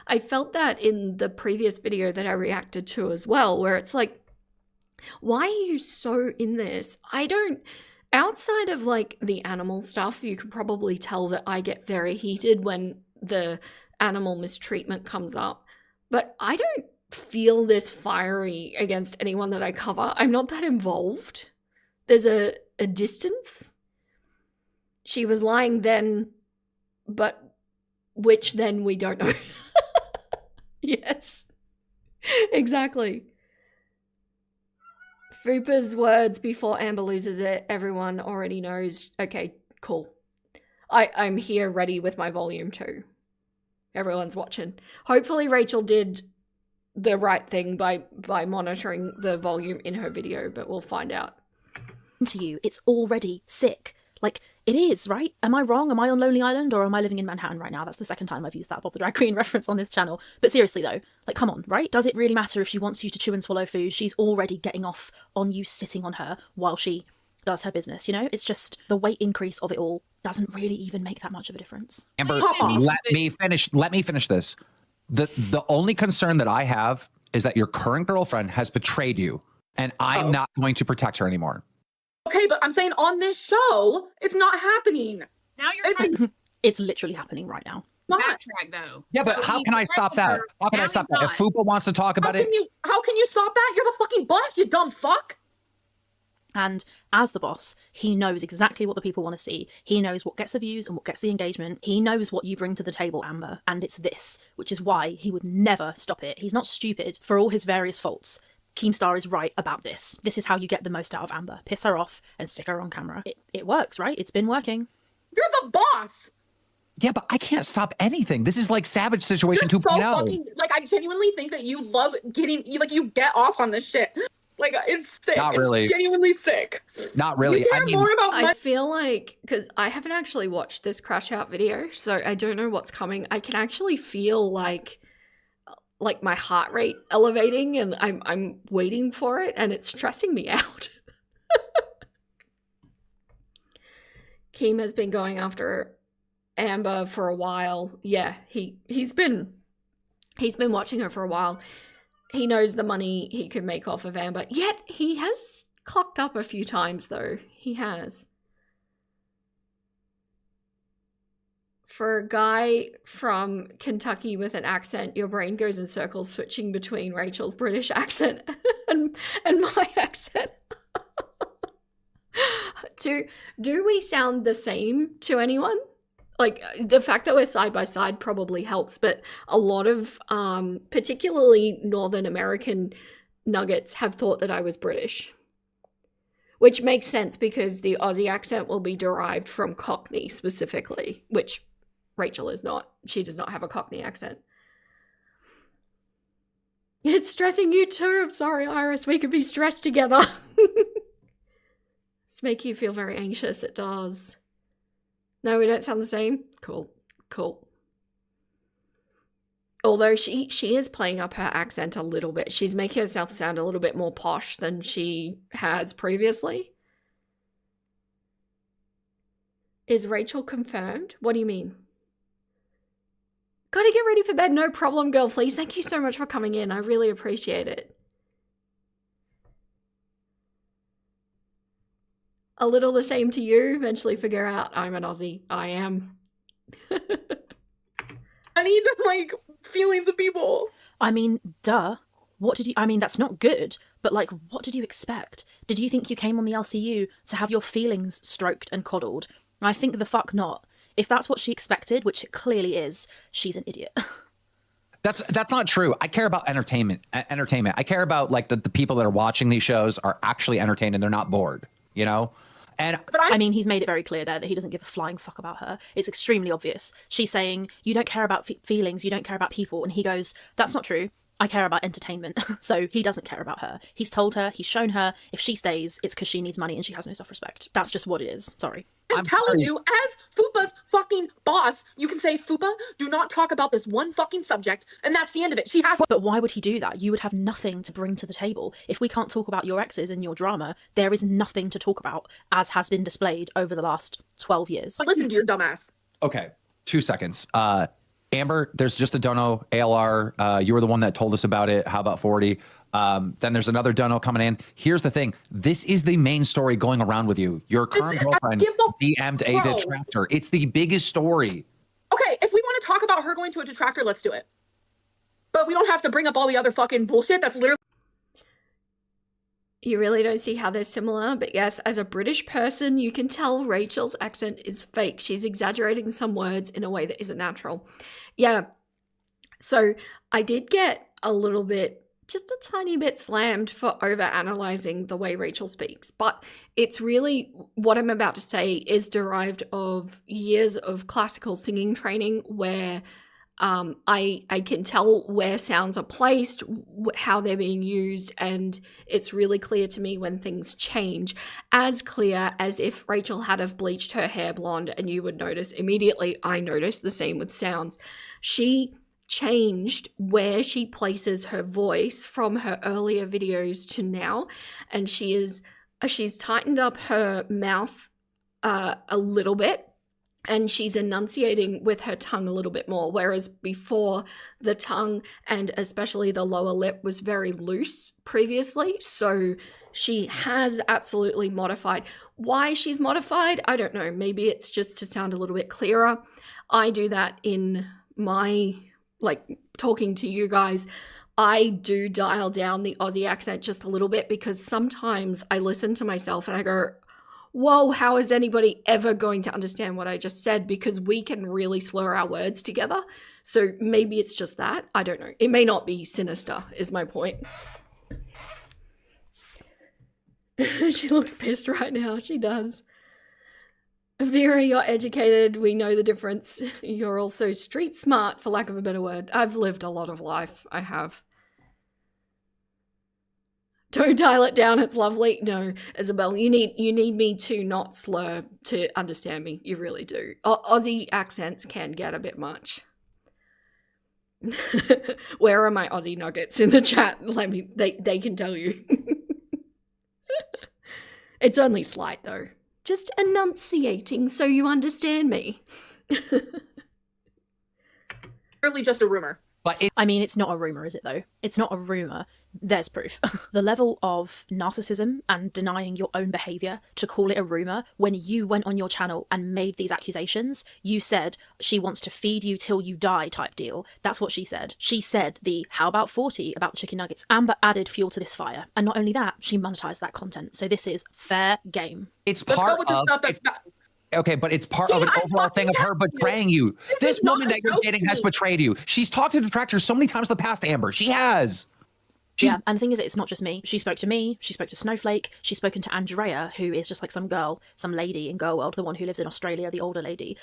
I felt that in the previous video that I reacted to as well, where it's like, why are you so in this? I don't, outside of like the animal stuff, you could probably tell that I get very heated when the animal mistreatment comes up, but I don't feel this fiery against anyone that I cover. I'm not that involved. There's a distance. She was lying then, but which then we don't know. Yes, exactly. Fupa's words before Amber loses it, everyone already knows. Okay, cool. I'm here ready with my volume 2. Everyone's watching. Hopefully Rachel did the right thing by monitoring the volume in her video, but we'll find out. To you, it's already sick. Like, it is, right? Am I wrong? Am I on Lonely Island or am I living in Manhattan right now? That's the second time I've used that Bob the Drag Queen reference on this channel. But seriously though, like, come on, right? Does it really matter if she wants you to chew and swallow food? She's already getting off on you sitting on her while she does her business, you know? It's just the weight increase of it all doesn't really even make that much of a difference. Amber, let me finish this. The only concern that I have is that your current girlfriend has betrayed you, and I'm not going to protect her anymore. Okay, but I'm saying on this show, it's not happening. Now you're It's literally happening right now. backtrack though. Yeah, but how can I stop that? How can I stop that? If Fupa wants to talk about it, how can you stop that? You're the fucking boss, you dumb fuck. And as the boss, he knows exactly what the people want to see. He knows what gets the views and what gets the engagement. He knows what you bring to the table, Amber, and it's this, which is why he would never stop it. He's not stupid for all his various faults. Keemstar is right about this. This is how you get the most out of Amber. Piss her off and stick her on camera. It works, right? It's been working. You're the boss. Yeah, but I can't stop anything. This is like Savage Situation 2.0. So fucking, like, I genuinely think that you love getting, you get off on this shit. Like, it's sick. Not really. It's genuinely sick. Not really. You care more about I feel like, because I haven't actually watched this Crash Out video, so I don't know what's coming. I can actually feel like my heart rate elevating, and I'm waiting for it, and it's stressing me out. Keem has been going after Amber for a while. Yeah, he's been watching her for a while. He knows the money he could make off of Amber. Yet he has clocked up a few times, though. He has. For a guy from Kentucky with an accent, your brain goes in circles switching between Rachel's British accent and my accent. Do we sound the same to anyone? Like, the fact that we're side by side probably helps, but a lot of particularly Northern American nuggets have thought that I was British. Which makes sense because the Aussie accent will be derived from Cockney specifically, which Rachel is not. She does not have a Cockney accent. It's stressing you too. I'm sorry, Iris. We could be stressed together. It's making you feel very anxious. It does. No, we don't sound the same? Cool. Although she is playing up her accent a little bit. She's making herself sound a little bit more posh than she has previously. Is Rachel confirmed? What do you mean? Gotta get ready for bed. No problem, girl, please. Thank you so much for coming in. I really appreciate it. A little the same to you. Eventually figure out I'm an Aussie. I am. I need the, like, feelings of people. I mean, duh. What did you... I mean, that's not good, but, like, what did you expect? Did you think you came on the LCU to have your feelings stroked and coddled? I think the fuck not. If that's what she expected, which it clearly is, she's an idiot. That's not true. I care about entertainment. I care about, like, the people that are watching these shows are actually entertained and they're not bored, you know? And I mean, he's made it very clear there that he doesn't give a flying fuck about her. It's extremely obvious. She's saying, you don't care about feelings, you don't care about people. And he goes, that's not true. I care about entertainment. So he doesn't care about her. He's told her, he's shown her, if she stays, it's because she needs money and she has no self-respect. That's just what it is. Sorry. I'm telling you, as Fupa's fucking boss, you can say, Fupa, do not talk about this one fucking subject, and that's the end of it. She has. But why would he do that? You would have nothing to bring to the table. If we can't talk about your exes and your drama, there is nothing to talk about, as has been displayed over the last 12 years. Listen to your dumbass. Okay, 2 seconds. Amber, there's just a dono, ALR. You were the one that told us about it. How about 40? Then there's another dono coming in. Here's the thing. This is the main story going around with you. Your current girlfriend DM'd a detractor. It's the biggest story. Okay, if we want to talk about her going to a detractor, let's do it. But we don't have to bring up all the other fucking bullshit that's literally... You really don't see how they're similar, but yes, as a British person, you can tell Rachel's accent is fake. She's exaggerating some words in a way that isn't natural. Yeah, so I did get a little bit, just a tiny bit slammed for over-analyzing the way Rachel speaks, but it's really, what I'm about to say is derived of years of classical singing training where I can tell where sounds are placed, how they're being used, and it's really clear to me when things change. As clear as if Rachel had have bleached her hair blonde and you would notice immediately. I noticed the same with sounds. She changed where she places her voice from her earlier videos to now, and she's tightened up her mouth a little bit. And she's enunciating with her tongue a little bit more, whereas before the tongue and especially the lower lip was very loose previously. So she has absolutely modified. Why she's modified, I don't know. Maybe it's just to sound a little bit clearer. I do that in my, like, talking to you guys. I do dial down the Aussie accent just a little bit because sometimes I listen to myself and I go, whoa, how is anybody ever going to understand what I just said? Because we can really slur our words together. So maybe it's just that. I don't know. It may not be sinister, is my point. She looks pissed right now. She does. Vera, you're educated. We know the difference. You're also street smart, for lack of a better word. I've lived a lot of life. I have. Don't dial it down, it's lovely. No, Isabel, you need me to not slur to understand me. You really do. Aussie accents can get a bit much. Where are my Aussie nuggets in the chat? They can tell you. It's only slight though. Just enunciating so you understand me. Literally just a rumor. But I mean, it's not a rumor, is it though? It's not a rumor. There's proof. The level of narcissism and denying your own behavior to call it a rumor when you went on your channel and made these accusations. You said she wants to feed you till you die type deal. That's what she said. She said the how about 40 about the chicken nuggets. Amber added fuel to this fire. And not only that, she monetized that content. So this is fair game. it's Let's go part with the of stuff that's not... okay, but it's part of an Yeah, overall thing of her betraying you. This is not woman that you're about dating has me. betrayed you. She's talked to detractors so many times in the past, Amber. She has. Yeah, and the thing is, it's not just me. She spoke to me, she spoke to Snowflake, she's spoken to Andrea, who is just like some girl, some lady in Girl World, the one who lives in Australia, the older lady.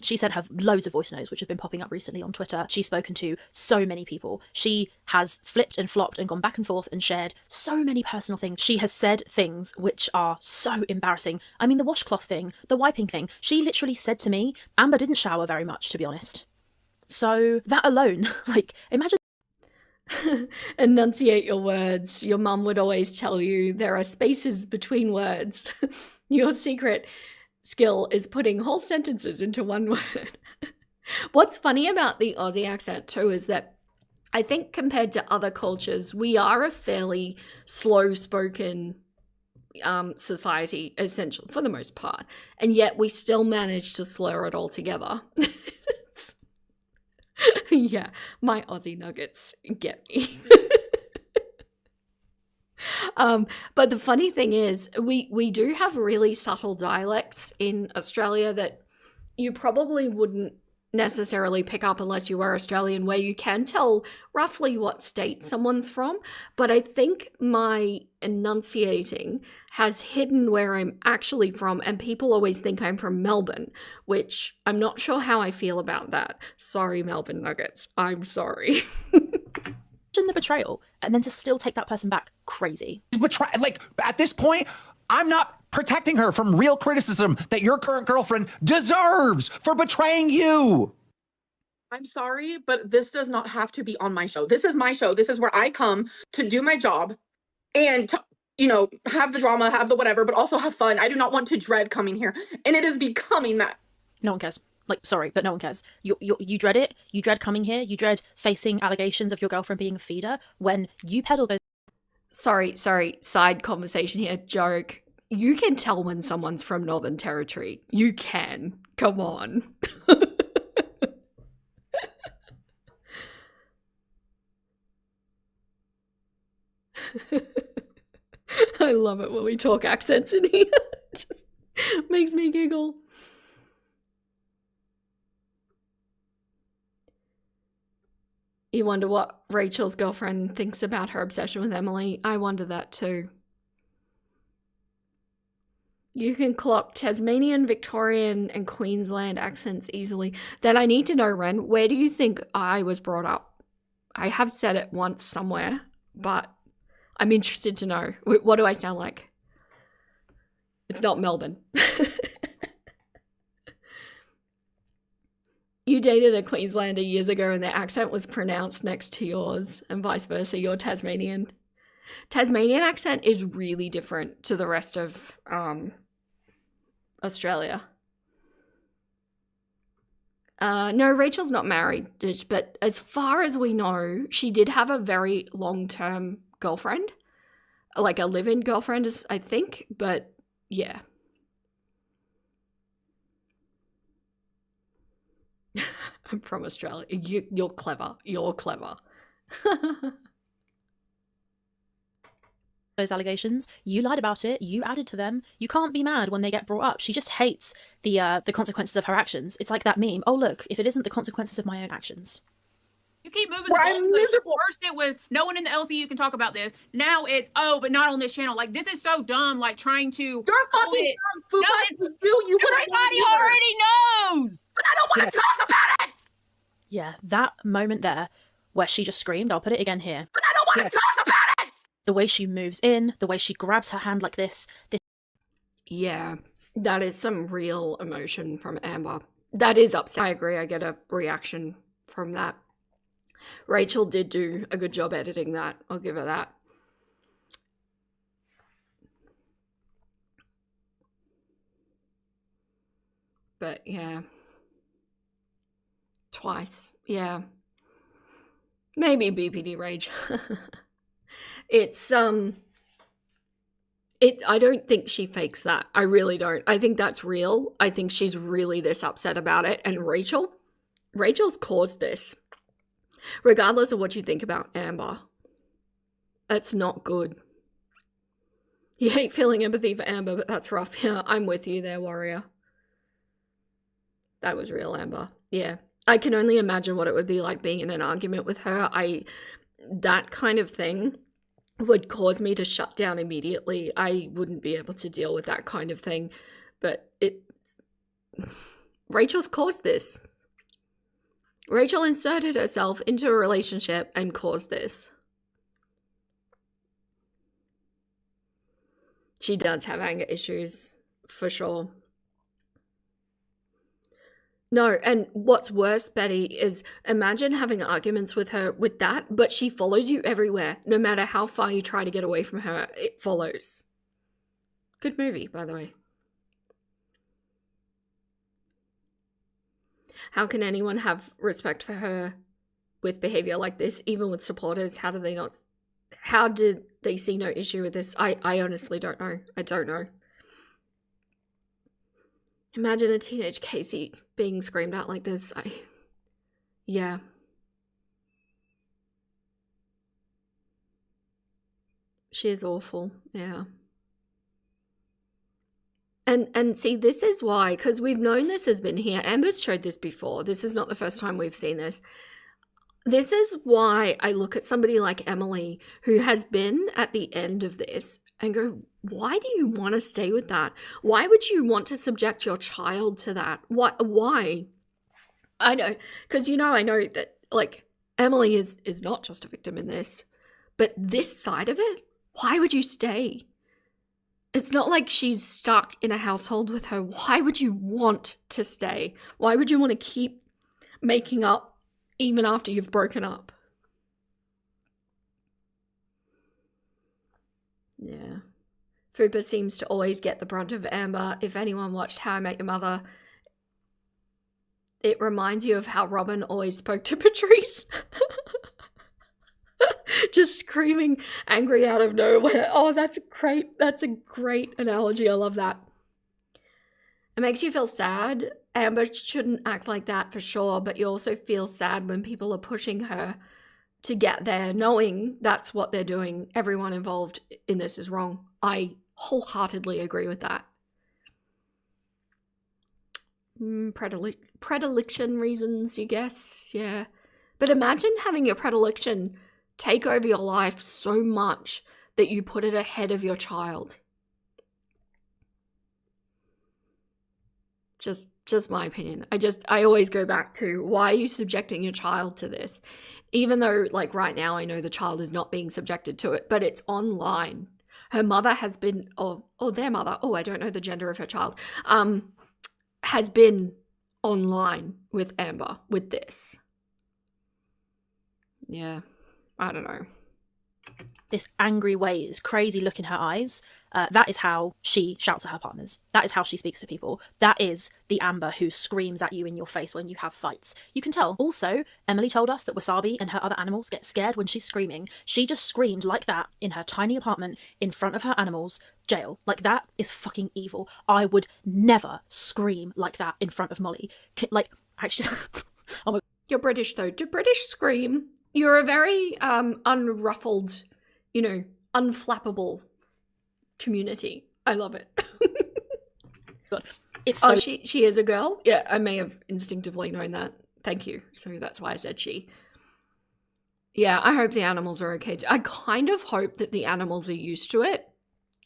She sent her loads of voice notes, which have been popping up recently on Twitter. She's spoken to so many people. She has flipped and flopped and gone back and forth and shared so many personal things. She has said things which are so embarrassing. I mean, the washcloth thing, the wiping thing. She literally said to me, Amber didn't shower very much, to be honest. So that alone, like, imagine. Enunciate your words. Your mum would always tell you there are spaces between words. Your secret skill is putting whole sentences into one word. What's funny about the Aussie accent too is that I think compared to other cultures, we are a fairly slow-spoken society, essentially, for the most part. And yet we still manage to slur it all together. Yeah, my Aussie nuggets get me. But the funny thing is, we do have really subtle dialects in Australia that you probably wouldn't necessarily pick up unless you are Australian, where you can tell roughly what state someone's from. But I think my enunciating has hidden where I'm actually from, and people always think I'm from Melbourne, which I'm not sure how I feel about that. Sorry, Melbourne Nuggets. I'm sorry. The betrayal, and then to still take that person back, crazy. Like, at this point, I'm not protecting her from real criticism that your current girlfriend deserves for betraying you. I'm sorry, but this does not have to be on my show. This is my show. This is where I come to do my job and to, have the drama, have the whatever, but also have fun. I do not want to dread coming here, and it is becoming that. No one cares. Like, sorry, but no one cares. You dread it. You dread coming here. You dread facing allegations of your girlfriend being a feeder when you peddle those. Sorry, side conversation here, joke. You can tell when someone's from Northern Territory. You can. Come on. I love it when we talk accents in here. It just makes me giggle. You wonder what Rachel's girlfriend thinks about her obsession with Emily. I wonder that too. You can clock Tasmanian, Victorian, and Queensland accents easily. Then I need to know, Ren, where do you think I was brought up? I have said it once somewhere, but I'm interested to know. What do I sound like? It's not Melbourne. You dated a Queenslander years ago and their accent was pronounced next to yours, and vice versa. You're Tasmanian. Tasmanian accent is really different to the rest of Australia. No, Rachel's not married, but as far as we know, she did have a very long-term girlfriend, like a live-in girlfriend, I think, but yeah. I'm from Australia. You're clever. You're clever. Those allegations, you lied about it, you added to them. You can't be mad when they get brought up. She just hates the consequences of her actions. It's like that meme. Oh look, if it isn't the consequences of my own actions. You keep moving the goalposts. First it was no one in the LCU can talk about this. Now it's but not on this channel. Like, this is so dumb. Like, trying to. You're fucking dumb, Fupa. No, you everybody already knows. But I don't want to talk about it. Yeah, that moment there where she just screamed. I'll put it again here. But I don't want to talk about it. The way she moves in, the way she grabs her hand like this. Yeah, that is some real emotion from Amber. That is upset. I agree. I get a reaction from that. Rachel did do a good job editing that. I'll give her that. But yeah. Twice. Yeah. Maybe BPD rage. It's I don't think she fakes that. I really don't. I think that's real. I think she's really this upset about it. And Rachel's caused this. Regardless of what you think about Amber. That's not good. You hate feeling empathy for Amber, but that's rough. Yeah, I'm with you there, warrior. That was real Amber. Yeah. I can only imagine what it would be like being in an argument with her. That kind of thing would cause me to shut down immediately. I wouldn't be able to deal with that kind of thing. But Rachel's caused this. Rachel inserted herself into a relationship and caused this. She does have anger issues, for sure. No, and what's worse, Betty, is imagine having arguments with her with that, but she follows you everywhere. No matter how far you try to get away from her, it follows. Good movie, by the way. How can anyone have respect for her with behavior like this, even with supporters? How did they see no issue with this? I honestly don't know. I don't know. Imagine a teenage Casey being screamed at like this. Yeah. She is awful. Yeah. And see, this is why, because we've known this has been here. Amber's showed this before. This is not the first time we've seen this. This is why I look at somebody like Emily, who has been at the end of this, and go, why do you want to stay with that? Why would you want to subject your child to that? Why? I know, because, I know that, like, Emily is not just a victim in this, but this side of it, why would you stay? It's not like she's stuck in a household with her. Why would you want to stay? Why would you want to keep making up even after you've broken up? Yeah. Fupa seems to always get the brunt of Amber. If anyone watched How I Met Your Mother, it reminds you of how Robin always spoke to Patrice. Just screaming angry out of nowhere. Oh, that's great. That's a great analogy. I love that. It makes you feel sad. Amber shouldn't act like that for sure, but you also feel sad when people are pushing her to get there, knowing that's what they're doing. Everyone involved in this is wrong. I wholeheartedly agree with that. Predilection reasons, you guess, yeah. But imagine having your predilection take over your life so much that you put it ahead of your child. Just my opinion. I always go back to, why are you subjecting your child to this? Even though, like, right now I know the child is not being subjected to it, but it's online. Her mother has been, or their mother, I don't know the gender of her child, has been online with Amber with this. Yeah, I don't know. This angry way, this crazy look in her eyes, that is how she shouts at her partners. That is how she speaks to people. That is the Amber who screams at you in your face when you have fights. You can tell. Also, Emily told us that Wasabi and her other animals get scared when she's screaming. She just screamed like that in her tiny apartment in front of her animals. Jail. Like, that is fucking evil. I would never scream like that in front of Molly. Like, actually, oh my. You're British though. Do British scream? You're a very unruffled, unflappable community. I love it. God. It's so. Oh, she is a girl? Yeah, I may have instinctively known that. Thank you. So that's why I said she. Yeah, I hope the animals are okay. I kind of hope that the animals are used to it,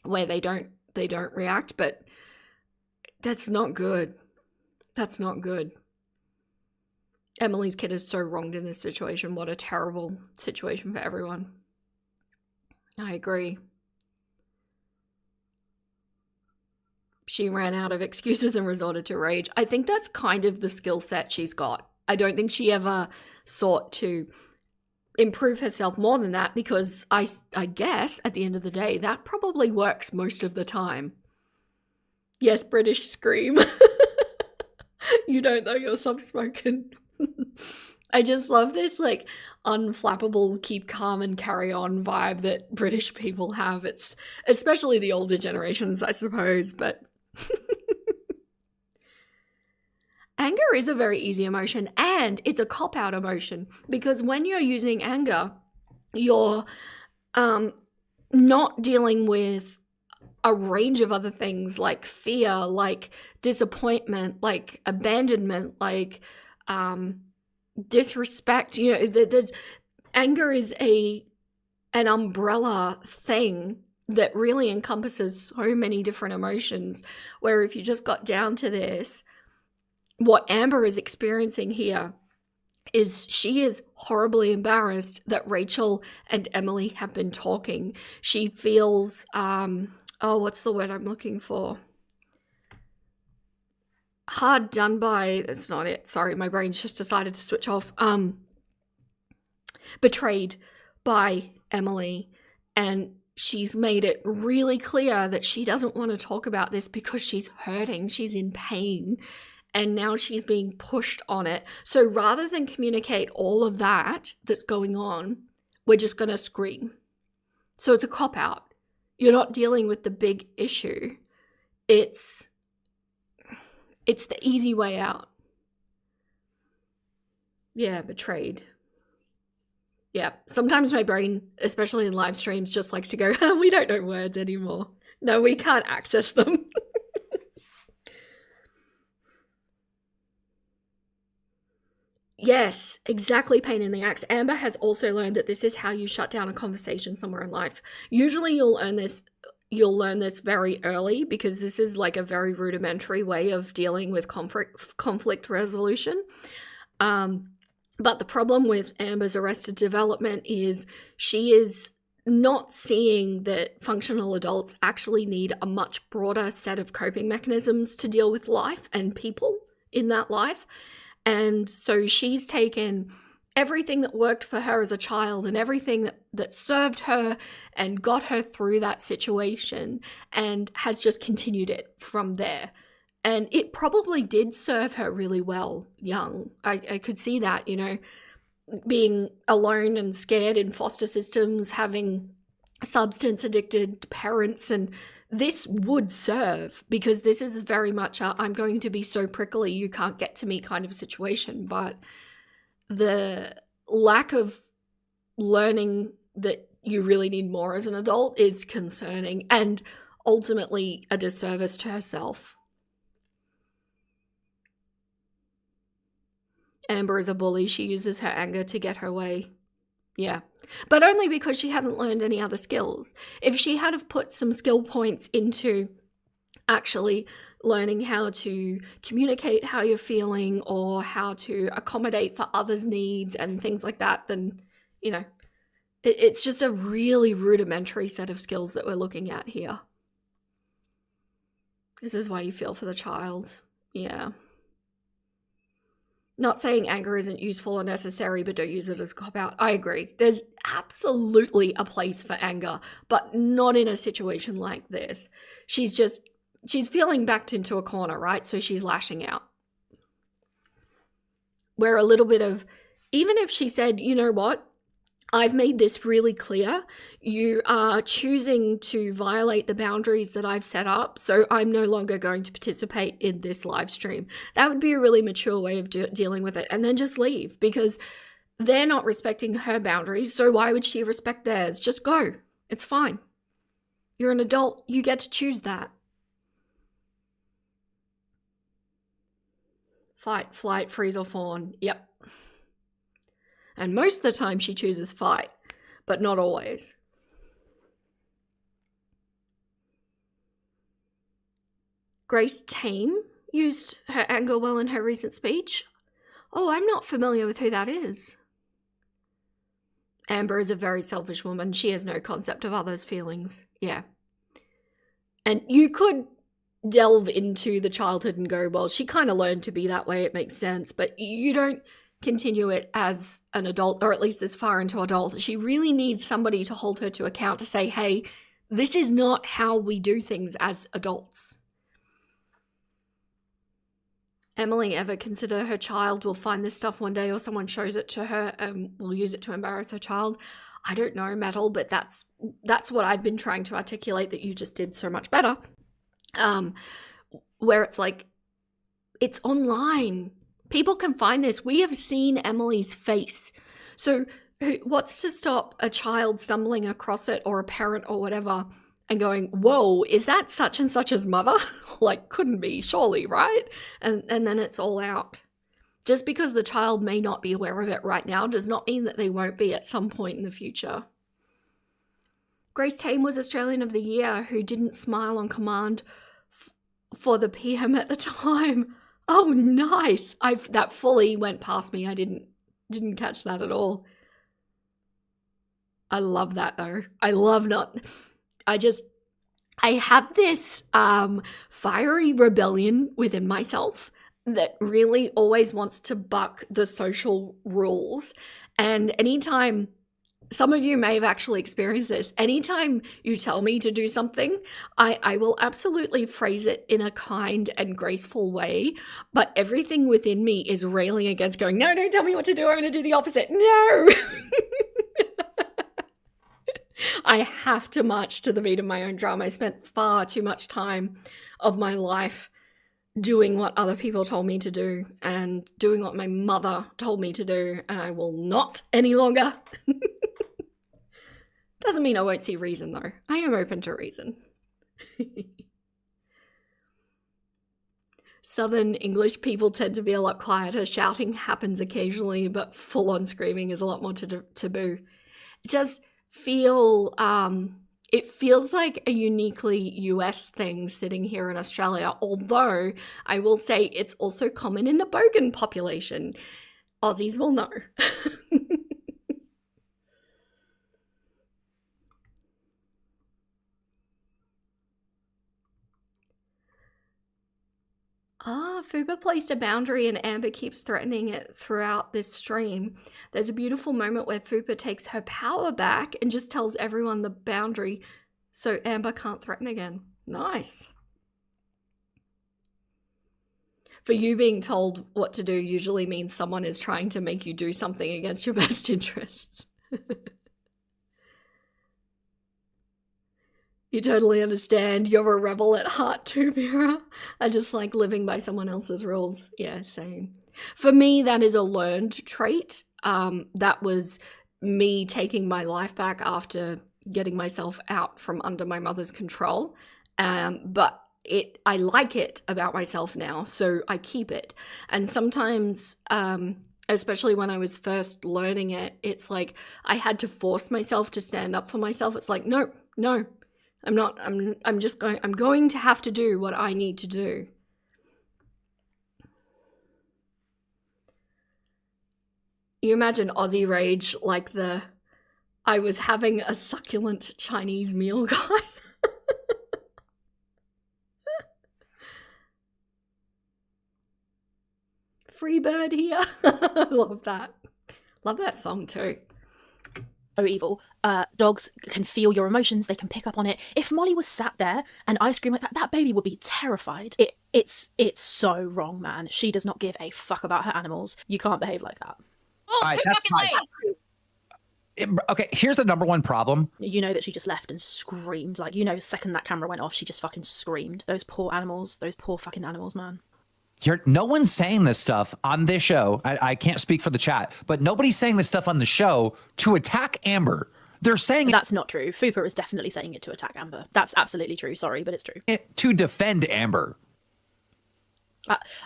where they don't react, but that's not good. That's not good. Emily's kid is so wronged in this situation. What a terrible situation for everyone. I agree. She ran out of excuses and resorted to rage. I think that's kind of the skill set she's got. I don't think she ever sought to improve herself more than that, because I guess at the end of the day, that probably works most of the time. Yes, British scream. You don't know you're soft-spoken. I just love this, like, unflappable, keep calm and carry on vibe that British people have. It's especially the older generations, I suppose, but anger is a very easy emotion, and it's a cop-out emotion, because when you're using anger, you're not dealing with a range of other things like fear, like disappointment, like abandonment, like disrespect. There's anger is an umbrella thing that really encompasses so many different emotions, where if you just got down to this, what Amber is experiencing here is she is horribly embarrassed that Rachel and Emily have been talking. She feels what's the word I'm looking for? Hard done by. That's not it. Sorry, my brain's just decided to switch off. Betrayed by Emily, and she's made it really clear that she doesn't want to talk about this because she's hurting, she's in pain, and now she's being pushed on it. So rather than communicate all of that that's going on, we're just going to scream. So it's a cop-out. You're not dealing with the big issue. It's the easy way out. Yeah, betrayed. Yeah, sometimes my brain, especially in live streams, just likes to go, we don't know words anymore. No, we can't access them. Yes, exactly, pain in the axe. Amber has also learned that this is how you shut down a conversation somewhere in life. Usually you'll learn this very early, because this is like a very rudimentary way of dealing with conflict resolution. But the problem with Amber's Arrested Development is she is not seeing that functional adults actually need a much broader set of coping mechanisms to deal with life and people in that life. And so she's taken everything that worked for her as a child and everything that served her and got her through that situation, and has just continued it from there. And it probably did serve her really well young. I could see that, you know, being alone and scared in foster systems, having substance addicted parents, and this would serve, because this is very much a I'm going to be so prickly you can't get to me kind of situation. But the lack of learning that you really need more as an adult is concerning, and ultimately a disservice to herself. Amber is a bully. She uses her anger to get her way. Yeah. But only because she hasn't learned any other skills. If she had have put some skill points into actually learning how to communicate how you're feeling, or how to accommodate for others' needs and things like that, then, you know, it's just a really rudimentary set of skills that we're looking at here. This is why you feel for the child. Yeah. Not saying anger isn't useful or necessary, but don't use it as a cop-out. I agree. There's absolutely a place for anger, but not in a situation like this. She's feeling backed into a corner, right? So she's lashing out. Where a little bit of, even if she said, you know what, I've made this really clear. You are choosing to violate the boundaries that I've set up, so I'm no longer going to participate in this live stream. That would be a really mature way of dealing with it. And then just leave, because they're not respecting her boundaries, so why would she respect theirs? Just go. It's fine. You're an adult. You get to choose that. Fight, flight, freeze, or fawn. Yep. And most of the time she chooses fight, but not always. Grace Tame used her anger well in her recent speech. Oh, I'm not familiar with who that is. Amber is a very selfish woman. She has no concept of others' feelings. Yeah. And you could delve into the childhood and go, well, she kind of learned to be that way. It makes sense. But you don't continue it as an adult, or at least this far into adult. She really needs somebody to hold her to account, to say, hey, this is not how we do things as adults. Emily, ever consider her child will find this stuff one day, or someone shows it to her and will use it to embarrass her child? I don't know, Metal, but that's what I've been trying to articulate that you just did so much better. Where it's like, it's online. People can find this. We have seen Emily's face. So what's to stop a child stumbling across it, or a parent or whatever, and going, whoa, is that such and such's mother? Like, couldn't be, surely, right? And then it's all out. Just because the child may not be aware of it right now does not mean that they won't be at some point in the future. Grace Tame was Australian of the Year who didn't smile on command for the PM at the time. Oh, nice. That fully went past me. I didn't catch that at all. I love that though. I have this fiery rebellion within myself that really always wants to buck the social rules. And anytime, some of you may have actually experienced this, anytime you tell me to do something, I will absolutely phrase it in a kind and graceful way, but everything within me is railing against, going, no, don't tell me what to do, I'm going to do the opposite. No! I have to march to the beat of my own drum. I spent far too much time of my life doing what other people told me to do and doing what my mother told me to do, and I will not any longer. Doesn't mean I won't see reason, though. I am open to reason. Southern English people tend to be a lot quieter. Shouting happens occasionally, but full-on screaming is a lot more taboo. It does feel, it feels like a uniquely US thing sitting here in Australia, although I will say it's also common in the bogan population. Aussies will know. Fuba placed a boundary and Amber keeps threatening it throughout this stream. There's a beautiful moment where Fuba takes her power back and just tells everyone the boundary so Amber can't threaten again. Nice. For you, being told what to do usually means someone is trying to make you do something against your best interests. You totally understand. You're a rebel at heart too, Vera. I just like living by someone else's rules. Yeah, same. For me, that is a learned trait. That was me taking my life back after getting myself out from under my mother's control. But I like it about myself now, so I keep it. And sometimes, especially when I was first learning it, it's like I had to force myself to stand up for myself. It's like, no. I'm going to have to do what I need to do. You imagine Aussie rage like I was having a succulent Chinese meal guy. Free bird here. Love that. Love that song too. So evil. Dogs can feel your emotions. They can pick up on it. If Molly was sat there and I screamed like that, that baby would be terrified. It's so wrong, man. She does not give a fuck about her animals. You can't behave like that. Oh, All right, too that's fucking late. Okay, here's the number one problem. You know that she just left and screamed. Like, you know, the second that camera went off, she just fucking screamed. Those poor animals. Those poor fucking animals, man. No one's saying this stuff on this show. I can't speak for the chat, but nobody's saying this stuff on the show to attack Amber. They're saying that's not true. Fupa is definitely saying it to attack Amber. That's absolutely true. Sorry, but it's true. To defend Amber.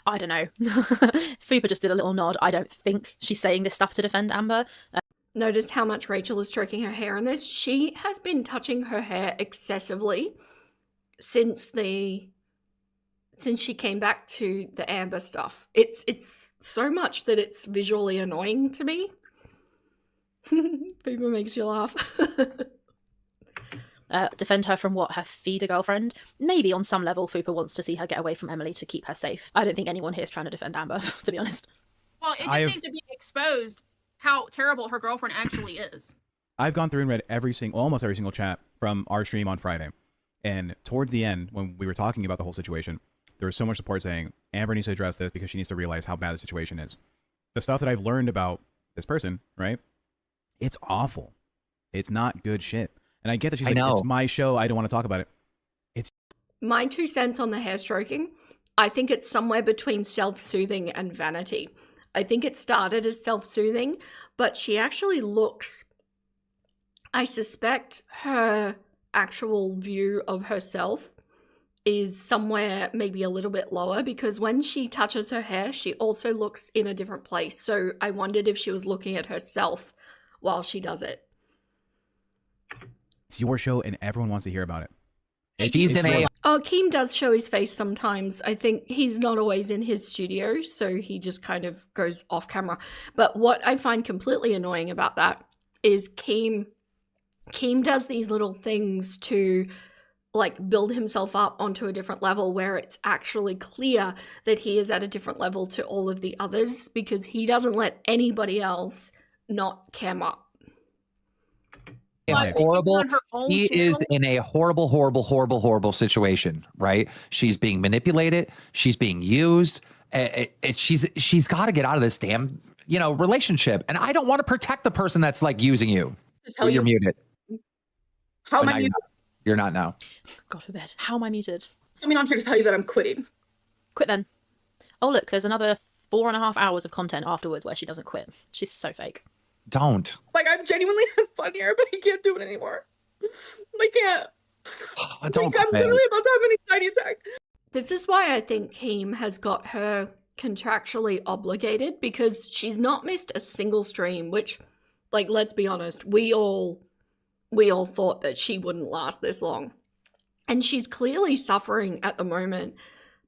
I don't know. Fupa just did a little nod. I don't think she's saying this stuff to defend Amber. Notice how much Rachel is stroking her hair in this. She has been touching her hair excessively since she came back to the Amber stuff. It's so much that it's visually annoying to me. People makes you laugh. Defend her from what? Her feeder girlfriend? Maybe on some level Fupa wants to see her get away from Emily to keep her safe. I don't think anyone here is trying to defend Amber, to be honest. Well, it just needs to be exposed how terrible her girlfriend actually is. I've gone through and read almost every single chat from our stream on Friday. And toward the end, when we were talking about the whole situation, there was so much support saying Amber needs to address this because she needs to realize how bad the situation is. The stuff that I've learned about this person, right? It's awful. It's not good shit. And I get that she's like, it's my show. I don't want to talk about it. It's my 2 cents on the hair stroking. I think it's somewhere between self-soothing and vanity. I think it started as self-soothing, but she actually looks, I suspect her actual view of herself is somewhere maybe a little bit lower, because when she touches her hair, she also looks in a different place. So I wondered if she was looking at herself while she does it. It's your show and everyone wants to hear about it. Keem does show his face sometimes. I think he's not always in his studio, so he just kind of goes off camera. But what I find completely annoying about that is Keem does these little things to like build himself up onto a different level where it's actually clear that he is at a different level to all of the others, because he doesn't let anybody else not cam up. Horrible. He is in a horrible situation, right? She's being manipulated. She's being used. She's got to get out of this damn, relationship. And I don't want to protect the person that's like using you. You're muted. How am I muted? You're not now. God forbid. How am I muted? I mean, I'm here to tell you that I'm quitting. Quit then. Oh, look, there's another 4.5 hours of content afterwards where she doesn't quit. She's so fake. Don't. Like, I've genuinely had fun here, but I can't do it anymore. I can't. Don't I'm literally about to have an anxiety attack. This is why I think Keem has got her contractually obligated, because she's not missed a single stream, which, like, let's be honest, we all thought that she wouldn't last this long. And she's clearly suffering at the moment,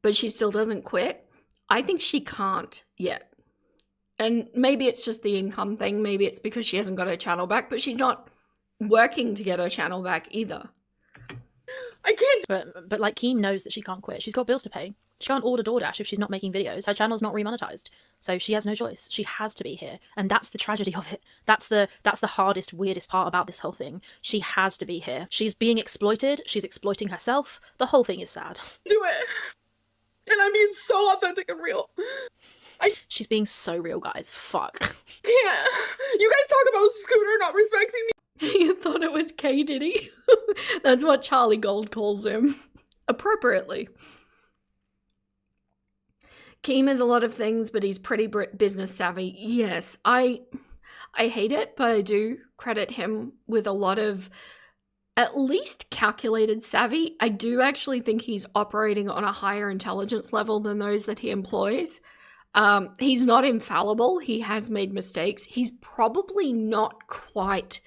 but she still doesn't quit. I think she can't yet. And maybe it's just the income thing. Maybe it's because she hasn't got her channel back, but she's not working to get her channel back either. I can't. But like, Keem knows that she can't quit. She's got bills to pay. She can't order DoorDash if she's not making videos. Her channel's not remonetized. So she has no choice. She has to be here. And that's the tragedy of it. That's the hardest, weirdest part about this whole thing. She has to be here. She's being exploited. She's exploiting herself. The whole thing is sad. Do it. And I'm being so authentic and real. She's being so real, guys. Fuck. Can't. You guys talk about Scooter not respecting me. You thought it was K. Diddy? That's what Charlie Gold calls him. Appropriately. Keem is a lot of things, but he's pretty business savvy. Yes, I hate it, but I do credit him with a lot of at least calculated savvy. I do actually think he's operating on a higher intelligence level than those that he employs. He's not infallible. He has made mistakes. He's probably not quite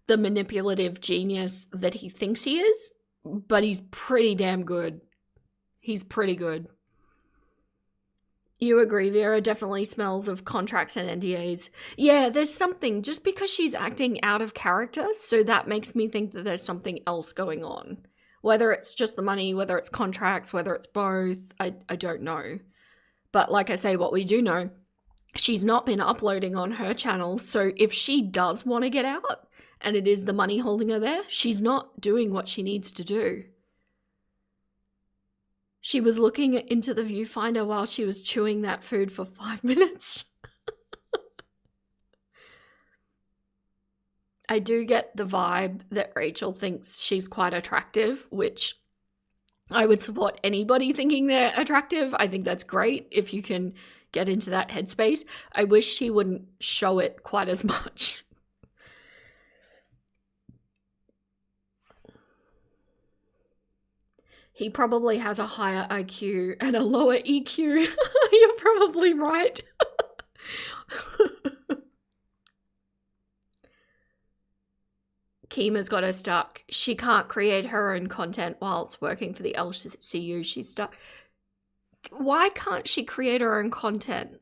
the manipulative genius that he thinks he is, but he's pretty damn good. He's pretty good. You agree, Vera? Definitely smells of contracts and NDAs. Yeah, there's something, just because she's acting out of character, so that makes me think that there's something else going on. Whether it's just the money, whether it's contracts, whether it's both, I don't know. But like I say, what we do know, she's not been uploading on her channel, so if she does want to get out, and it is the money holding her there, she's not doing what she needs to do. She was looking into the viewfinder while she was chewing that food for 5 minutes. I do get the vibe that Rachel thinks she's quite attractive, which I would support anybody thinking they're attractive. I think that's great if you can get into that headspace. I wish she wouldn't show it quite as much. He probably has a higher IQ and a lower EQ. You're probably right. Kima's got her stuck. She can't create her own content whilst working for the LCU. She's stuck. Why can't she create her own content?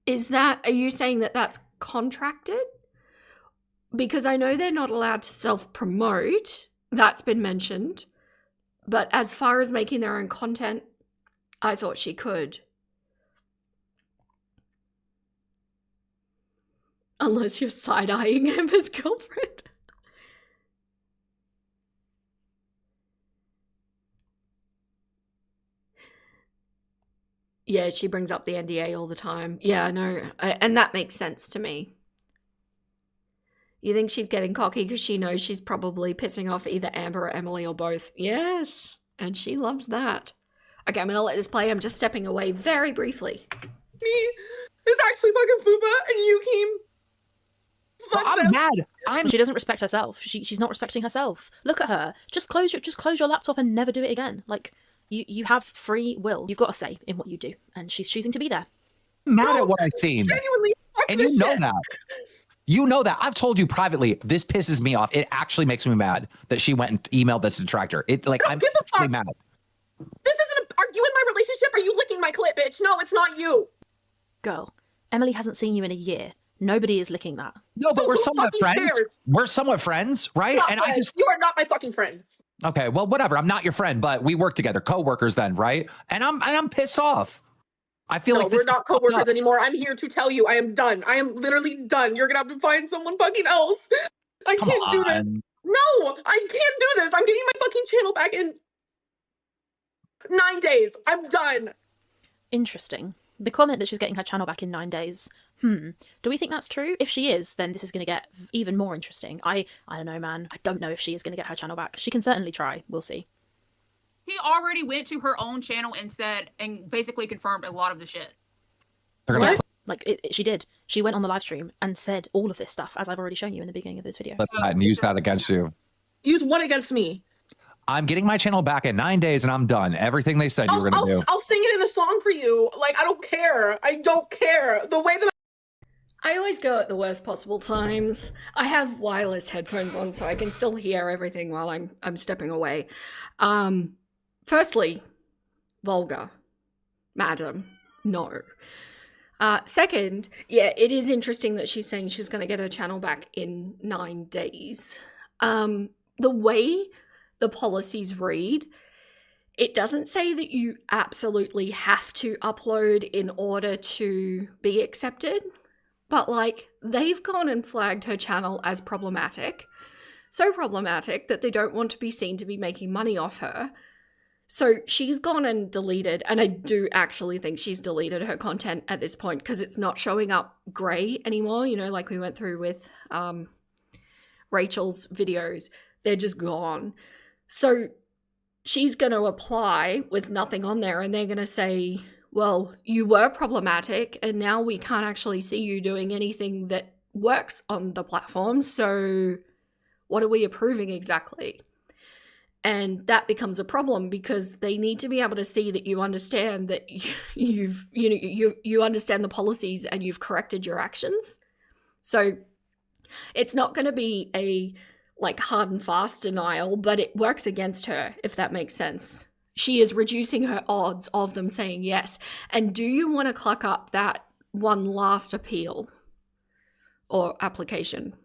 Are you saying that that's contracted? Because I know they're not allowed to self-promote. That's been mentioned. But as far as making their own content, I thought she could. Unless you're side-eyeing Amber's girlfriend. Yeah, she brings up the NDA all the time. Yeah, I know. And that makes sense to me. You think she's getting cocky because she knows she's probably pissing off either Amber or Emily or both. Yes, and she loves that. Okay, I'm going to let this play. I'm just stepping away very briefly. Me, it's actually fucking Fuba and you, Keem. Fuck I'm them. mad. She doesn't respect herself. She's not respecting herself. Look at her. Just close your laptop and never do it again. Like, you have free will. You've got a say in what you do, and she's choosing to be there. I'm mad at what I've seen. Genuinely, fuck And this you know shit. that. You know that. I've told you privately, this pisses me off. It actually makes me mad that she went and emailed this detractor. I'm give a actually fuck. mad. This isn't are you in my relationship? Are you licking my clit, bitch? No, it's not you. Girl, Emily hasn't seen you in a year. Nobody is licking that. No, but So we're who somewhat fucking friends. cares? We're somewhat friends, right? Not And friends. You are not my fucking friend. okay, well, whatever. I'm not your friend, but we work together, co-workers then, right? And I'm pissed off. I feel No, like we're this not co-workers anymore. I'm here to tell you I am done. I am literally done. You're gonna have to find someone fucking else. I Come can't do this. on. No, I can't do this. I'm getting my fucking channel back in 9 days. I'm done. Interesting. The comment that she's getting her channel back in 9 days. Do we think that's true? If she is, then this is going to get even more interesting. I don't know, man. I don't know if she is going to get her channel back. She can certainly try. We'll see. He already went to her own channel and basically confirmed a lot of the shit. They're gonna What? Like, she did. She went on the live stream and said all of this stuff, as I've already shown you in the beginning of this video. flip that and use that against you. Use what against me? I'm getting my channel back in 9 days and I'm done. Everything they said you were going to do. I'll sing it in a song for you. Like, I don't care. I don't care. The way that I always go at the worst possible times. I have wireless headphones on so I can still hear everything while I'm stepping away. Firstly, vulgar. Madam, no. Second, yeah, it is interesting that she's saying she's going to get her channel back in 9 days. The way the policies read, it doesn't say that you absolutely have to upload in order to be accepted, but like they've gone and flagged her channel as problematic. So problematic that they don't want to be seen to be making money off her. So she's gone and deleted, and I do actually think she's deleted her content at this point because it's not showing up grey anymore, you know, like we went through with Rachel's videos. They're just gone. So she's going to apply with nothing on there, and they're going to say, well, you were problematic, and now we can't actually see you doing anything that works on the platform, so what are we approving exactly? And that becomes a problem because they need to be able to see that you understand that you understand the policies and you've corrected your actions. So it's not going to be a like hard and fast denial, but it works against her, if that makes sense. She is reducing her odds of them saying yes. And do you want to cluck up that one last appeal or application?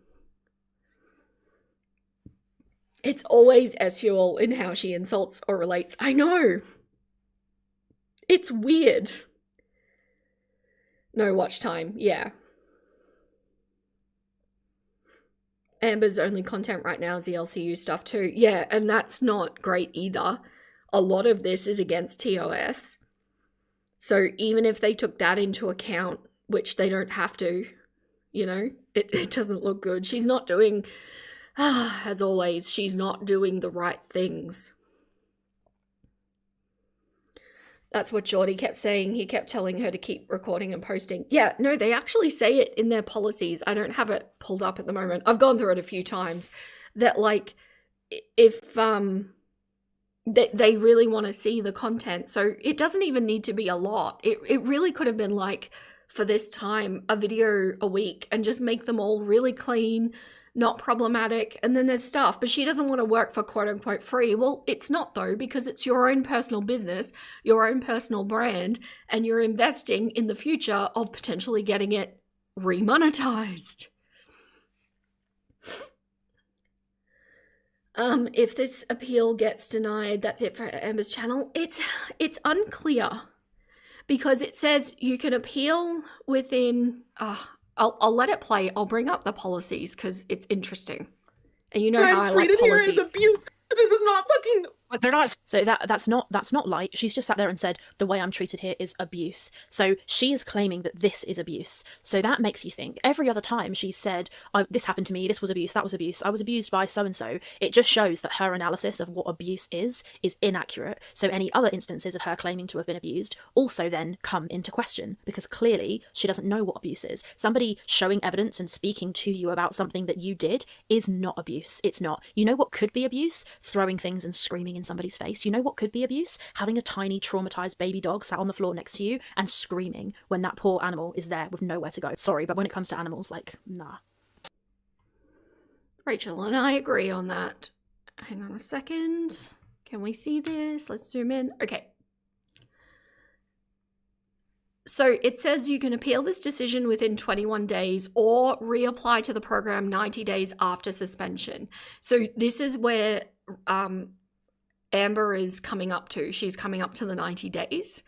It's always Esuel in how she insults or relates. I know. It's weird. No watch time. Yeah. Amber's only content right now is the LCU stuff too. Yeah, and that's not great either. A lot of this is against TOS. So even if they took that into account, which they don't have to, you know, it doesn't look good. She's not doing... as always, she's not doing the right things. That's what Geordie kept saying. He kept telling her to keep recording and posting. Yeah, no, they actually say it in their policies. I don't have it pulled up at the moment. I've gone through it a few times. That, like, if they really want to see the content. So it doesn't even need to be a lot. It really could have been, like, for this time, a video a week and just make them all really clean, not problematic, and then there's stuff, but she doesn't want to work for quote-unquote free. Well, it's not though, because it's your own personal business, your own personal brand, and you're investing in the future of potentially getting it remonetized. If this appeal gets denied, that's it for Amber's channel. It's unclear, because it says you can appeal within... I'll let it play. I'll bring up the policies because it's interesting. And you know how I like policies. Here is abuse. This is not fucking... But they're not... So that's not light. She's just sat there and said, the way I'm treated here is abuse. So she is claiming that this is abuse. So that makes you think. Every other time she's said, this happened to me, this was abuse, that was abuse, I was abused by so-and-so. It just shows that her analysis of what abuse is inaccurate. So any other instances of her claiming to have been abused also then come into question, because clearly she doesn't know what abuse is. Somebody showing evidence and speaking to you about something that you did is not abuse. It's not. You know what could be abuse? Throwing things and screaming in somebody's face. You know what could be abuse? Having a tiny traumatized baby dog sat on the floor next to you and screaming when that poor animal is there with nowhere to go. Sorry, but when it comes to animals, like, nah. Rachel and I agree on that. Hang on a second. Can we see this? Let's zoom in. Okay. So it says you can appeal this decision within 21 days or reapply to the program 90 days after suspension. So this is where Amber is coming up to. She's coming up to the 90 days.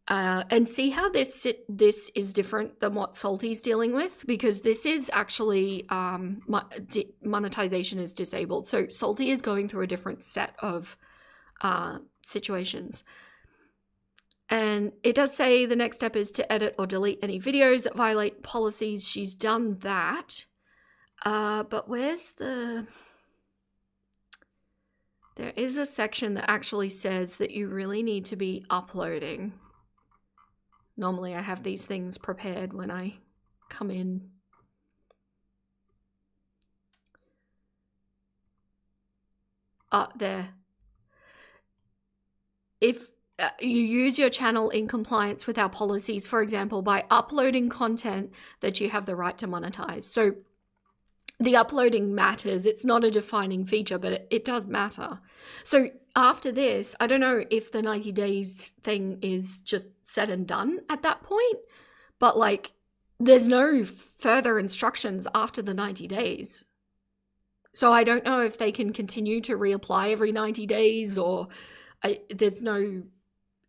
And see how this is different than what Salty's dealing with, because this is actually monetization is disabled. So Salty is going through a different set of situations. And it does say the next step is to edit or delete any videos that violate policies. She's done that. But where's the... There is a section that actually says that you really need to be uploading. Normally I have these things prepared when I come in. There. if you use your channel in compliance with our policies, for example, by uploading content that you have the right to monetize. So the uploading matters. It's not a defining feature, but it does matter. So after this, I don't know if the 90 days thing is just said and done at that point, but like there's no further instructions after the 90 days. So I don't know if they can continue to reapply every 90 days or there's no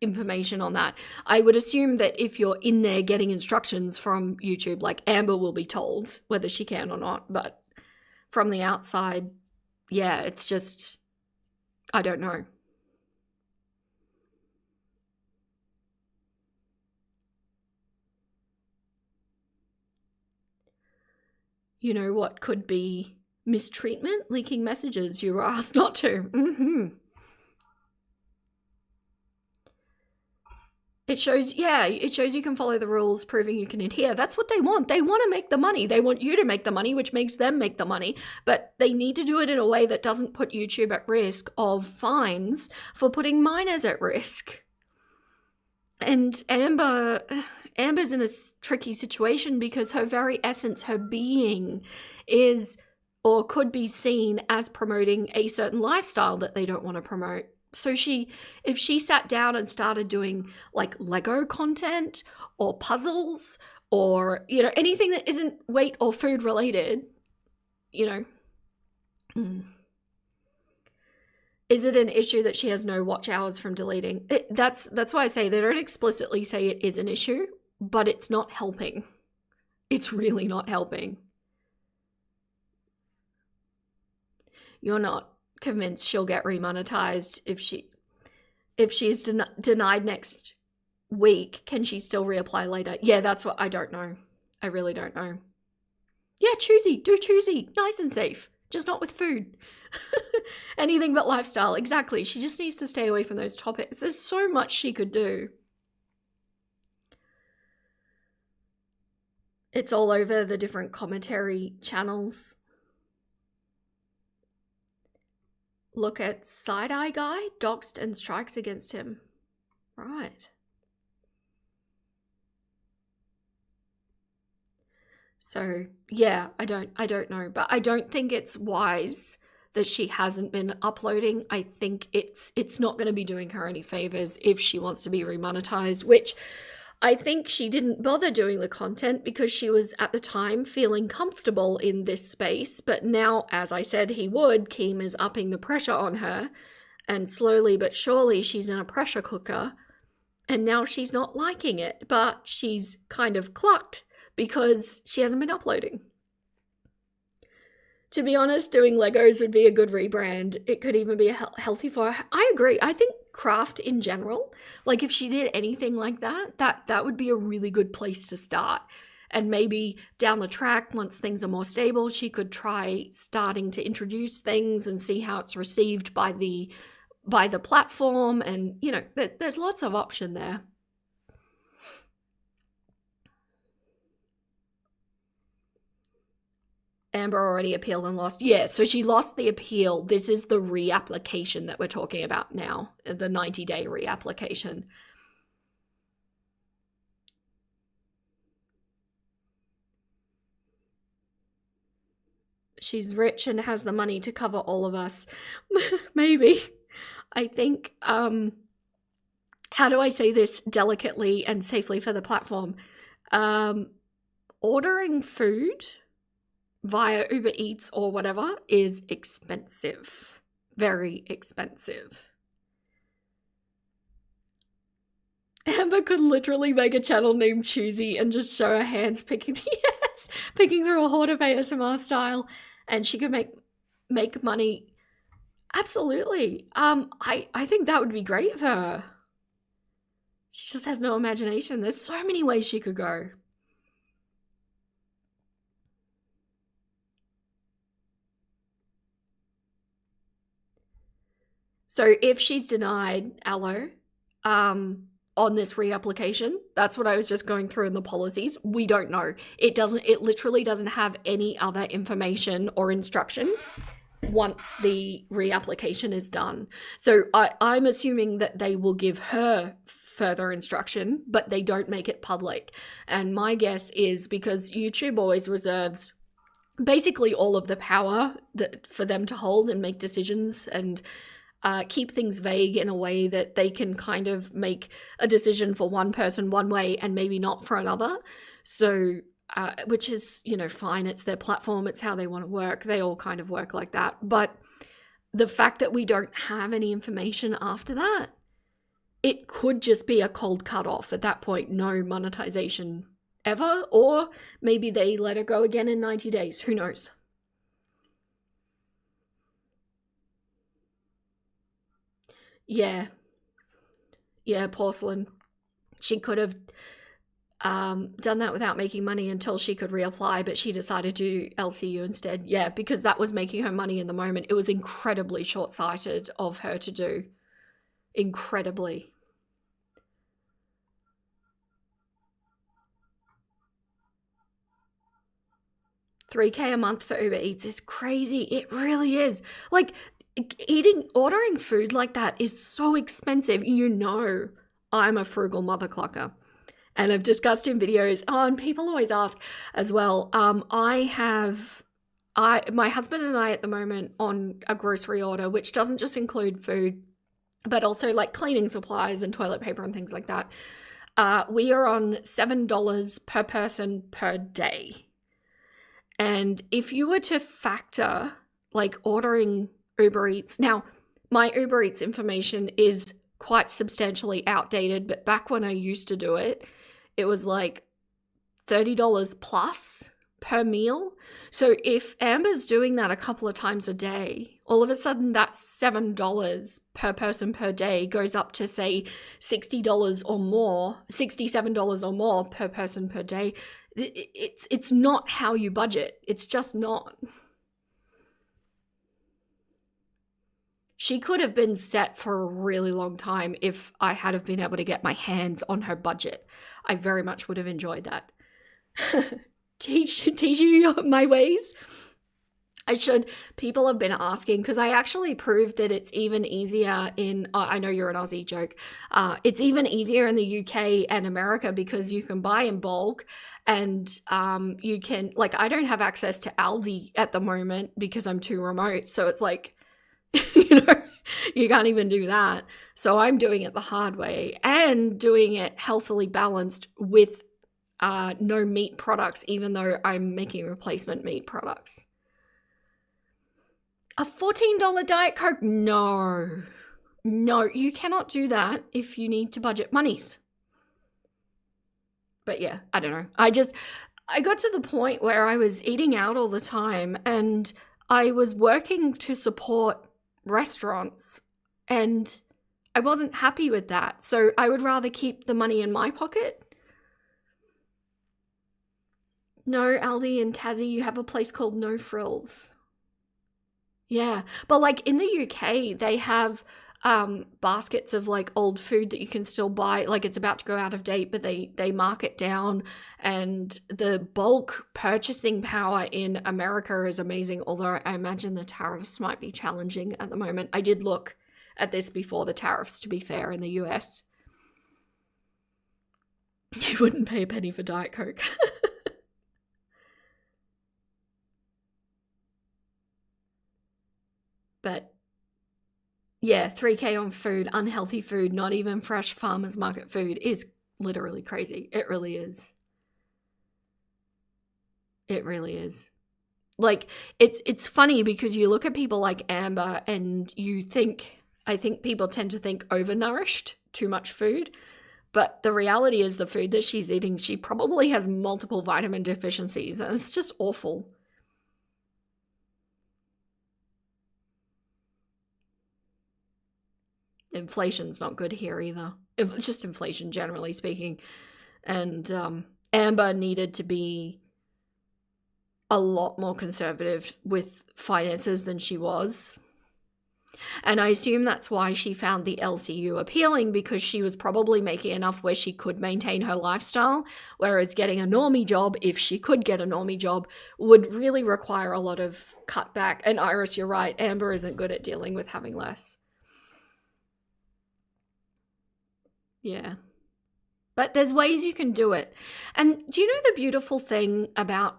information on that. I would assume that if you're in there getting instructions from YouTube, like Amber will be told whether she can or not, but from the outside, yeah, it's just, I don't know. You know what could be mistreatment? Leaking messages you were asked not to. It shows you can follow the rules, proving you can adhere. That's what they want. They want to make the money. They want you to make the money, which makes them make the money. But they need to do it in a way that doesn't put YouTube at risk of fines for putting minors at risk. And Amber's in a tricky situation because her very essence, her being, is or could be seen as promoting a certain lifestyle that they don't want to promote. So if she sat down and started doing like Lego content or puzzles or, you know, anything that isn't weight or food related, you know, is it an issue that she has no watch hours from deleting? That's why I say they don't explicitly say it is an issue, but it's not helping. It's really not helping. You're not convinced she'll get remonetized if she's denied next week. Can she still reapply later? Yeah, that's what I don't know. I really don't know. Yeah, choosy. Do choosy. Nice and safe. Just not with food. Anything but lifestyle. Exactly. She just needs to stay away from those topics. There's so much she could do. It's all over the different commentary channels. Look at Side-Eye Guy, doxed and strikes against him. Right. So, yeah, I don't know, but I don't think it's wise that she hasn't been uploading. I think it's not going to be doing her any favors if she wants to be remonetized, which I think she didn't bother doing the content because she was at the time feeling comfortable in this space. But now, as I said he would, Keem is upping the pressure on her, and slowly but surely she's in a pressure cooker, and now she's not liking it, but she's kind of clucked because she hasn't been uploading. To be honest, doing Legos would be a good rebrand. It could even be healthy for her. I agree. I think craft in general, like if she did anything like that would be a really good place to start. And maybe down the track, once things are more stable, she could try starting to introduce things and see how it's received by the platform. And, you know, there's lots of option there. Amber already appealed and lost. Yeah, so she lost the appeal. This is the reapplication that we're talking about now, the 90-day reapplication. She's rich and has the money to cover all of us. Maybe. I think, how do I say this delicately and safely for the platform? Ordering food via Uber Eats or whatever is expensive. Very expensive. Amber could literally make a channel named Choosy and just show her hands picking through a horde of ASMR style, and she could make money. Absolutely. I think that would be great for her. She just has no imagination. There's so many ways she could go. So if she's denied Aloe on this reapplication, that's what I was just going through in the policies. We don't know. It literally doesn't have any other information or instruction. once the reapplication is done. So I'm assuming that they will give her further instruction, but they don't make it public. And my guess is because YouTube always reserves basically all of the power for them to hold and make decisions and keep things vague in a way that they can kind of make a decision for one person one way and maybe not for another. So which is, fine. It's their platform. It's how they want to work. They all kind of work like that. But the fact that we don't have any information after that, it could just be a cold cutoff at that point. No monetization ever. Or maybe they let her go again in 90 days. Who knows? Yeah. Yeah, Porcelain. She could have done that without making money until she could reapply, but she decided to do LCU instead. Yeah, because that was making her money in the moment. It was incredibly short-sighted of her to do. Incredibly. $3K a month for Uber Eats is crazy. It really is. Like, ordering food like that is so expensive. I'm a frugal mother clucker. And I've discussed in videos, and people always ask as well, my husband and I at the moment on a grocery order, which doesn't just include food, but also like cleaning supplies and toilet paper and things like that. We are on $7 per person per day. And if you were to factor like ordering Uber Eats, now my Uber Eats information is quite substantially outdated, but back when I used to do it, it was like $30 plus per meal. So if Amber's doing that a couple of times a day, all of a sudden that $7 per person per day goes up to say $60 or more, $67 or more per person per day. It's not how you budget. It's just not. She could have been set for a really long time if I had have been able to get my hands on her budget. I very much would have enjoyed that. Teach you my ways. I should. People have been asking because I actually proved that it's even easier in, I know you're an Aussie joke. It's even easier in the UK and America because you can buy in bulk and you can, like, I don't have access to Aldi at the moment because I'm too remote. So it's like, you can't even do that. So I'm doing it the hard way and doing it healthily balanced with no meat products, even though I'm making replacement meat products. A $14 Diet Coke? No, you cannot do that if you need to budget monies. But yeah, I don't know. I got to the point where I was eating out all the time and I was working to support restaurants and I wasn't happy with that. So I would rather keep the money in my pocket. No, Aldi and Tassie, you have a place called No Frills. Yeah, but like in the UK, they have baskets of like old food that you can still buy. Like it's about to go out of date, but they mark it down. And the bulk purchasing power in America is amazing. Although I imagine the tariffs might be challenging at the moment. I did look at this before the tariffs, to be fair, in the US. You wouldn't pay a penny for Diet Coke. But yeah, $3K on food, unhealthy food, not even fresh farmers market food is literally crazy. It really is. It really is. Like, it's funny because you look at people like Amber and I think people tend to think overnourished, too much food. But the reality is the food that she's eating, she probably has multiple vitamin deficiencies and it's just awful. Inflation's not good here either. Just inflation, generally speaking. And Amber needed to be a lot more conservative with finances than she was. And I assume that's why she found the LCU appealing, because she was probably making enough where she could maintain her lifestyle, whereas getting a normie job, if she could get a normie job, would really require a lot of cutback. And Iris, you're right, Amber isn't good at dealing with having less. Yeah. But there's ways you can do it. And do you know the beautiful thing about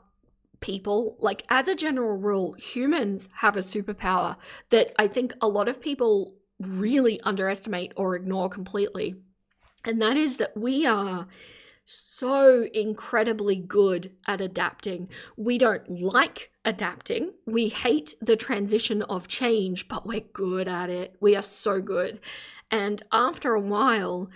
people? Like, as a general rule, humans have a superpower that I think a lot of people really underestimate or ignore completely. And that is that we are so incredibly good at adapting. We don't like adapting. We hate the transition of change, but we're good at it. We are so good. And after a while,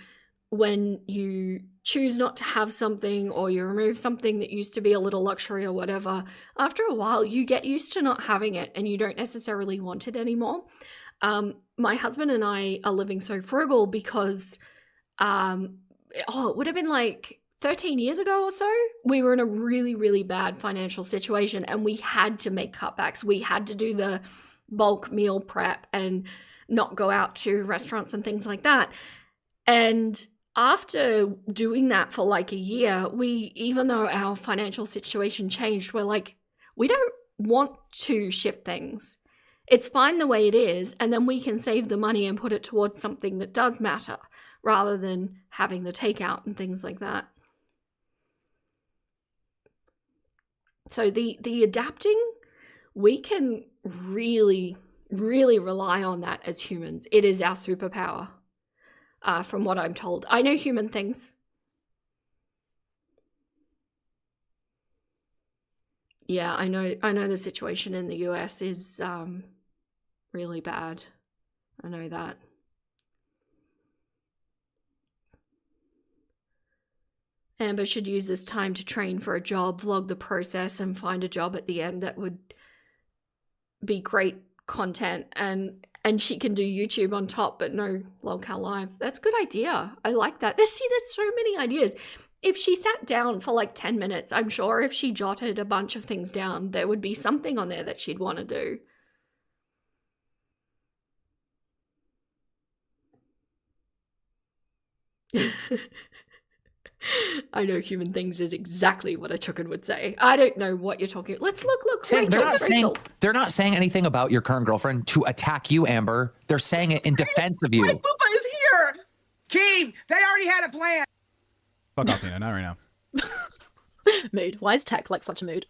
when you choose not to have something, or you remove something that used to be a little luxury or whatever, after a while you get used to not having it and you don't necessarily want it anymore. My husband and I are living so frugal because it would have been like 13 years ago or so, we were in a really, really bad financial situation and we had to make cutbacks. We had to do the bulk meal prep and not go out to restaurants and things like that. And after doing that for like a year, even though our financial situation changed, we're like, we don't want to shift things. It's fine the way it is, and then we can save the money and put it towards something that does matter, rather than having the takeout and things like that. So the adapting, we can really, really rely on that as humans. It is our superpower. From what I'm told. I know human things. Yeah, I know the situation in the US is really bad. I know that. Amber should use this time to train for a job, vlog the process, and find a job at the end that would be great content, and she can do YouTube on top, but no locale live. That's a good idea. I like that. There's so many ideas. If she sat down for like 10 minutes, I'm sure if she jotted a bunch of things down, there would be something on there that she'd want to do. I know human things is exactly what a chicken would say. I don't know what you're talking. Let's look. They're not saying anything about your current girlfriend to attack you, Amber. They're saying it in defense of you. My Fupa is here. Keem, they already had a plan. Fuck off, Tina. Not right now. Mood. Why is tech like such a mood?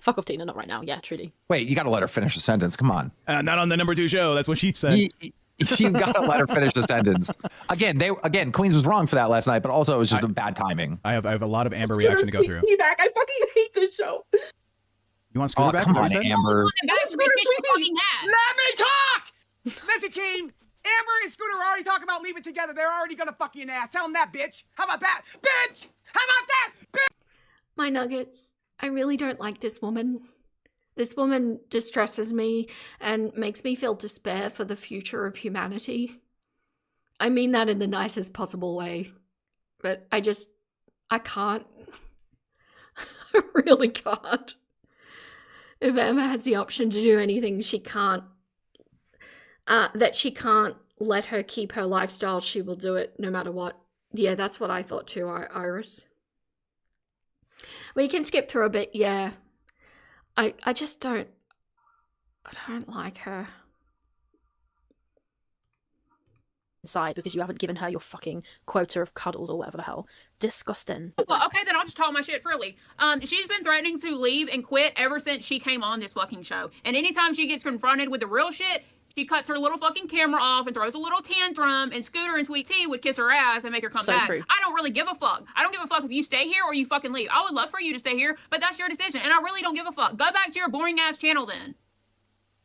Fuck off, Tina. Not right now. Yeah, truly. Wait, you got to let her finish the sentence. Come on. Not on the number 2 show. That's what she said. You gotta let her finish the sentence. Again, Queens was wrong for that last night, but also it was just a bad timing. I have a lot of Amber reaction to go through. Back. I fucking hate this show. You want Scooter back? Come on, Amber. Let me talk! Listen, Keem, Amber and Scooter are already talking about leaving together. They're already gonna fuck you in the ass. Tell them that, bitch. How about that? Bitch! How about that? Bitch! My nuggets, I really don't like this woman. This woman distresses me and makes me feel despair for the future of humanity. I mean that in the nicest possible way. But I can't. I really can't. If Emma has the option to do anything she can't let her keep her lifestyle, she will do it no matter what. Yeah, that's what I thought too, Iris. We can skip through a bit, yeah. I don't like her. Side because you haven't given her your fucking quota of cuddles or whatever the hell. Disgusting. Okay, then I'll just talk my shit freely. She's been threatening to leave and quit ever since she came on this fucking show. And anytime she gets confronted with the real shit, she cuts her little fucking camera off and throws a little tantrum, and Scooter and Sweet Tea would kiss her ass and make her come back. True. I don't really give a fuck. I don't give a fuck if you stay here or you fucking leave. I would love for you to stay here, but that's your decision, and I really don't give a fuck. Go back to your boring ass channel then.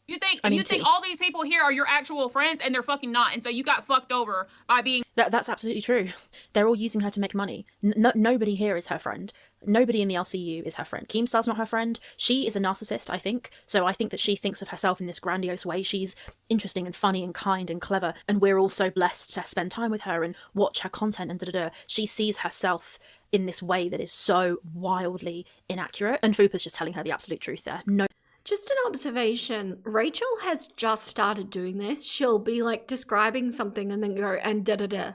You think all these people here are your actual friends, and they're fucking not, and so you got fucked over by being... That's absolutely true. They're all using her to make money. Nobody here is her friend. Nobody in the LCU is her friend. Keemstar's not her friend. She is a narcissist, I think. So I think that she thinks of herself in this grandiose way. She's interesting and funny and kind and clever, and we're all so blessed to spend time with her and watch her content and da-da-da. She sees herself in this way that is so wildly inaccurate, and Fupa's just telling her the absolute truth there. No. Just an observation. Rachel has just started doing this. She'll be like describing something and then go and da-da-da.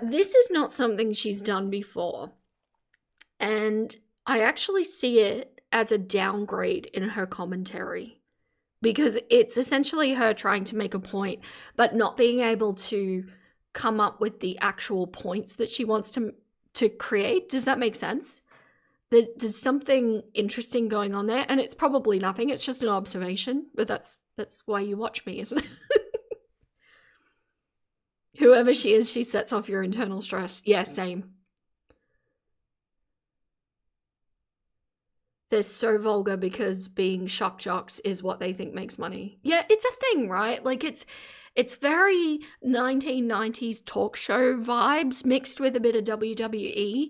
This is not something she's done before. And I actually see it as a downgrade in her commentary because it's essentially her trying to make a point, but not being able to come up with the actual points that she wants to create. Does that make sense? There's something interesting going on there, and it's probably nothing. It's just an observation, but that's why you watch me, isn't it? Whoever she is, she sets off your internal stress. Yeah, same. They're so vulgar because being shock jocks is what they think makes money. Yeah, it's a thing, right? Like it's very 1990s talk show vibes mixed with a bit of WWE.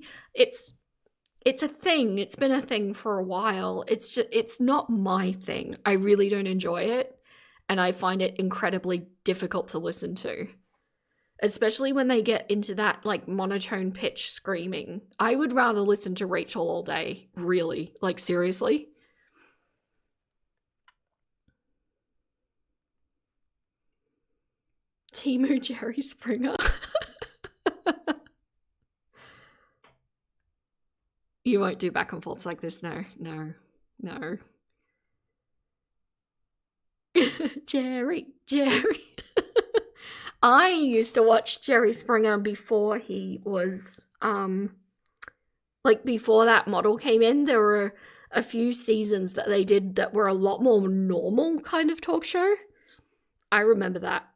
It's a thing. It's been a thing for a while. It's not my thing. I really don't enjoy it, and I find it incredibly difficult to listen to. Especially when they get into that like monotone pitch screaming. I would rather listen to Rachel all day, really. Like seriously. Timu Jerry Springer. You won't do back and forths like this, no. Jerry. I used to watch Jerry Springer before he was, like before that model came in. There were a few seasons that they did that were a lot more normal kind of talk show. I remember that.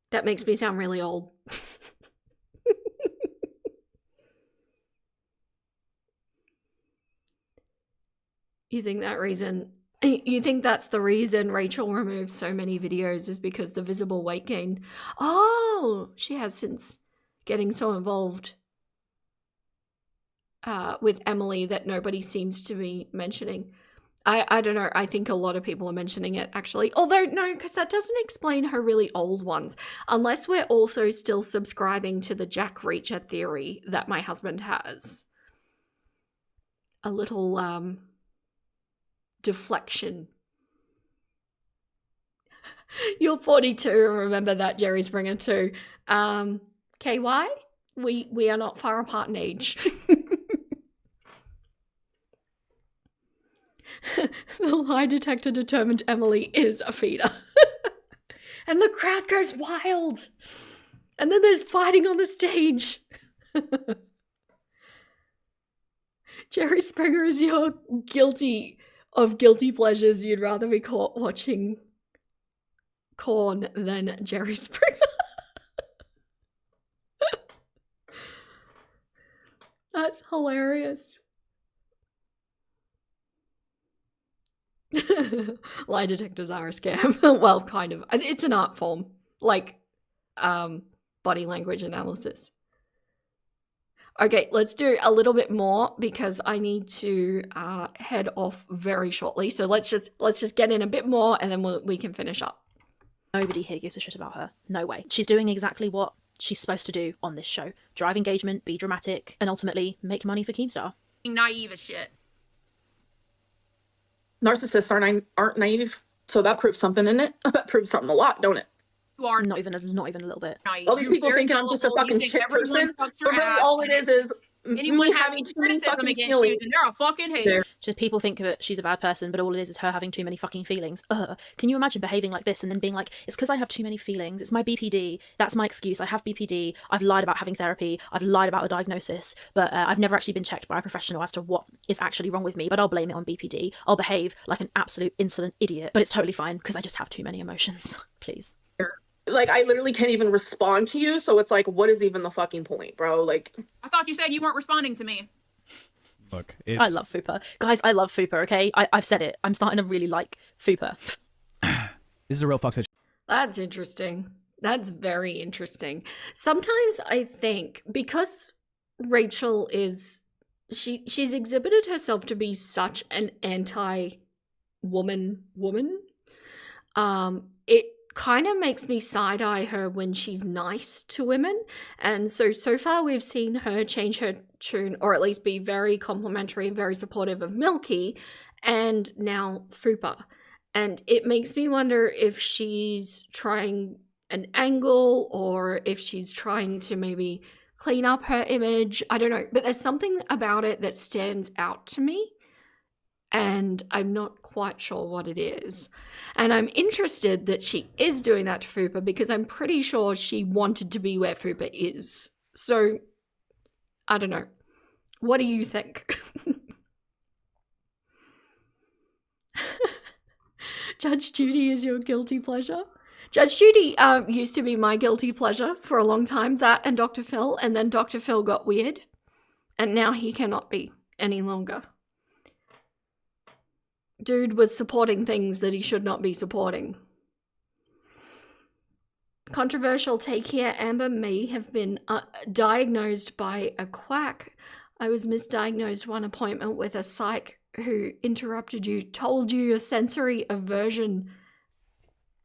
That makes me sound really old. You think that's the reason Rachel removed so many videos is because the visible weight gain? Oh, she has since getting so involved with Emily that nobody seems to be mentioning. I don't know. I think a lot of people are mentioning it, actually. Although, no, because that doesn't explain her really old ones. Unless we're also still subscribing to the Jack Reacher theory that my husband has. A little, deflection. You're 42, remember that, Jerry Springer, too. KY? We are not far apart in age. The lie detector determined Emily is a feeder. And the crowd goes wild. And then there's fighting on the stage. Jerry Springer is your guilty pleasures. You'd rather be caught watching Korn than Jerry Springer. That's hilarious. Lie detectors are a scam. Well, kind of. It's an art form, like body language analysis. Okay, let's do a little bit more because I need to head off very shortly. So let's just get in a bit more and then we can finish up. Nobody here gives a shit about her. No way. She's doing exactly what she's supposed to do on this show. Drive engagement, be dramatic, and ultimately make money for Keemstar. Naive as shit. Narcissists aren't naive, so that proves something, in it? That proves something a lot, don't it? You are not even a little bit. Naive. All these people thinking I'm just a fucking shit person, but really all it is anyone me having too many criticism fucking against feelings. you, then they're a fucking hater. Just people think that she's a bad person, but all it is her having too many fucking feelings. Can you imagine behaving like this and then being like, it's because I have too many feelings, it's my BPD, that's my excuse, I have BPD, I've lied about having therapy, I've lied about a diagnosis, but I've never actually been checked by a professional as to what is actually wrong with me, but I'll blame it on BPD. I'll behave like an absolute insolent idiot, but it's totally fine because I just have too many emotions. Please. Like, I literally can't even respond to you, so it's like, what is even the fucking point, bro? Like, I thought you said you weren't responding to me. Look, I love Fupa. Guys, I love Fupa, okay? I've said it. I'm starting to really like Fupa. This is a real fuck situation. That's interesting. That's very interesting. Sometimes I think because Rachel is... She's exhibited herself to be such an anti-woman woman. It kind of makes me side-eye her when she's nice to women. And so far we've seen her change her tune, or at least be very complimentary and very supportive of Milky. and now Fupa. And it makes me wonder if she's trying an angle or if she's trying to maybe clean up her image. I don't know. But there's something about it that stands out to me. And I'm not quite sure what it is. And I'm interested that she is doing that to Fupa because I'm pretty sure she wanted to be where Fupa is. So, I don't know. What do you think? Judge Judy is your guilty pleasure? Judge Judy used to be my guilty pleasure for a long time. That and Dr. Phil. And then Dr. Phil got weird. And now he cannot be any longer. Dude was supporting things that he should not be supporting. Controversial take here. Amber may have been diagnosed by a quack. I was misdiagnosed one appointment with a psych who interrupted you, told you your sensory aversion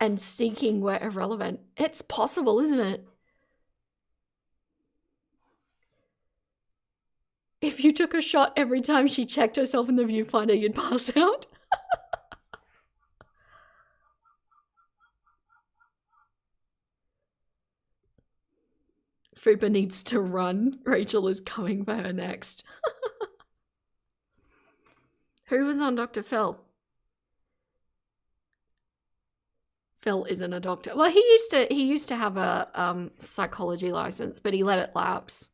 and seeking were irrelevant. It's possible, isn't it? If you took a shot every time she checked herself in the viewfinder, you'd pass out. Fupa needs to run. Rachel is coming for her next. Who was on Dr. Phil? Phil isn't a doctor. Well, he used to have a psychology license, but he let it lapse.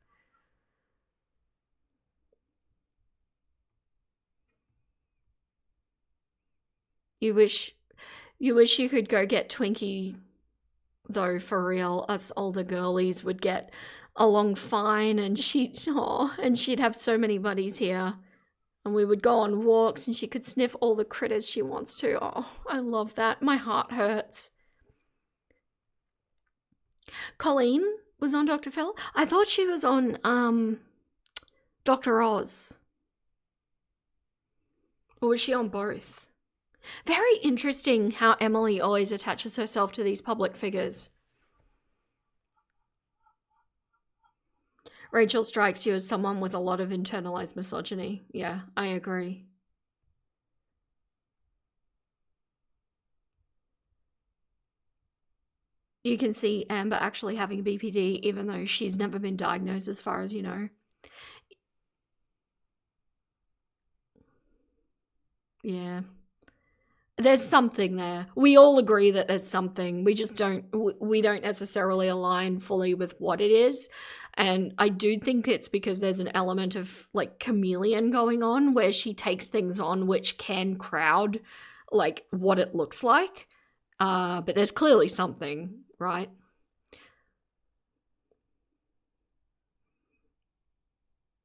You wish you could go get Twinkie, though, for real. Us older girlies would get along fine, and she'd have so many buddies here. And we would go on walks and she could sniff all the critters she wants to. Oh, I love that. My heart hurts. Colleen was on Dr. Phil. I thought she was on Dr. Oz. Or was she on both? Very interesting how Emily always attaches herself to these public figures. Rachel strikes you as someone with a lot of internalized misogyny. Yeah, I agree. You can see Amber actually having BPD even though she's never been diagnosed as far as you know. Yeah. There's something there. We all agree that there's something. We just don't necessarily align fully with what it is. And I do think it's because there's an element of like chameleon going on where she takes things on which can crowd like what it looks like. But there's clearly something, right?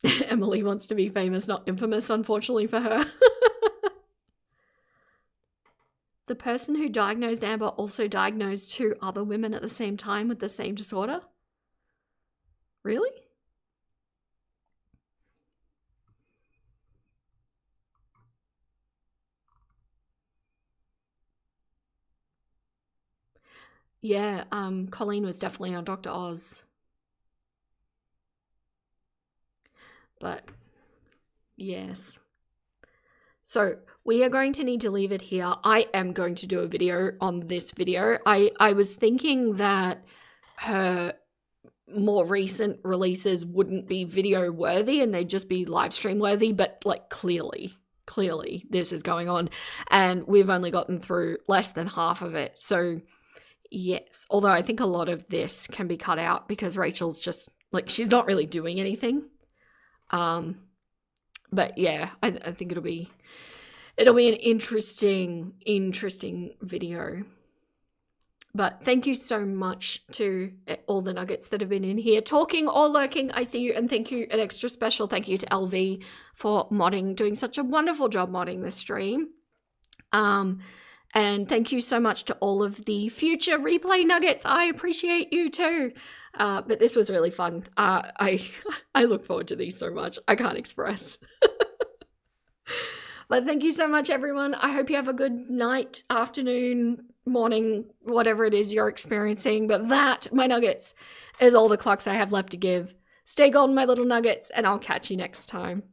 Emily wants to be famous, not infamous, unfortunately for her. The person who diagnosed Amber also diagnosed 2 other women at the same time with the same disorder? Really? Yeah, Colleen was definitely on Dr. Oz. But, yes. So, we are going to need to leave it here. I am going to do a video on this video. I was thinking that her more recent releases wouldn't be video worthy and they'd just be live stream worthy, but like clearly this is going on and we've only gotten through less than half of it. So yes, although I think a lot of this can be cut out because Rachel's just like, she's not really doing anything. But yeah, I think it'll be an interesting video. But thank you so much to all the nuggets that have been in here, talking or lurking. I see you, and thank you, an extra special thank you to LV for modding, doing such a wonderful job modding this stream. And thank you so much to all of the future replay nuggets. I appreciate you too. But this was really fun. I look forward to these so much. I can't express. But thank you so much, everyone. I hope you have a good night, afternoon, morning, whatever it is you're experiencing. But that, my nuggets, is all the clocks I have left to give. Stay golden, my little nuggets, and I'll catch you next time.